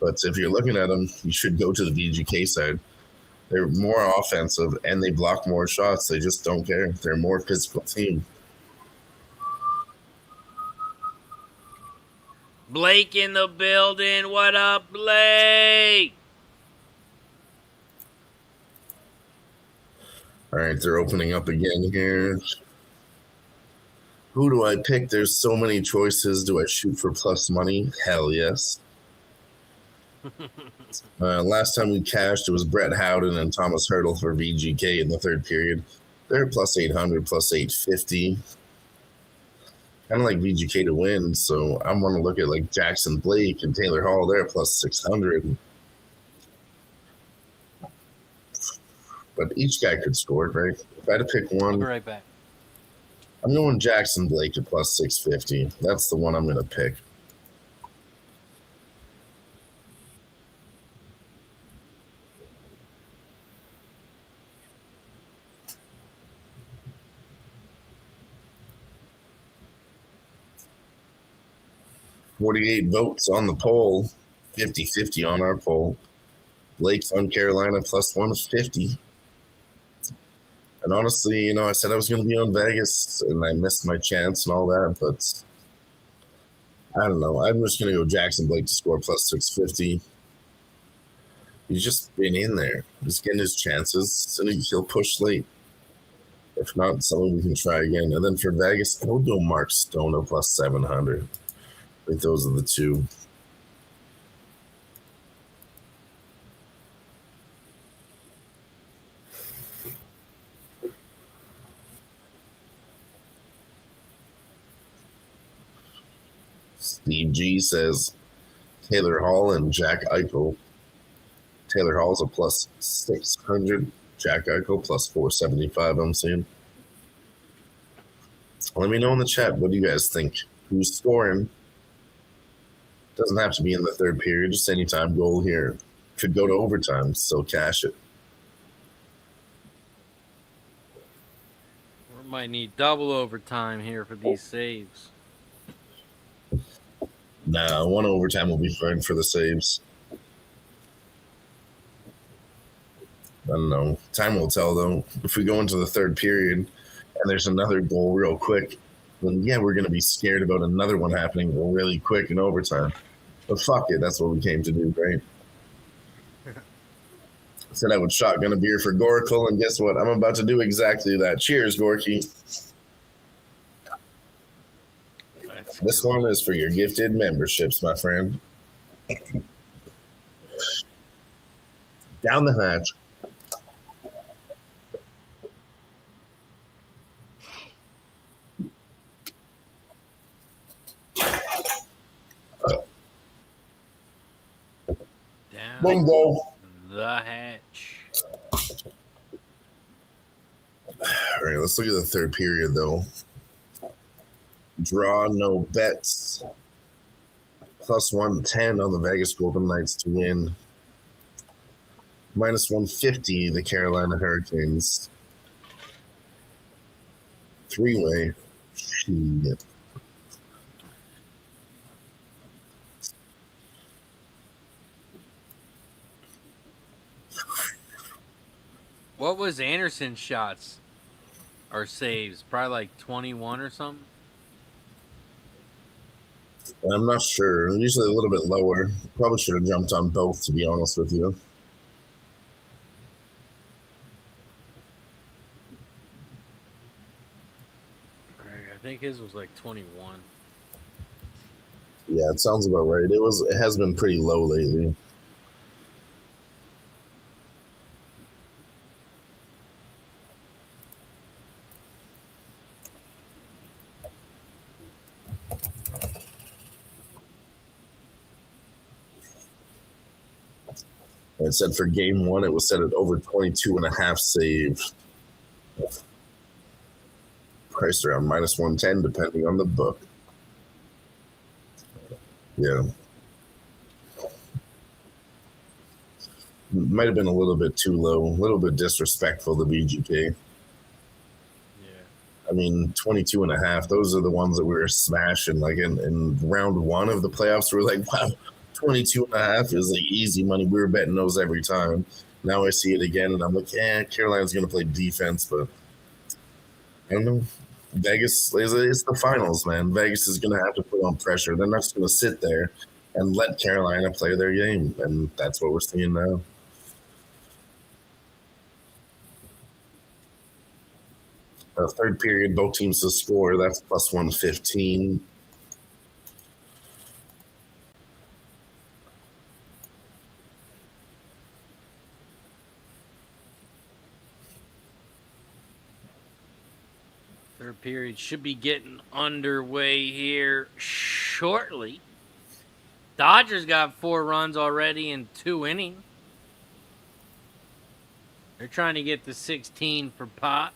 But if you're looking at them, you should go to the VGK side. They're more offensive and they block more shots. They just don't care. They're a more physical team. Blake in the building. What up, Blake? All right, they're opening up again here. Who do I pick? There's so many choices. Do I shoot for plus money? Hell yes. Last time we cashed, it was Brett Howden and Thomas Hurdle for VGK in the third period. They're plus 800, plus 850. Kind of like VGK to win, so I want to look at like Jackson Blake and Taylor Hall. They're plus 600. But each guy could score, right? If I had to pick one, I'll be right back. I'm going Jackson Blake at plus 650. That's the one I'm going to pick. $48 votes on the poll, 50-50 on our poll. Blake's on Carolina plus 150. And honestly, I said I was going to be on Vegas and I missed my chance and all that, but I don't know. I'm just going to go Jackson Blake to score plus 650. He's just been in there. He's getting his chances, and he'll push late. If not, someone we can try again. And then for Vegas, I'll go Mark Stoner plus 700. I think those are the two. Steve G says Taylor Hall and Jack Eichel. Taylor Hall's a plus 600. Jack Eichel plus 475, I'm seeing. Let me know in the chat. What do you guys think? Who's scoring? Doesn't have to be in the third period. Just anytime goal here. Could go to overtime. Still cash it. We might need double overtime here for these saves. Nah, one overtime will be fine for the saves. I don't know. Time will tell, though. If we go into the third period and there's another goal real quick, then yeah, we're going to be scared about another one happening really quick in overtime. But fuck it. That's what we came to do, right? Said I would shotgun a beer for Gorkle, and guess what? I'm about to do exactly that. Cheers, Gorky. This one is for your gifted memberships, my friend. Down the hatch. Down Bingo. the hatch. All right, let's look at the third period, though. Draw, no bets. Plus 110 on the Vegas Golden Knights to win. Minus 150, the Carolina Hurricanes. Three-way. Shit. What was Anderson's shots or saves? Probably like 21 or something? I'm not sure. Usually a little bit lower. Probably should have jumped on both, to be honest with you. I think his was like 21. Yeah, it sounds about right. It has been pretty low lately. It said for game one, it was set at over 22.5 saves. Priced around minus 110, depending on the book. Yeah. Might have been a little bit too low, a little bit disrespectful to VGK. Yeah. I mean, 22.5, those are the ones that we were smashing. Like in round one of the playoffs, we were like, wow, 22.5 is like easy money. We were betting those every time. Now I see it again, and I'm like, Carolina's going to play defense, but I don't know. Vegas, it's the finals, man. Vegas is going to have to put on pressure. They're not just going to sit there and let Carolina play their game, and that's what we're seeing now. Third period, both teams to score. That's plus 115. Third period should be getting underway here shortly. Dodgers got 4 runs already in 2 innings. They're trying to get to 16 for Pops.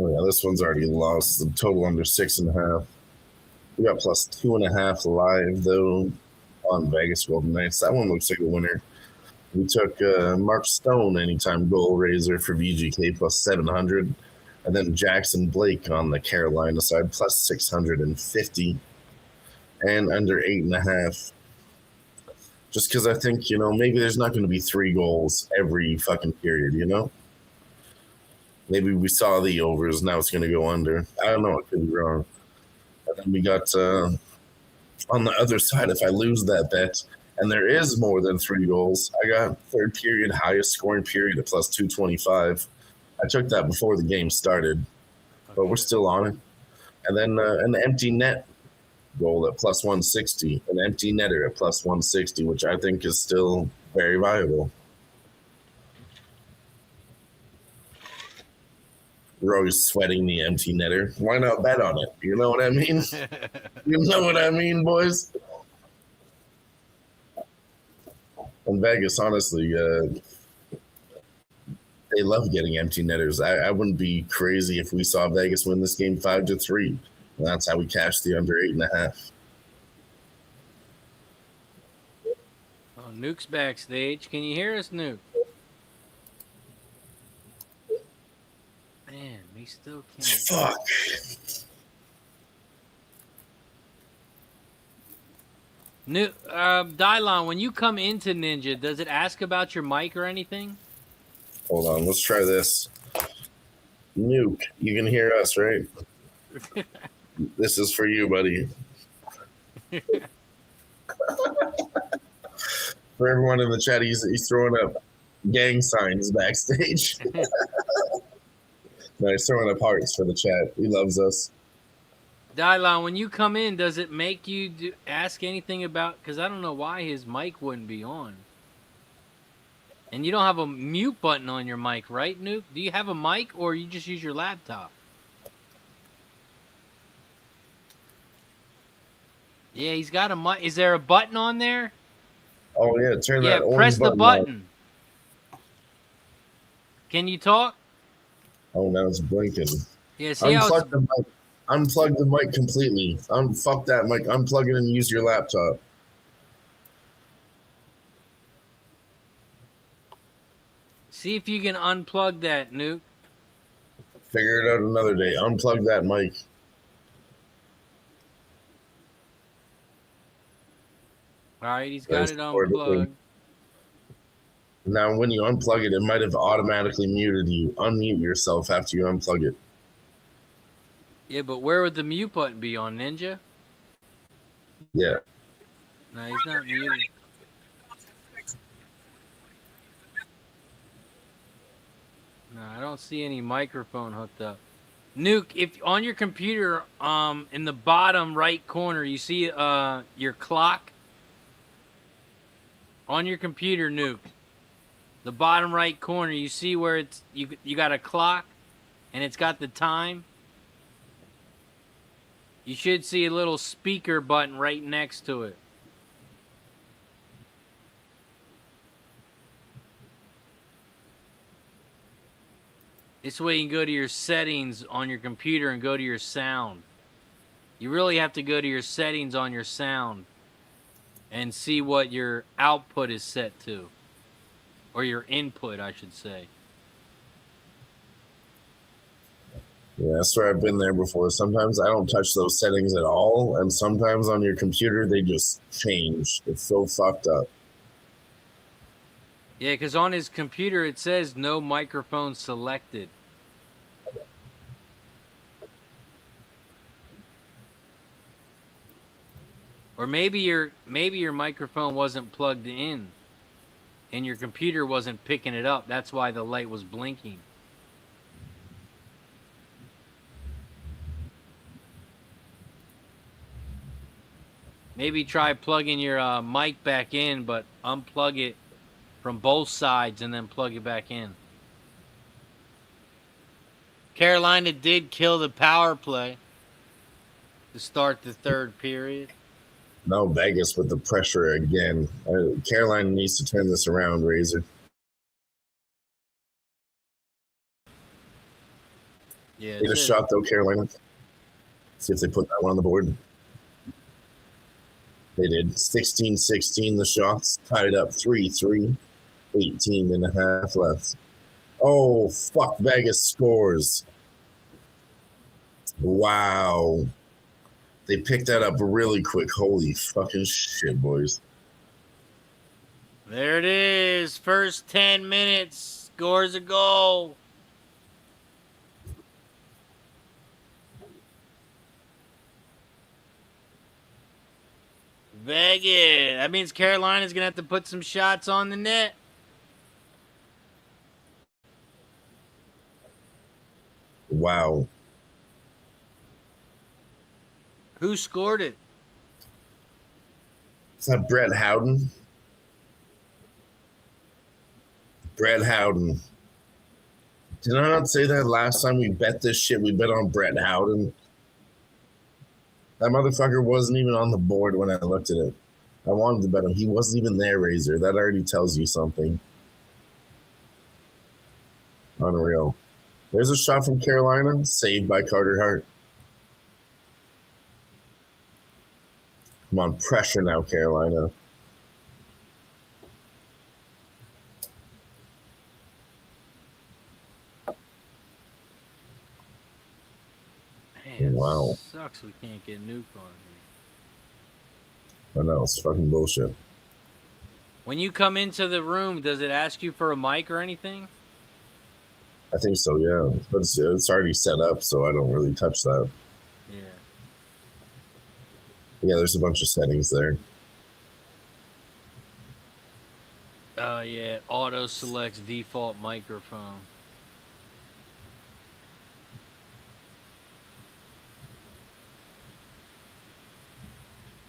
Oh, yeah, this one's already lost. The total under 6.5. We got plus 2.5 live, though, on Vegas Golden Knights. That one looks like a winner. We took Mark Stone, anytime goal raiser for VGK, plus 700. And then Jackson Blake on the Carolina side, plus 650. And under 8.5. Just because I think, maybe there's not going to be 3 goals every fucking period, Maybe we saw the overs, now it's going to go under. I don't know, it could be wrong. And then we got, on the other side, if I lose that bet, and there is more than 3 goals, I got third period, highest scoring period at plus 225. I took that before the game started, but we're still on it. And then an empty net goal at plus 160, an empty netter at plus 160, which I think is still very viable. We're always sweating the empty netter. Why not bet on it? You know what I mean? You know what I mean, boys? And Vegas, honestly, they love getting empty netters. I wouldn't be crazy if we saw Vegas win this game 5-3. And that's how we cashed the under 8.5. Oh, Nuke's backstage. Can you hear us, Nuke? Man, we still can't. Fuck. Dylon, when you come into Ninja, does it ask about your mic or anything? Hold on, let's try this. Nuke, you can hear us, right? This is for you, buddy. For everyone in the chat, he's throwing up gang signs backstage. No, he's throwing up hearts for the chat. He loves us. Dylon, when you come in, does it make you ask anything about... Because I don't know why his mic wouldn't be on. And you don't have a mute button on your mic, right, Nuke? Do you have a mic, or you just use your laptop? Yeah, he's got a mic. Is there a button on there? Oh, yeah, turn that orange press the button. on. Can you talk? Oh, now it's blinking. Yeah, see how it's... Unplug the mic completely. Fuck that mic. Unplug it and use your laptop. See if you can unplug that, Nuke. Figure it out another day. Unplug that mic. All right, he's got it unplugged. Now, when you unplug it, it might have automatically muted you. Unmute yourself after you unplug it. Yeah, but where would the mute button be, on Ninja? Yeah. No, he's not muted. No, I don't see any microphone hooked up. Nuke, if on your computer, in the bottom right corner, you see your clock? On your computer, Nuke. The bottom right corner, you see where it's you got a clock and it's got the time? You should see a little speaker button right next to it. This way you can go to your settings on your computer and go to your sound. You really have to go to your settings on your sound and see what your output is set to. Or your input, I should say. Yeah, I swear I've been there before. Sometimes I don't touch those settings at all, and sometimes on your computer they just change. It's so fucked up. Yeah, because on his computer it says no microphone selected. Or maybe your microphone wasn't plugged in, and your computer wasn't picking it up. That's why the light was blinking. Maybe try plugging your mic back in, but unplug it from both sides and then plug it back in. Carolina did kill the power play to start the third period. No, Vegas with the pressure again. Carolina needs to turn this around, Razor. Yeah, Get a shot, though, Carolina. See if they put that one on the board. They did. 16-16 the shots. Tied up 3-3. 18 and a half left. Oh, fuck. Vegas scores. Wow. They picked that up really quick. Holy fucking shit, boys. There it is. First 10 minutes. Scores a goal. Vegas. That means Carolina's going to have to put some shots on the net. Wow. Who scored it? Is that Brett Howden? Brett Howden. Did I not say that last time we bet this shit? We bet on Brett Howden. That motherfucker wasn't even on the board when I looked at it. I wanted to bet him. He wasn't even there, Razor. That already tells you something. Unreal. There's a shot from Carolina, saved by Carter Hart. Come on, pressure now, Carolina. Man, wow. Sucks we can't get Nuke on I here. know, it's fucking bullshit. When you come into the room, does it ask you for a mic or anything? I think so, yeah. But it's already set up, so I don't really touch that. Yeah. Yeah, there's a bunch of settings there. Oh, yeah. Auto selects default microphone.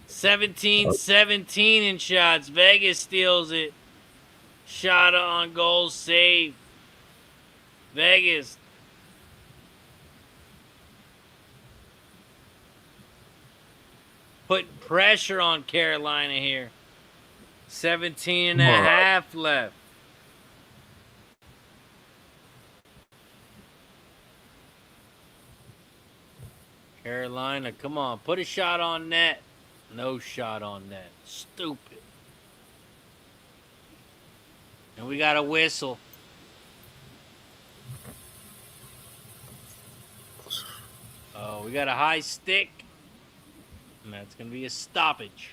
$17-17 in shots. Vegas steals it. Shot on goal, save. Vegas. Putting pressure on Carolina here. 17 and a half left. Carolina, come on. Put a shot on net. No shot on net. Stupid. And we got a whistle. Oh, we got a high stick. And that's going to be a stoppage.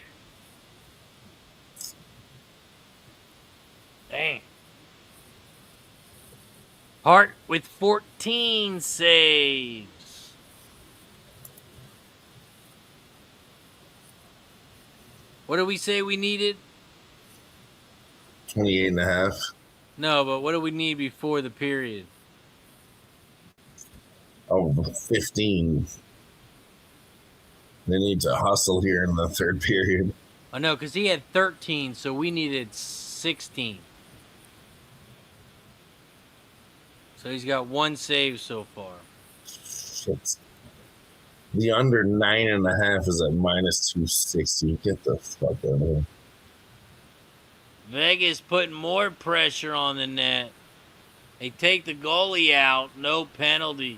Dang. Hart with 14 saves. What did we say we needed? 28 and a half. No, but what do we need before the period? Oh, 15. They need to hustle here in the third period. Oh, no, because he had 13, so we needed 16. So he's got one save so far. Shit. The under 9.5 is at minus 260. Get the fuck out of here. Vegas putting more pressure on the net. They take the goalie out. No penalty.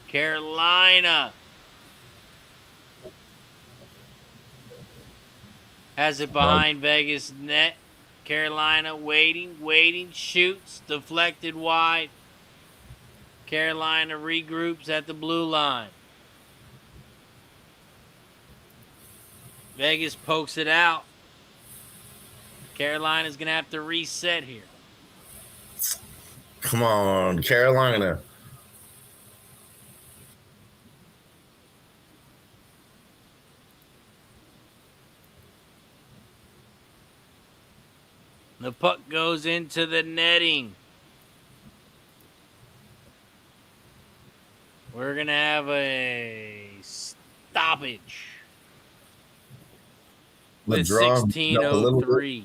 Carolina has it behind Vegas net. Carolina waiting, shoots, deflected wide. Carolina regroups at the blue line. Vegas pokes it out. Carolina's going to have to reset here. Come on, Carolina. The puck goes into the netting. We're going to have a stoppage. The With draw 16:03.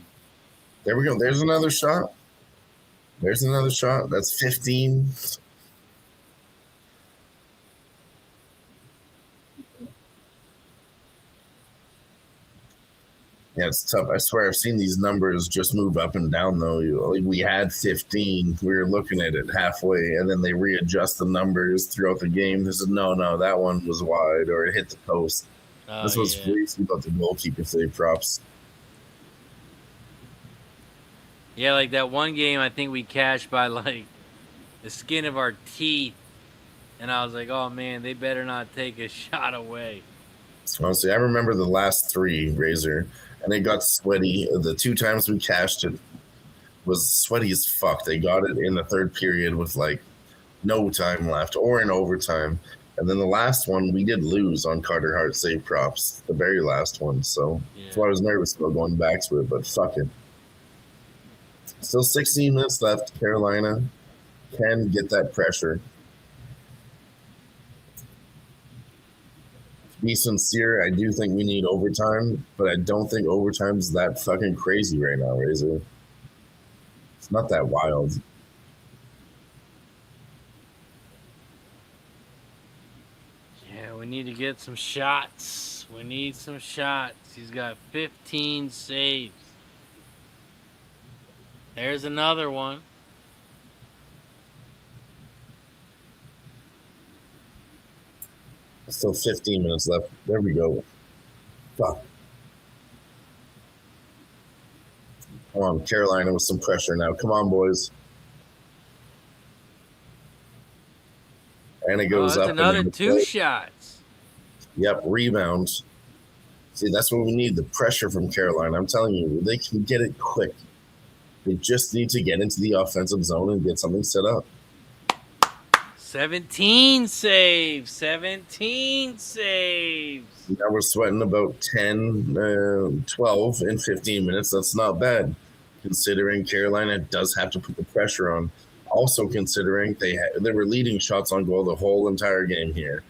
There we go. There's another shot. That's 15. Yeah, it's tough. I swear I've seen these numbers just move up and down, though. We had 15. We were looking at it halfway, and then they readjust the numbers throughout the game. This is, no, that one was wide, or it hit the post. This was crazy about the goalkeeper save props. Yeah, like that one game, I think we cashed by, like, the skin of our teeth. And I was like, oh, man, they better not take a shot away. Honestly, I remember the last three, Razor, and it got sweaty. The 2 times we cashed it was sweaty as fuck. They got it in the third period with, like, no time left or in overtime. And then the last one, we did lose on Carter Hart save props, the very last one. So that's why I was nervous about going back to it, but fuck it. Still 16 minutes left. Carolina can get that pressure. To be sincere, I do think we need overtime, but I don't think overtime's that fucking crazy right now, Razor. It's not that wild. Yeah, we need to get some shots. We need some shots. He's got 15 saves. There's another one. Still 15 minutes left. There we go. Fuck. Come on, Carolina with some pressure now. Come on, boys. And it goes up. Another 2 shots. Yep, rebound. See, that's what we need, the pressure from Carolina. I'm telling you, they can get it quick. They just need to get into the offensive zone and get something set up. 17 saves. 17 saves. Now we're sweating about 10, 12 in 15 minutes. That's not bad, considering Carolina does have to put the pressure on. Also considering they were leading shots on goal the whole entire game here.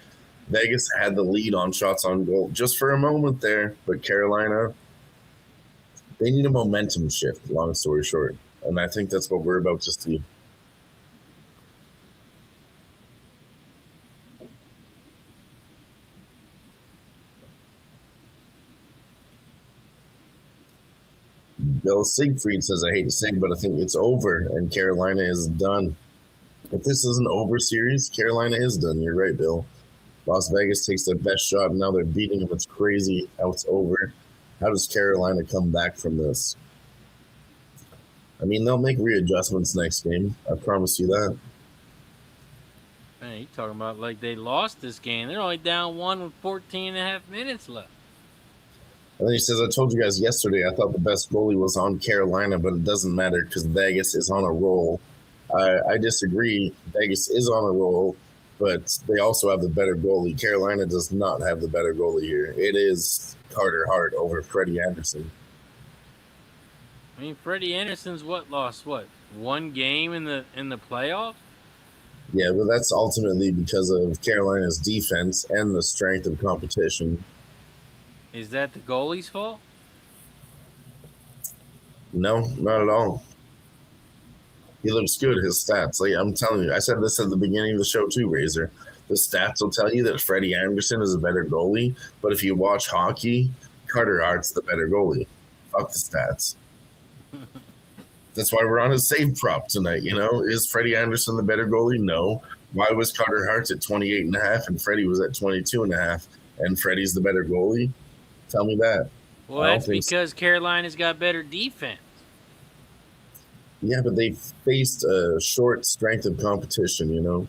Vegas had the lead on shots on goal just for a moment there, but Carolina, they need a momentum shift, long story short. And I think that's what we're about to see. Bill Siegfried says, I hate to say it, but I think it's over and Carolina is done. If this is an over series, Carolina is done. You're right, Bill. Las Vegas takes their best shot, and now they're beating them. It's crazy how it's over. How does Carolina come back from this? I mean, they'll make readjustments next game. I promise you that. Man, you talking about like they lost this game. They're only down 1 with 14 and a half minutes left. And then he says, I told you guys yesterday I thought the best goalie was on Carolina, but it doesn't matter because Vegas is on a roll. I disagree. Vegas is on a roll, but they also have the better goalie. Carolina does not have the better goalie here. It is Carter Hart over Freddie Anderson. I mean, Freddie Anderson's lost 1 game in the playoffs? Yeah, but that's ultimately because of Carolina's defense and the strength of competition. Is that the goalie's fault? No, not at all. He looks good, his stats. Like I'm telling you, I said this at the beginning of the show too, Razor. The stats will tell you that Freddie Anderson is a better goalie, but if you watch hockey, Carter Hart's the better goalie. Fuck the stats. That's why we're on a save prop tonight, you know? Is Freddie Anderson the better goalie? No. Why was Carter Hart at 28.5 and Freddie was at 22.5 and Freddie's the better goalie? Tell me that. Well, that's because Carolina's got better defense. Yeah, but they faced a short strength of competition, you know.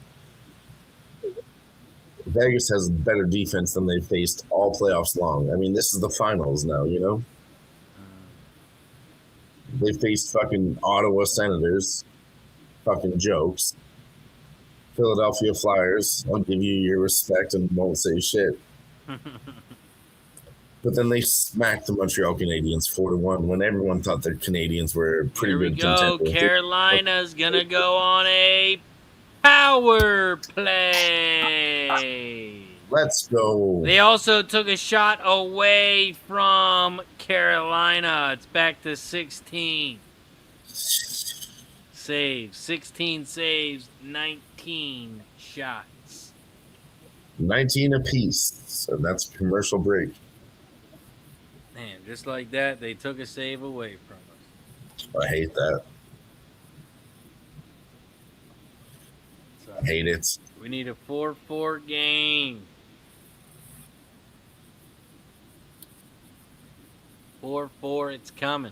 Vegas has better defense than they faced all playoffs long. I mean, this is the finals now, you know. They faced fucking Ottawa Senators, fucking jokes. Philadelphia Flyers, I'll give you your respect and won't say shit. But then they smacked the Montreal Canadiens 4-1 when everyone thought the Canadiens were a pretty good contender. Carolina's gonna go on a power play. Let's go. They also took a shot away from Carolina. It's back to 16 saves. 16 saves, 19 shots. 19 apiece. And that's a commercial break. Man, just like that, they took a save away from us. I hate that. So, I hate it. we need a 4-4 game. 4-4, it's coming.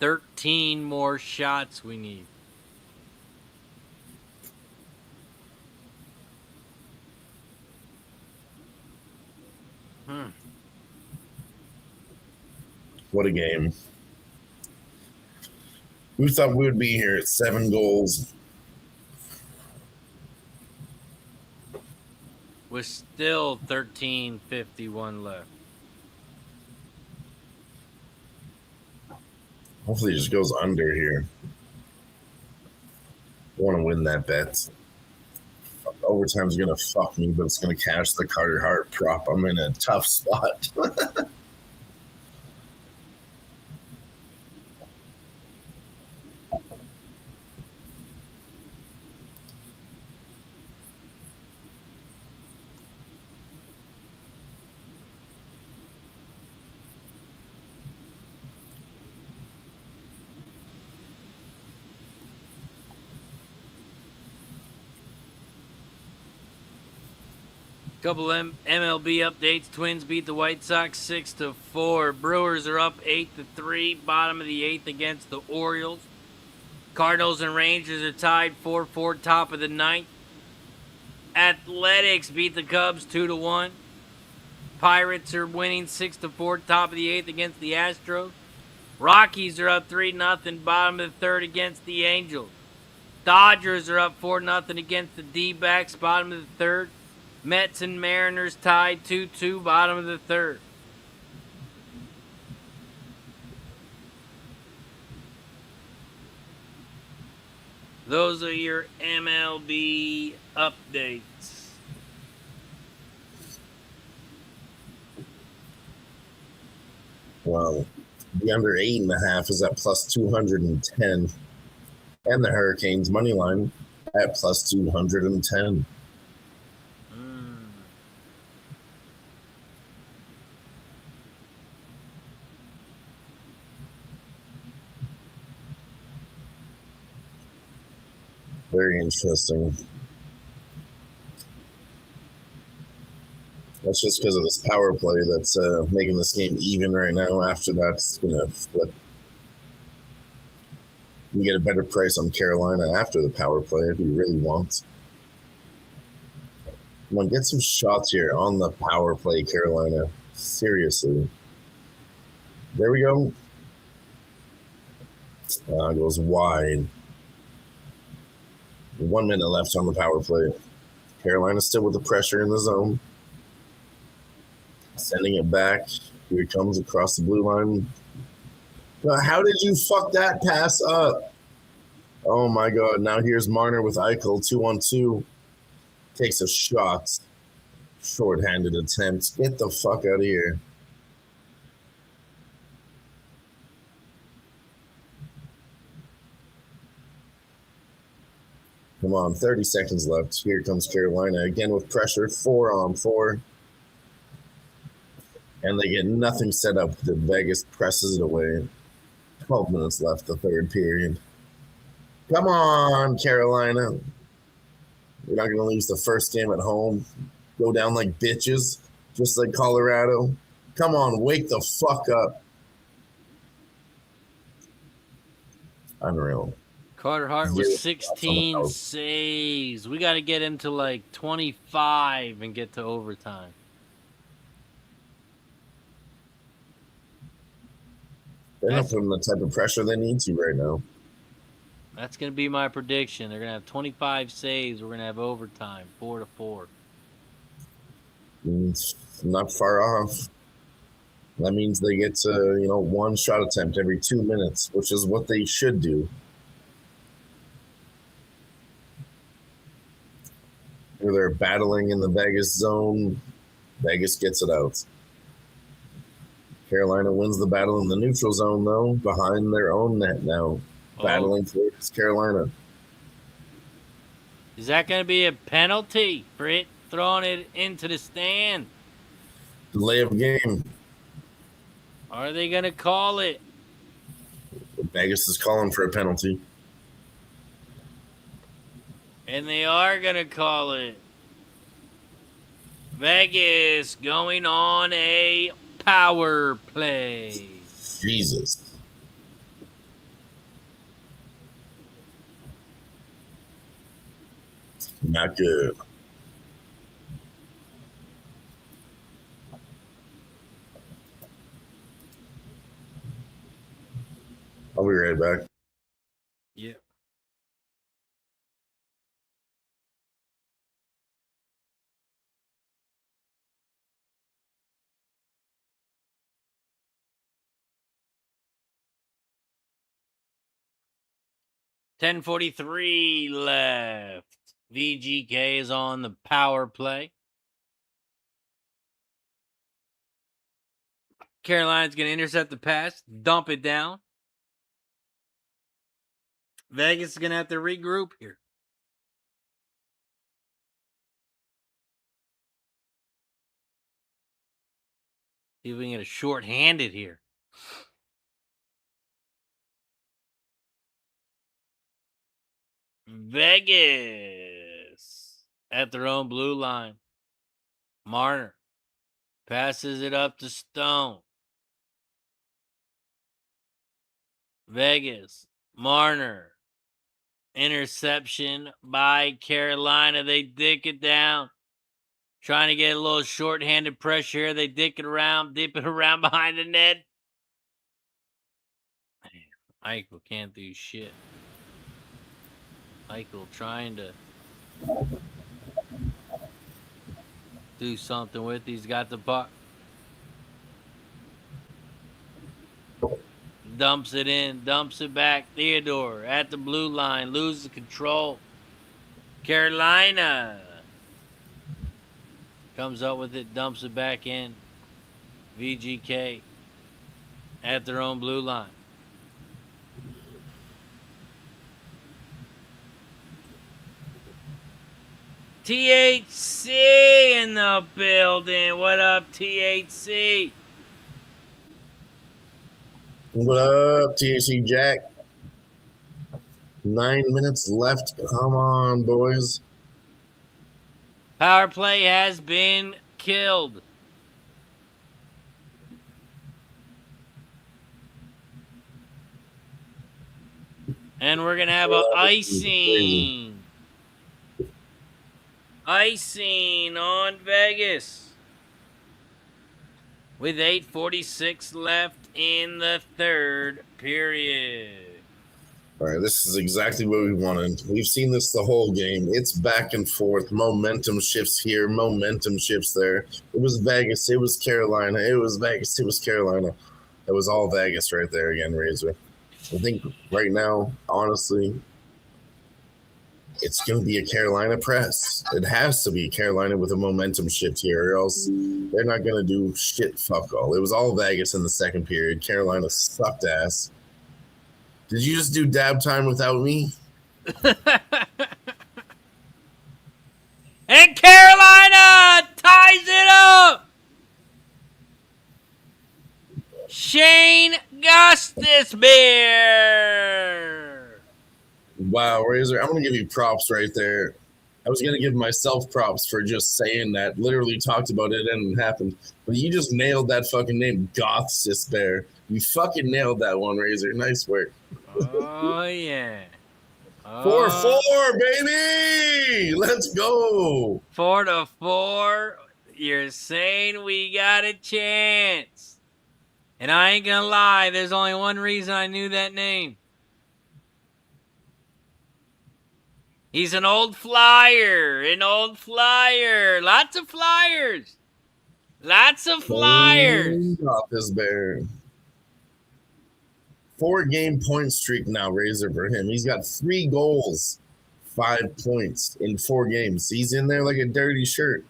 $13 more shots we need. What a game. Who thought we would be here at 7 goals? With still 13:51 left. Hopefully it just goes under here. I want to win that bet. Overtime's going to fuck me, but it's going to cash the Carter Hart prop. I'm in a tough spot. Couple MLB updates. Twins beat the White Sox 6-4. Brewers are up 8-3. Bottom of the 8th against the Orioles. Cardinals and Rangers are tied 4-4. Top of the 9th. Athletics beat the Cubs 2-1. Pirates are winning 6-4. Top of the 8th against the Astros. Rockies are up 3-0. Bottom of the 3rd against the Angels. Dodgers are up 4-0 against the D-backs. Bottom of the 3rd. Mets and Mariners tied 2-2, bottom of the 3rd. Those are your MLB updates. Wow. The under 8.5 is at plus 210. And the Hurricanes money line at plus 210. Very interesting. That's just because of this power play that's making this game even right now. After that, it's going to flip. You get a better price on Carolina after the power play if you really want. Come on, get some shots here on the power play, Carolina. Seriously. There we go. Goes wide. 1 minute left on the power play. Carolina still with the pressure in the zone. Sending it back. Here it comes across the blue line. How did you fuck that pass up? Oh my God. Now here's Marner with Eichel 2-on-2. Takes a shot. Short-handed attempt. Get the fuck out of here. Come on, 30 seconds left. Here comes Carolina again with pressure, 4-on-4. And they get nothing set up. The Vegas presses it away. 12 minutes left, the 3rd period. Come on, Carolina. You're not going to lose the first game at home. Go down like bitches, just like Colorado. Come on, wake the fuck up. Unreal. Carter Hart with 16 saves. We got to get him to like 25 and get to overtime. They're not putting the type of pressure they need to right now. That's going to be my prediction. They're going to have 25 saves. We're going to have overtime, 4-4. It's not far off. That means they get to, one shot attempt every 2 minutes, which is what they should do. Where they're battling in the Vegas zone, Vegas gets it out. Carolina wins the battle in the neutral zone, though, behind their own net now. Battling towards Carolina. Is that going to be a penalty for it throwing it into the stand? Delay of game. Are they going to call it? Vegas is calling for a penalty. And they are going to call it. Vegas going on a power play. Jesus. Not good. I'll be right back. Yeah. $10:43 left. VGK is on the power play. Carolina's going to intercept the pass, dump it down. Vegas is going to have to regroup here. See if we can get a short-handed here. Vegas at their own blue line. Marner passes it up to Stone. Vegas, Marner. Interception by Carolina. They dick it down. Trying to get a little short-handed pressure here. They dip it around behind the net. Eichel can't do shit. Eichel trying to do something with it. He's got the puck. Dumps it in, dumps it back. Theodore at the blue line, loses control. Carolina comes up with it, dumps it back in. VGK at their own blue line. THC in the building. What up, THC? What up, THC Jack? 9 minutes left. Come on, boys. Power play has been killed. And we're going to have an icing. Icing on Vegas. With 8:46 left in the third period. All right, this is exactly what we wanted. We've seen this the whole game. It's back and forth. Momentum shifts here, momentum shifts there. It was Vegas. It was Carolina. It was Vegas. It was Carolina. It was all Vegas right there again, Razor. I think right now, honestly, it's going to be a Carolina press. It has to be Carolina with a momentum shift here, or else they're not going to do shit fuck all. It was all Vegas in the second period. Carolina sucked ass. Did you just do dab time without me? And Carolina ties it up. Shane Gostisbehere. Wow, Razor, I'm going to give you props right there. I was gonna give myself props for just saying that. Literally talked about it and it happened. But you just nailed that fucking name, Goth Sis Bear. You fucking nailed that one, Razor. Nice work. Oh yeah. 4-4, baby. Let's go. 4-4. You're saying we got a chance. And I ain't gonna lie, there's only one reason I knew that name. He's an old flyer. Lots of flyers. Goth Sis Bear. 4-game point streak now, Razor, for him. He's got 3 goals, 5 points in 4 games. He's in there like a dirty shirt.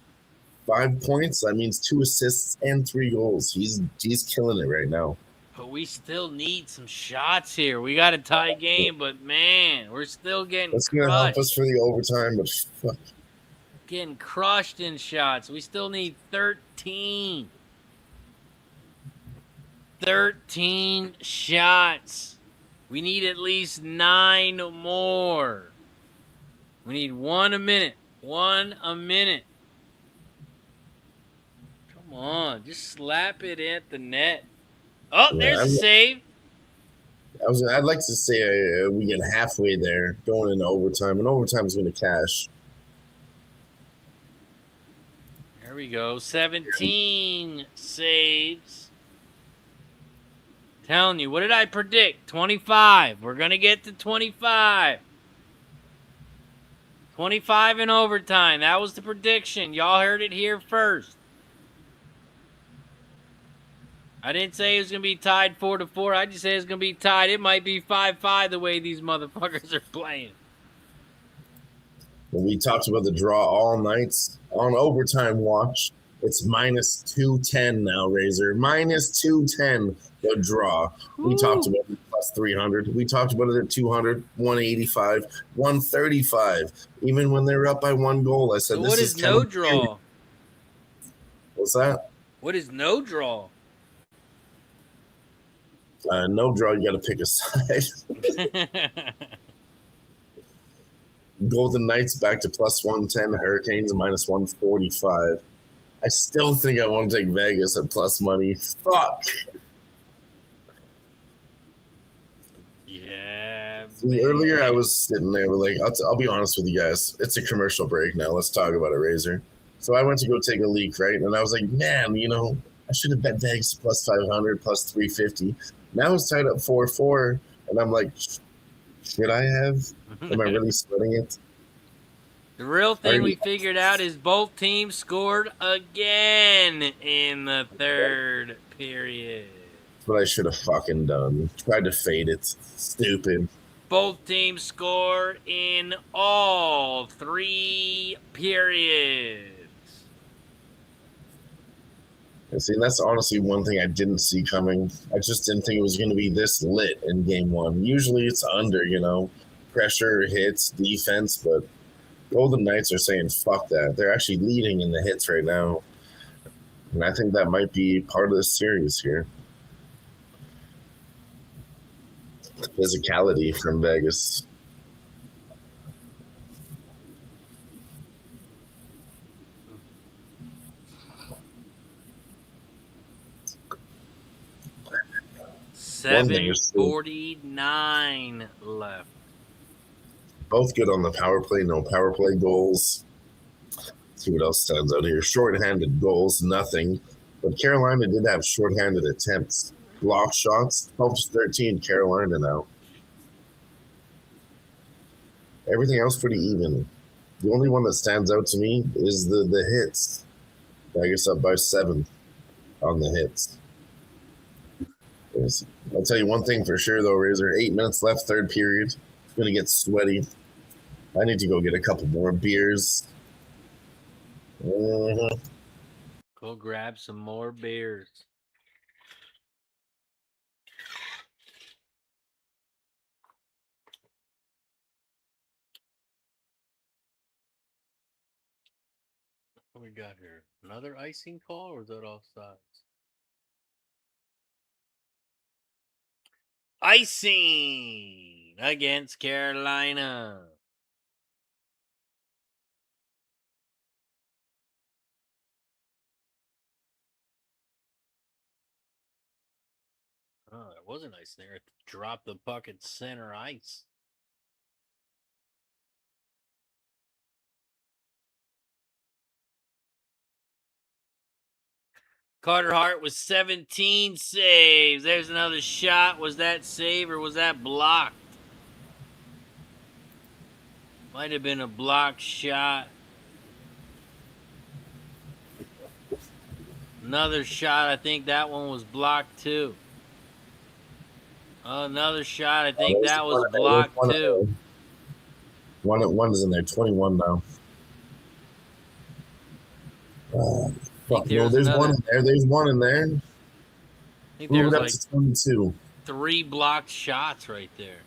5 points, that means 2 assists and 3 goals. He's killing it right now. But we still need some shots here. We got a tie game, but man, we're still getting That's going to help us for the overtime, but fuck. Getting crushed in shots. We still need 13. 13 shots. We need at least 9 more. We need 1 a minute. 1 a minute. Come on, just slap it at the net. Oh, there's a save. I'd like to say we get halfway there going into overtime, and overtime is going to cash. There we go. 17 saves. Telling you, what did I predict? 25. We're going to get to 25. 25 in overtime. That was the prediction. Y'all heard it here first. I didn't say it was going to be tied 4-4. I just said it's going to be tied. It might be 5-5 the way these motherfuckers are playing. We talked about the draw all nights on overtime watch. It's minus 210 now, Razor. Minus 210, the draw. Ooh. We talked about it plus 300. We talked about it at 200, 185, 135. Even when they were up by 1 goal, I said, so this is no draw? What's that? What is no draw? No draw, you got to pick a side. Golden Knights back to plus 110. Hurricanes minus 145. I still think I want to take Vegas at plus money. Fuck. Yeah. Earlier I was sitting there with I'll be honest with you guys. It's a commercial break now. Let's talk about it, Razor. So I went to go take a leak, right? And I was like, man, I should have bet Vegas plus 500, plus 350. Now it's tied up 4-4. And I'm like, should I have? Am I really splitting it? The real thing we figured out is both teams scored again in the third period. That's what I should have fucking done. Tried to fade it. Stupid. Both teams scored in all 3 periods. See, that's honestly one thing I didn't see coming. I just didn't think it was going to be this lit in game 1. Usually it's under, pressure, hits, defense, but Golden Knights are saying fuck that. They're actually leading in the hits right now. And I think that might be part of the series here. Physicality from Vegas. $7:49 left. Both good on the power play. No power play goals. Let's see what else stands out here. Shorthanded goals, nothing. But Carolina did have shorthanded attempts. Block shots, 12-13, Carolina now. Everything else pretty even. The only one that stands out to me is the hits. Vegas up by 7 on the hits. I'll tell you one thing for sure, though, Razor. 8 minutes left, third period. It's going to get sweaty. I need to go get a couple more beers. Go grab some more beers. What we got here? Another icing call, or is that offsides? Icing against Carolina. Oh, that was a nice there. Drop the puck at center ice. Carter Hart with 17 saves. There's another shot. Was that save or was that blocked? Might have been a blocked shot. Another shot. I think that one was blocked too. Another shot. I think that was blocked too. One is in there. 21 now. Fuck, no, there's one in there. There's one in there. I think there was like 22. 3 blocked shots right there.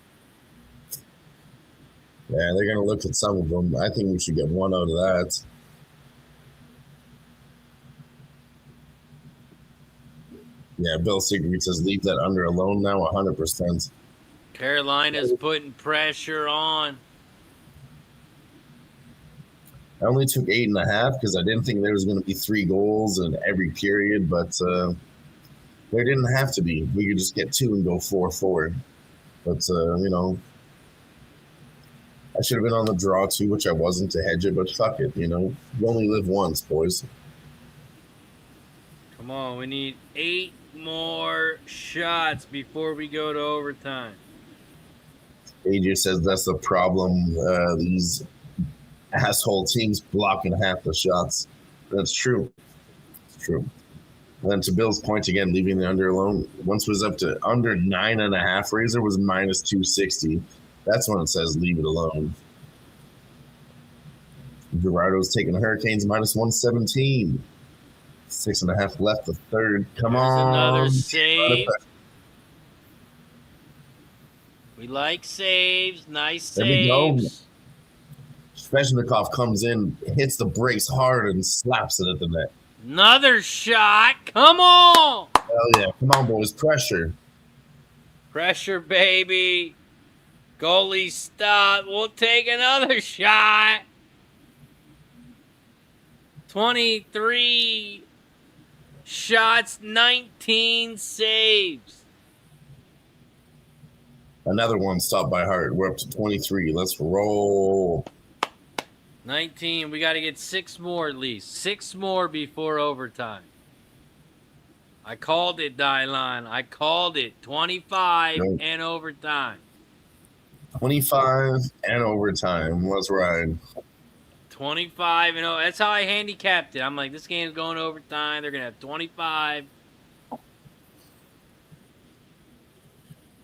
Yeah, they're gonna look at some of them. I think we should get one out of that. Yeah, Bill Siegfried says leave that under alone now. 100%. Carolina's putting pressure on. I only took 8.5 because I didn't think there was going to be 3 goals in every period, but there didn't have to be. We could just get 2 and go 4-4. But, you know, I should have been on the draw too, which I wasn't to hedge it, but fuck it, you know. You only live once, boys. Come on, we need 8 more shots before we go to overtime. AJ says that's the problem. These asshole teams blocking half the shots. That's true. It's true. And then to Bill's point again, leaving the under alone. Once it was up to under 9.5, Razor was minus 260. That's when it says leave it alone. Gerardo's taking the Hurricanes minus 117. 6.5 left, the third. Come on. Another save. We like saves. Nice saves. There we go. Svechnikov comes in, hits the brakes hard, and slaps it at the net. Another shot. Come on. Hell yeah. Come on, boys. Pressure. Pressure, baby. Goalie stop. We'll take another shot. 23 shots, 19 saves. Another one stopped by Hart. We're up to 23. Let's roll. 19. We got to get 6 more at least. 6 more before overtime. I called it, Dylan. I called it. 25 and overtime. 25 and overtime. Let's ride. 25 and that's how I handicapped it. I'm like, this game's going to overtime. They're going to have 25. I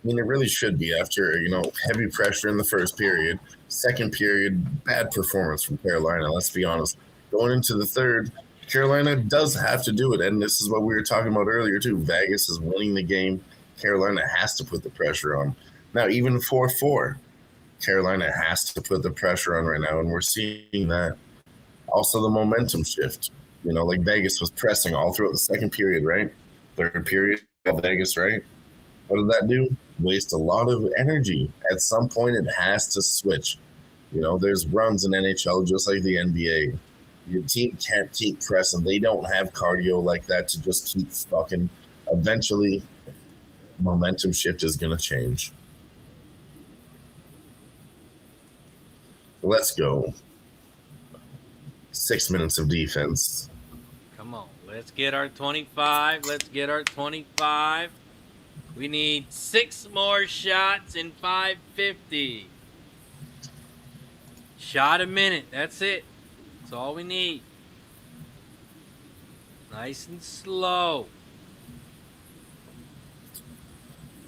mean, it really should be after, you know, heavy pressure in the first period. Second period, bad performance from Carolina, let's be honest. Going into the third, Carolina does have to do it, and this is what we were talking about earlier, too. Vegas is winning the game. Carolina has to put the pressure on. Now, even 4-4, Carolina has to put the pressure on right now, and we're seeing that. Also, the momentum shift. You know, like Vegas was pressing all throughout the second period, right? Third period, Vegas, right? What did that do? Waste a lot of energy. At some point, it has to switch. You know, there's runs in NHL just like the NBA. Your team can't keep pressing. They don't have cardio like that to just keep fucking. Eventually, momentum shift is going to change. Let's go. 6 minutes of defense. Come on. Let's get our 25. Let's get our 25. We need 6 more shots in 550. Shot a minute. That's it. That's all we need. Nice and slow.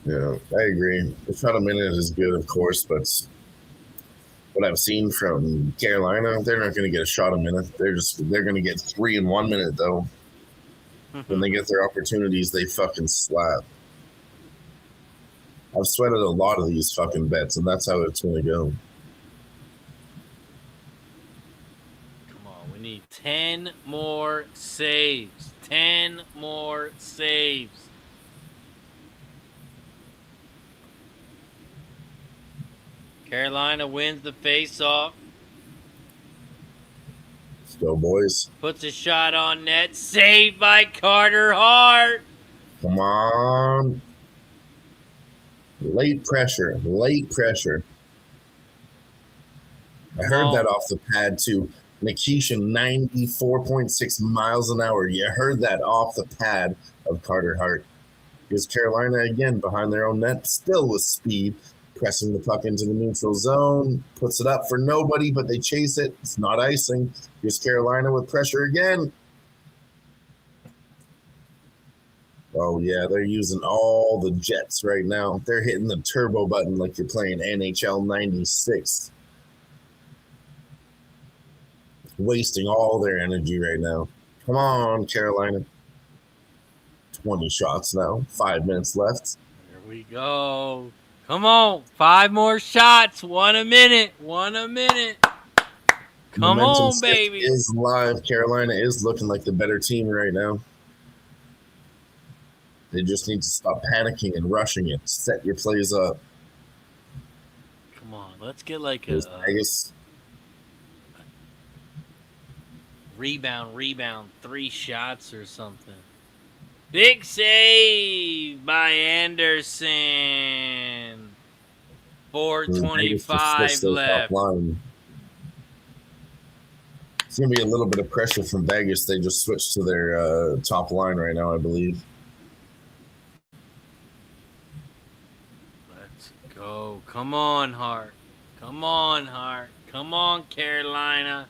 Yeah, I agree. The shot a minute is good, of course, but what I've seen from Carolina, they're not going to get a shot a minute. They're going to get 3 in 1 minute, though. When they get their opportunities, they fucking slap. I've sweated a lot of these fucking bets, and that's how it's going to go. Come on, we need 10 more saves. 10 more saves. Carolina wins the face-off. Let's go, boys. Puts a shot on net. Saved by Carter Hart. Come on. Late pressure. I heard that off the pad too. Nikishin 94.6 miles an hour. You heard that off the pad of Carter Hart. Here's Carolina again behind their own net, still with speed, pressing the puck into the neutral zone, puts it up for nobody, but they chase it. It's not icing. Here's Carolina with pressure again. Oh, yeah, they're using all the jets right now. They're hitting the turbo button like you're playing NHL 96. Wasting all their energy right now. Come on, Carolina. 20 shots now. 5 minutes left. Here we go. Come on. 5 more shots. 1 a minute. Come Momentum on, baby. Is live. Carolina is looking like the better team right now. They just need to stop panicking and rushing it. Set your plays up. Come on. Let's get like Vegas. Rebound, 3 shots or something. Big save by Anderson. 4:25 left. It's going to be a little bit of pressure from Vegas. They just switched to their top line right now, I believe. Let's go. Come on, Hart. Come on, Carolina.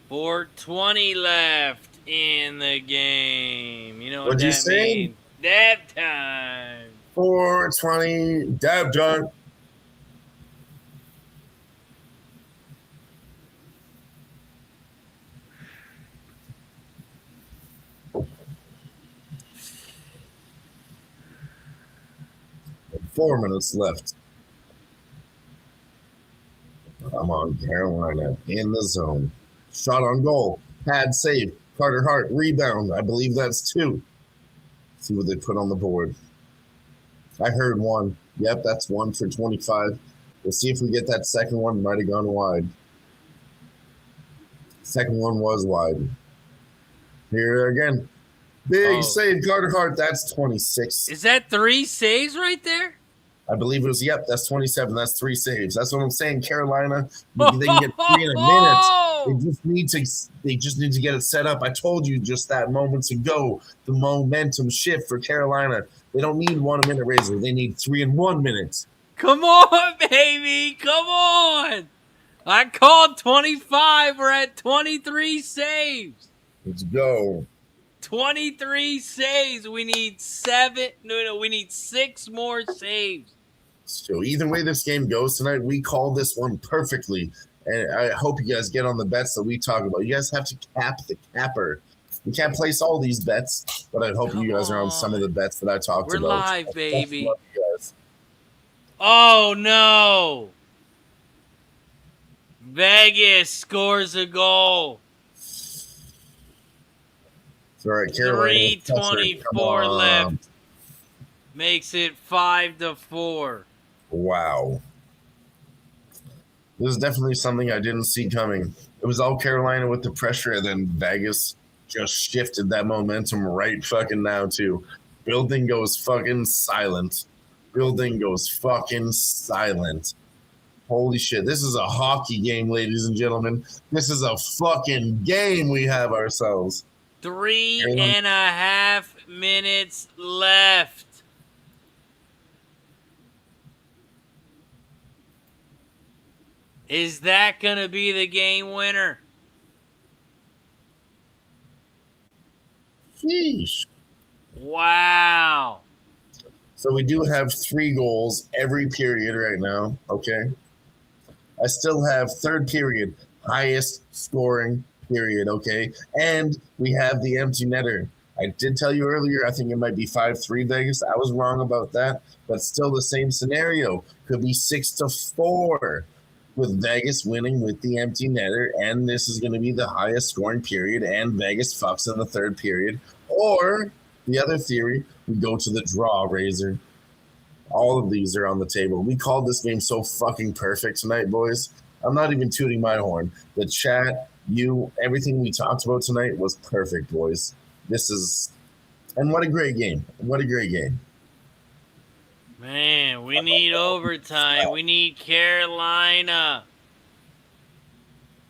4:20 left in the game. You know what that means? Dab time. 4:20, dab time. Four minutes left. Come on, Carolina in the zone. Shot on goal. Pad save. Carter Hart. Rebound. I believe that's 2. See what they put on the board. I heard 1. Yep, that's 1 for 25. We'll see if we get that second one. Might have gone wide. Second one was wide. Here again. Big save, Carter Hart. That's 26. Is that 3 saves right there? I believe it was, yep, that's 27. That's 3 saves. That's what I'm saying. Carolina, they can get 3 in a minute. They just need to get it set up. I told you just that moments ago, the momentum shift for Carolina. They don't need 1 a minute razor. They need 3 in 1 minute. Come on, baby. Come on. I called 25. We're at 23 saves. Let's go. 23 saves. We need 7. No, we need 6 more saves. So either way this game goes tonight, we call this one perfectly. And I hope you guys get on the bets that we talk about. You guys have to cap the capper. We can't place all these bets, but I hope you guys are on some of the bets that I talked about. We're live, baby. Oh, no. Vegas scores a goal. It's all right, Carolina. 3:24 left. Makes it 5-4. Wow. This is definitely something I didn't see coming. It was all Carolina with the pressure, and then Vegas just shifted that momentum right fucking now, too. Building goes fucking silent. Holy shit. This is a hockey game, ladies and gentlemen. This is a fucking game we have ourselves. 3.5 minutes left. Is that going to be the game winner? Sheesh. Wow. So we do have 3 goals every period right now, okay? I still have third period, highest scoring period, okay? And we have the empty netter. I did tell you earlier, I think it might be 5-3 Vegas. I was wrong about that, but still the same scenario. Could be 6-4 with Vegas winning with the empty netter, and this is going to be the highest scoring period, and Vegas fucks in the third period. Or the other theory, we go to the draw razor. All of these are on the table. We called this game so fucking perfect tonight, boys. I'm not even tooting my horn. The chat, you, everything we talked about tonight was perfect, boys. This is And what a great game. What a great game. Man, we need overtime. We need Carolina.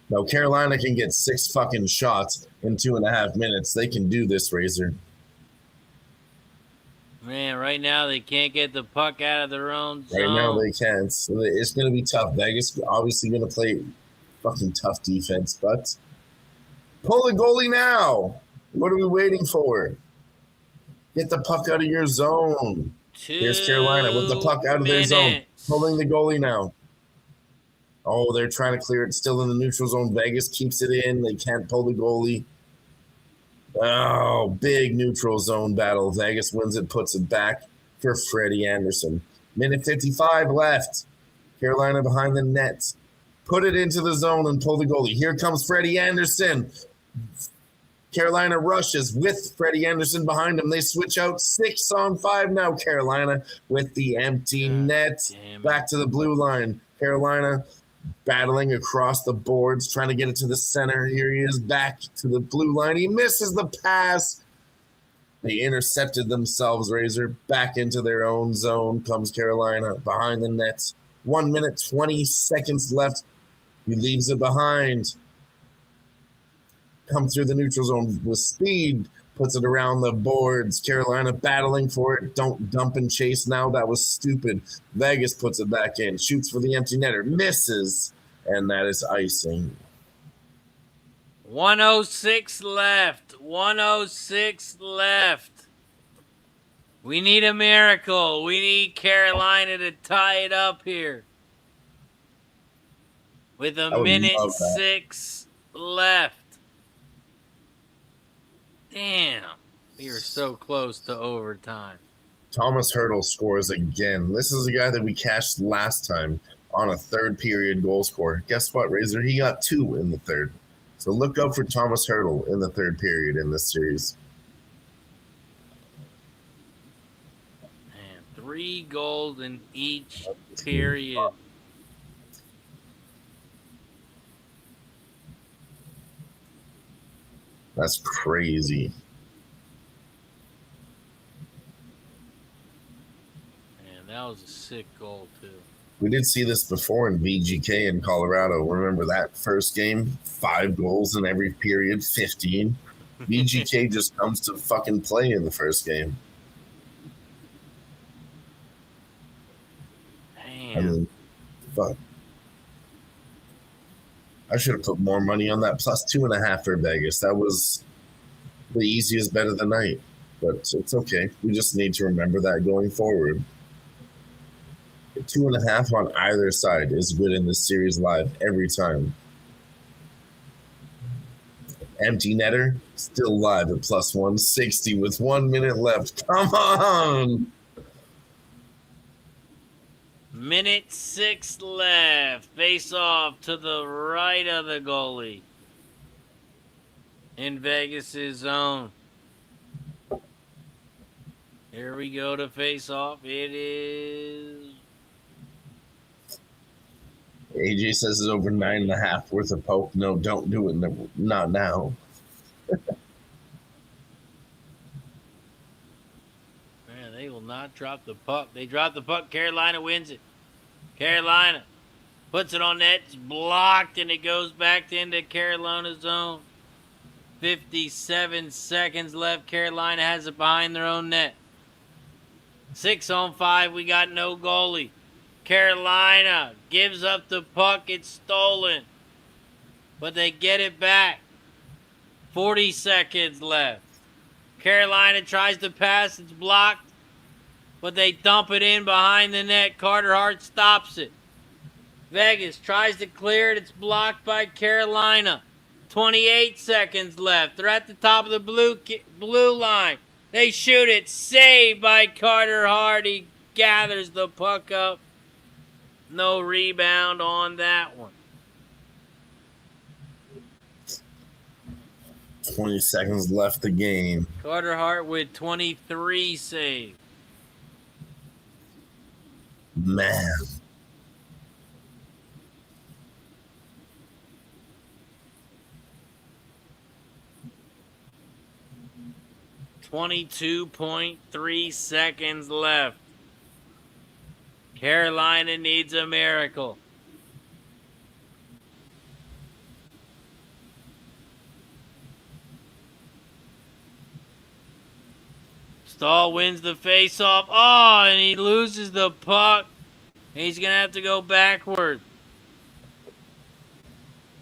Now, Carolina can get 6 fucking shots in 2.5 minutes. They can do this, Razor. Man, right now they can't get the puck out of their own zone. Right now they can't. So it's going to be tough. Vegas obviously going to play fucking tough defense, but pull the goalie now. What are we waiting for? Get the puck out of your zone. Here's Carolina with the puck out of their zone. Pulling the goalie now. Oh, they're trying to clear it. Still in the neutral zone. Vegas keeps it in. They can't pull the goalie. Oh, big neutral zone battle. Vegas wins it, puts it back for Freddie Anderson. Minute 55 left. Carolina behind the net. Put it into the zone and pull the goalie. Here comes Freddie Anderson. Carolina rushes with Freddie Anderson behind him. They switch out 6-on-5 now. Carolina with the empty net. Back to the blue line. Carolina battling across the boards, trying to get it to the center. Here he is back to the blue line. He misses the pass. They intercepted themselves, Razor. Back into their own zone comes Carolina behind the net. 1 minute, 20 seconds left. He leaves it behind. Come through the neutral zone with speed. Puts it around the boards. Carolina battling for it. Don't dump and chase now. That was stupid. Vegas puts it back in. Shoots for the empty netter. Misses. And that is icing. 106 left. 106 left. We need a miracle. We need Carolina to tie it up here. With a minute 6 left. Damn. We are so close to overtime. Thomas Hertl scores again. This is a guy that we cashed last time on a third period goal scorer. Guess what, Razor? He got 2 in the third. So look out for Thomas Hertl in the third period in this series. Man, 3 goals in each period. That's crazy. Man, that was a sick goal, too. We did see this before in VGK in Colorado. Remember that first game? 5 goals in every period, 15. VGK just comes to fucking play in the first game. Damn. I mean, fuck. I should have put more money on that. Plus 2.5 for Vegas. That was the easiest bet of the night. But it's okay. We just need to remember that going forward. 2.5 on either side is good in this series live every time. Empty netter, still live at plus 160 with 1 minute left. Come on! Minute 6 left. Face off to the right of the goalie. In Vegas' zone. Here we go to face off. It is... AJ says it's over 9.5 worth of poke. No, don't do it. No, not now. Man, they will not drop the puck. They drop the puck. Carolina wins it. Carolina puts it on net. It's blocked, and it goes back into Carolina's zone. 57 seconds left. Carolina has it behind their own net. 6-on-5. We got no goalie. Carolina gives up the puck. It's stolen. But they get it back. 40 seconds left. Carolina tries to pass. It's blocked. But they dump it in behind the net. Carter Hart stops it. Vegas tries to clear it. It's blocked by Carolina. 28 seconds left. They're at the top of the blue line. They shoot it. Saved by Carter Hart. He gathers the puck up. No rebound on that one. 20 seconds left the game. Carter Hart with 23 saves. Man. 22.3 seconds left. Carolina needs a miracle. Stahl wins the faceoff. Oh, and he loses the puck. He's going to have to go backward.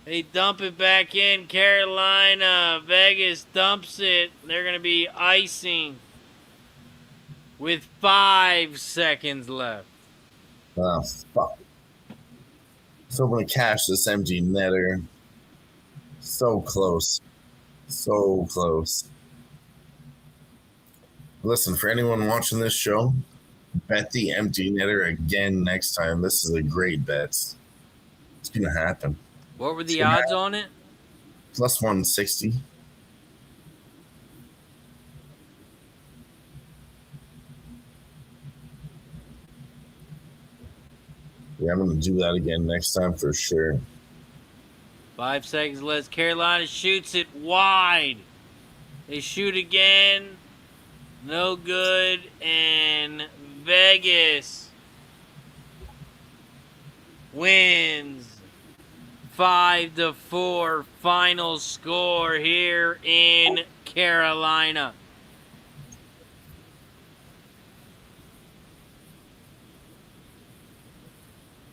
They dump it back in. Carolina. Vegas dumps it. They're going to be icing with 5 seconds left. Oh, fuck. So I'm going to cash this empty netter. So close. So close. Listen, for anyone watching this show, bet the empty netter again next time. This is a great bet. It's going to happen. What were the odds on it? Plus 160. Yeah, I'm going to do that again next time for sure. 5 seconds left. Carolina shoots it wide. They shoot again. No good. And Vegas wins 5-4. Final score here in Carolina.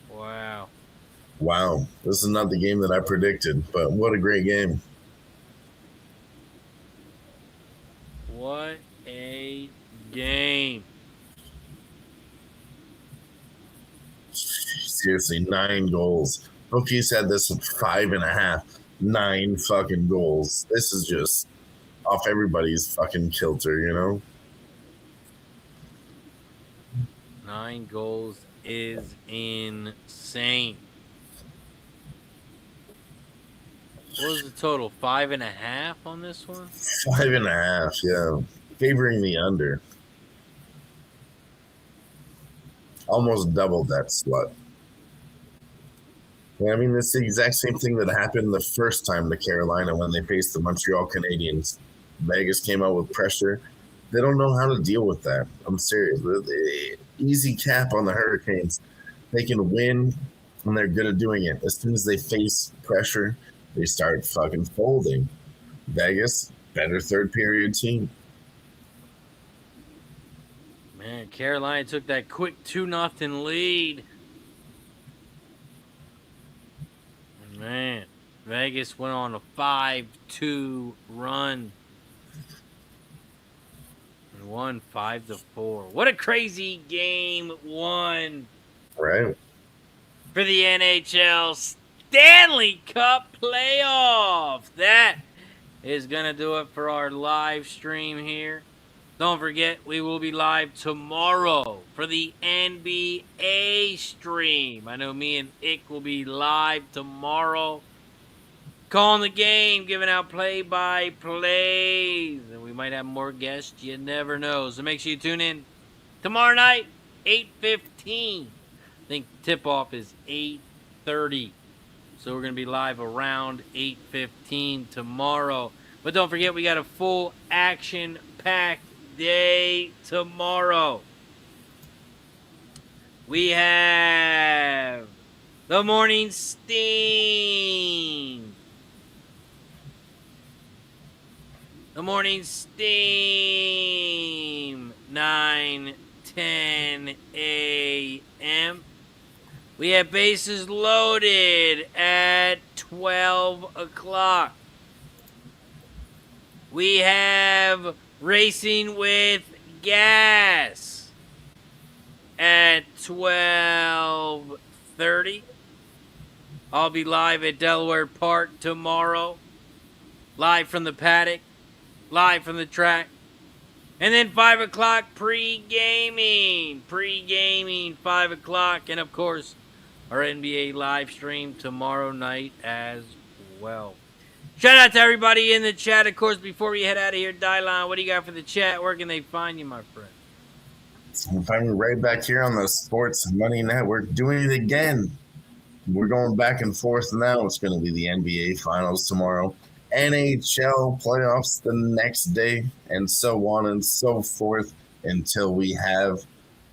Wow. Wow. This is not the game that I predicted, but what a great game. What a game. Seriously, 9 goals. Hokies had this at 5.5. 9 fucking goals. This is just off everybody's fucking kilter, you know? 9 goals is insane. What was the total? 5.5 on this one? 5.5, yeah. Favoring the under. Almost doubled that slut. Yeah, I mean, it's the exact same thing that happened the first time to Carolina when they faced the Montreal Canadiens. Vegas came out with pressure. They don't know how to deal with that. I'm serious. Easy cap on the Hurricanes. They can win, and they're good at doing it. As soon as they face pressure, they start fucking folding. Vegas, better third period team. Man, Carolina took that quick 2-0 lead. Man, Vegas went on a 5-2 run. And won 5-4. What a crazy game one. Right. For the NHL Stanley Cup Playoffs. That is going to do it for our live stream here. Don't forget, we will be live tomorrow for the NBA stream. I know me and Ick will be live tomorrow. Calling the game, giving out play-by-plays. And we might have more guests. You never know. So make sure you tune in tomorrow night, 8:15. I think tip-off is 8:30. So we're going to be live around 8:15 tomorrow. But don't forget, we got a full action-packed day tomorrow. We have the Morning Steam. The Morning Steam, 9:10 a.m. We have Bases Loaded at 12 o'clock. We have Racing with Gas at 12:30. I'll be live at Delaware Park tomorrow. Live from the paddock. Live from the track. And then 5 o'clock pre-gaming. Pre-gaming, 5 o'clock. And, of course, our NBA live stream tomorrow night as well. Shout out to everybody in the chat. Of course, before we head out of here, Dylon, what do you got for the chat? Where can they find you, my friend? Find me right back here on the Sports Money Network doing it again. We're going back and forth now. It's going to be the NBA Finals tomorrow. NHL playoffs the next day, and so on and so forth until we have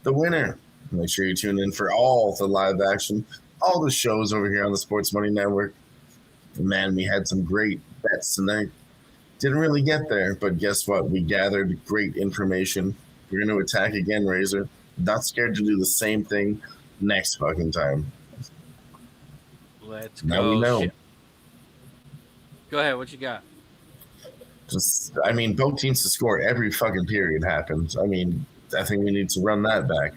the winner. Make sure you tune in for all the live action, all the shows over here on the Sports Money Network. Man, we had some great bets tonight. Didn't really get there, but guess what? We gathered great information. We're going to attack again, Razor. Not scared to do the same thing next fucking time. Let's Now go. we know. Go ahead. What you got? Both teams to score every fucking period happens. I think we need to run that back.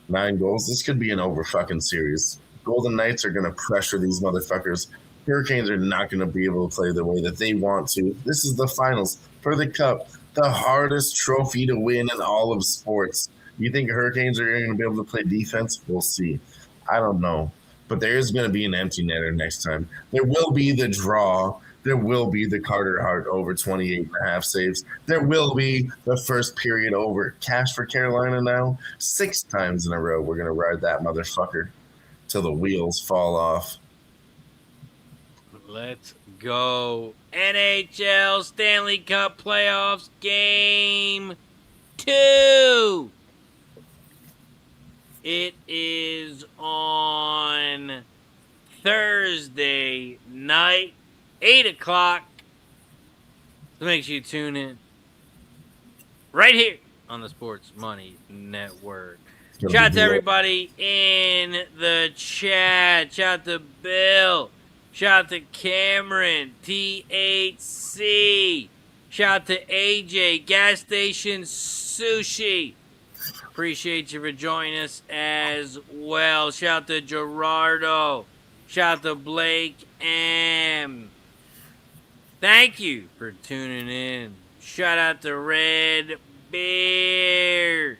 9 goals. This could be an over fucking series. Golden Knights are going to pressure these motherfuckers. Hurricanes are not going to be able to play the way that they want to. This is the finals for the Cup, the hardest trophy to win in all of sports. You think Hurricanes are going to be able to play defense? We'll see. I don't know. But there is going to be an empty netter next time. There will be the draw. There will be the Carter Hart over 28.5 saves. There will be the first period over. Cash for Carolina now. 6 times in a row, we're going to ride that motherfucker till the wheels fall off. Let's go. NHL Stanley Cup Playoffs Game 2. It is on Thursday night, 8 o'clock. So make sure you tune in right here on the Sports Money Network. Shout out to everybody in the chat. Shout out to Bill. Shout out to Cameron, THC. Shout out to AJ, Gas Station Sushi. Appreciate you for joining us as well. Shout out to Gerardo. Shout out to Blake M. Thank you for tuning in. Shout out to Red Bear.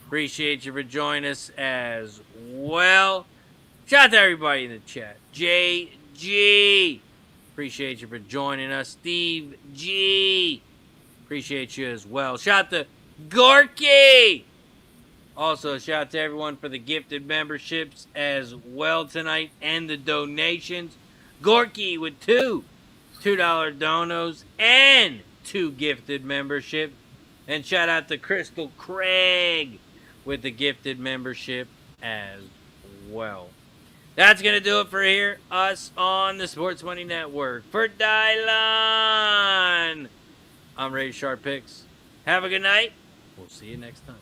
Appreciate you for joining us as well. Shout out to everybody in the chat. JG. Appreciate you for joining us. Steve G. Appreciate you as well. Shout out to Gorky. Also, shout out to everyone for the gifted memberships as well tonight and the donations. Gorky with $2 donos and 2 gifted memberships. And shout out to Crystal Craig with the gifted membership as well. That's going to do it for us on the Sports Money Network. For Dylan, I'm Ray Sharp Picks. Have a good night. We'll see you next time.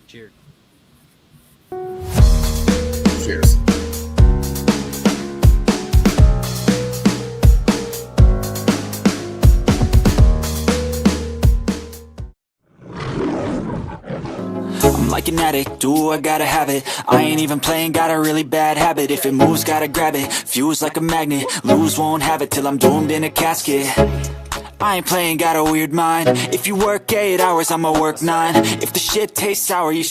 Cheers. Cheers. I'm like an addict, do I gotta have it. I ain't even playing, got a really bad habit. If it moves, gotta grab it, fuse like a magnet. Lose, won't have it till I'm doomed in a casket. I ain't playing, got a weird mind. If you work 8 hours, I'ma work 9. If the shit tastes sour, you should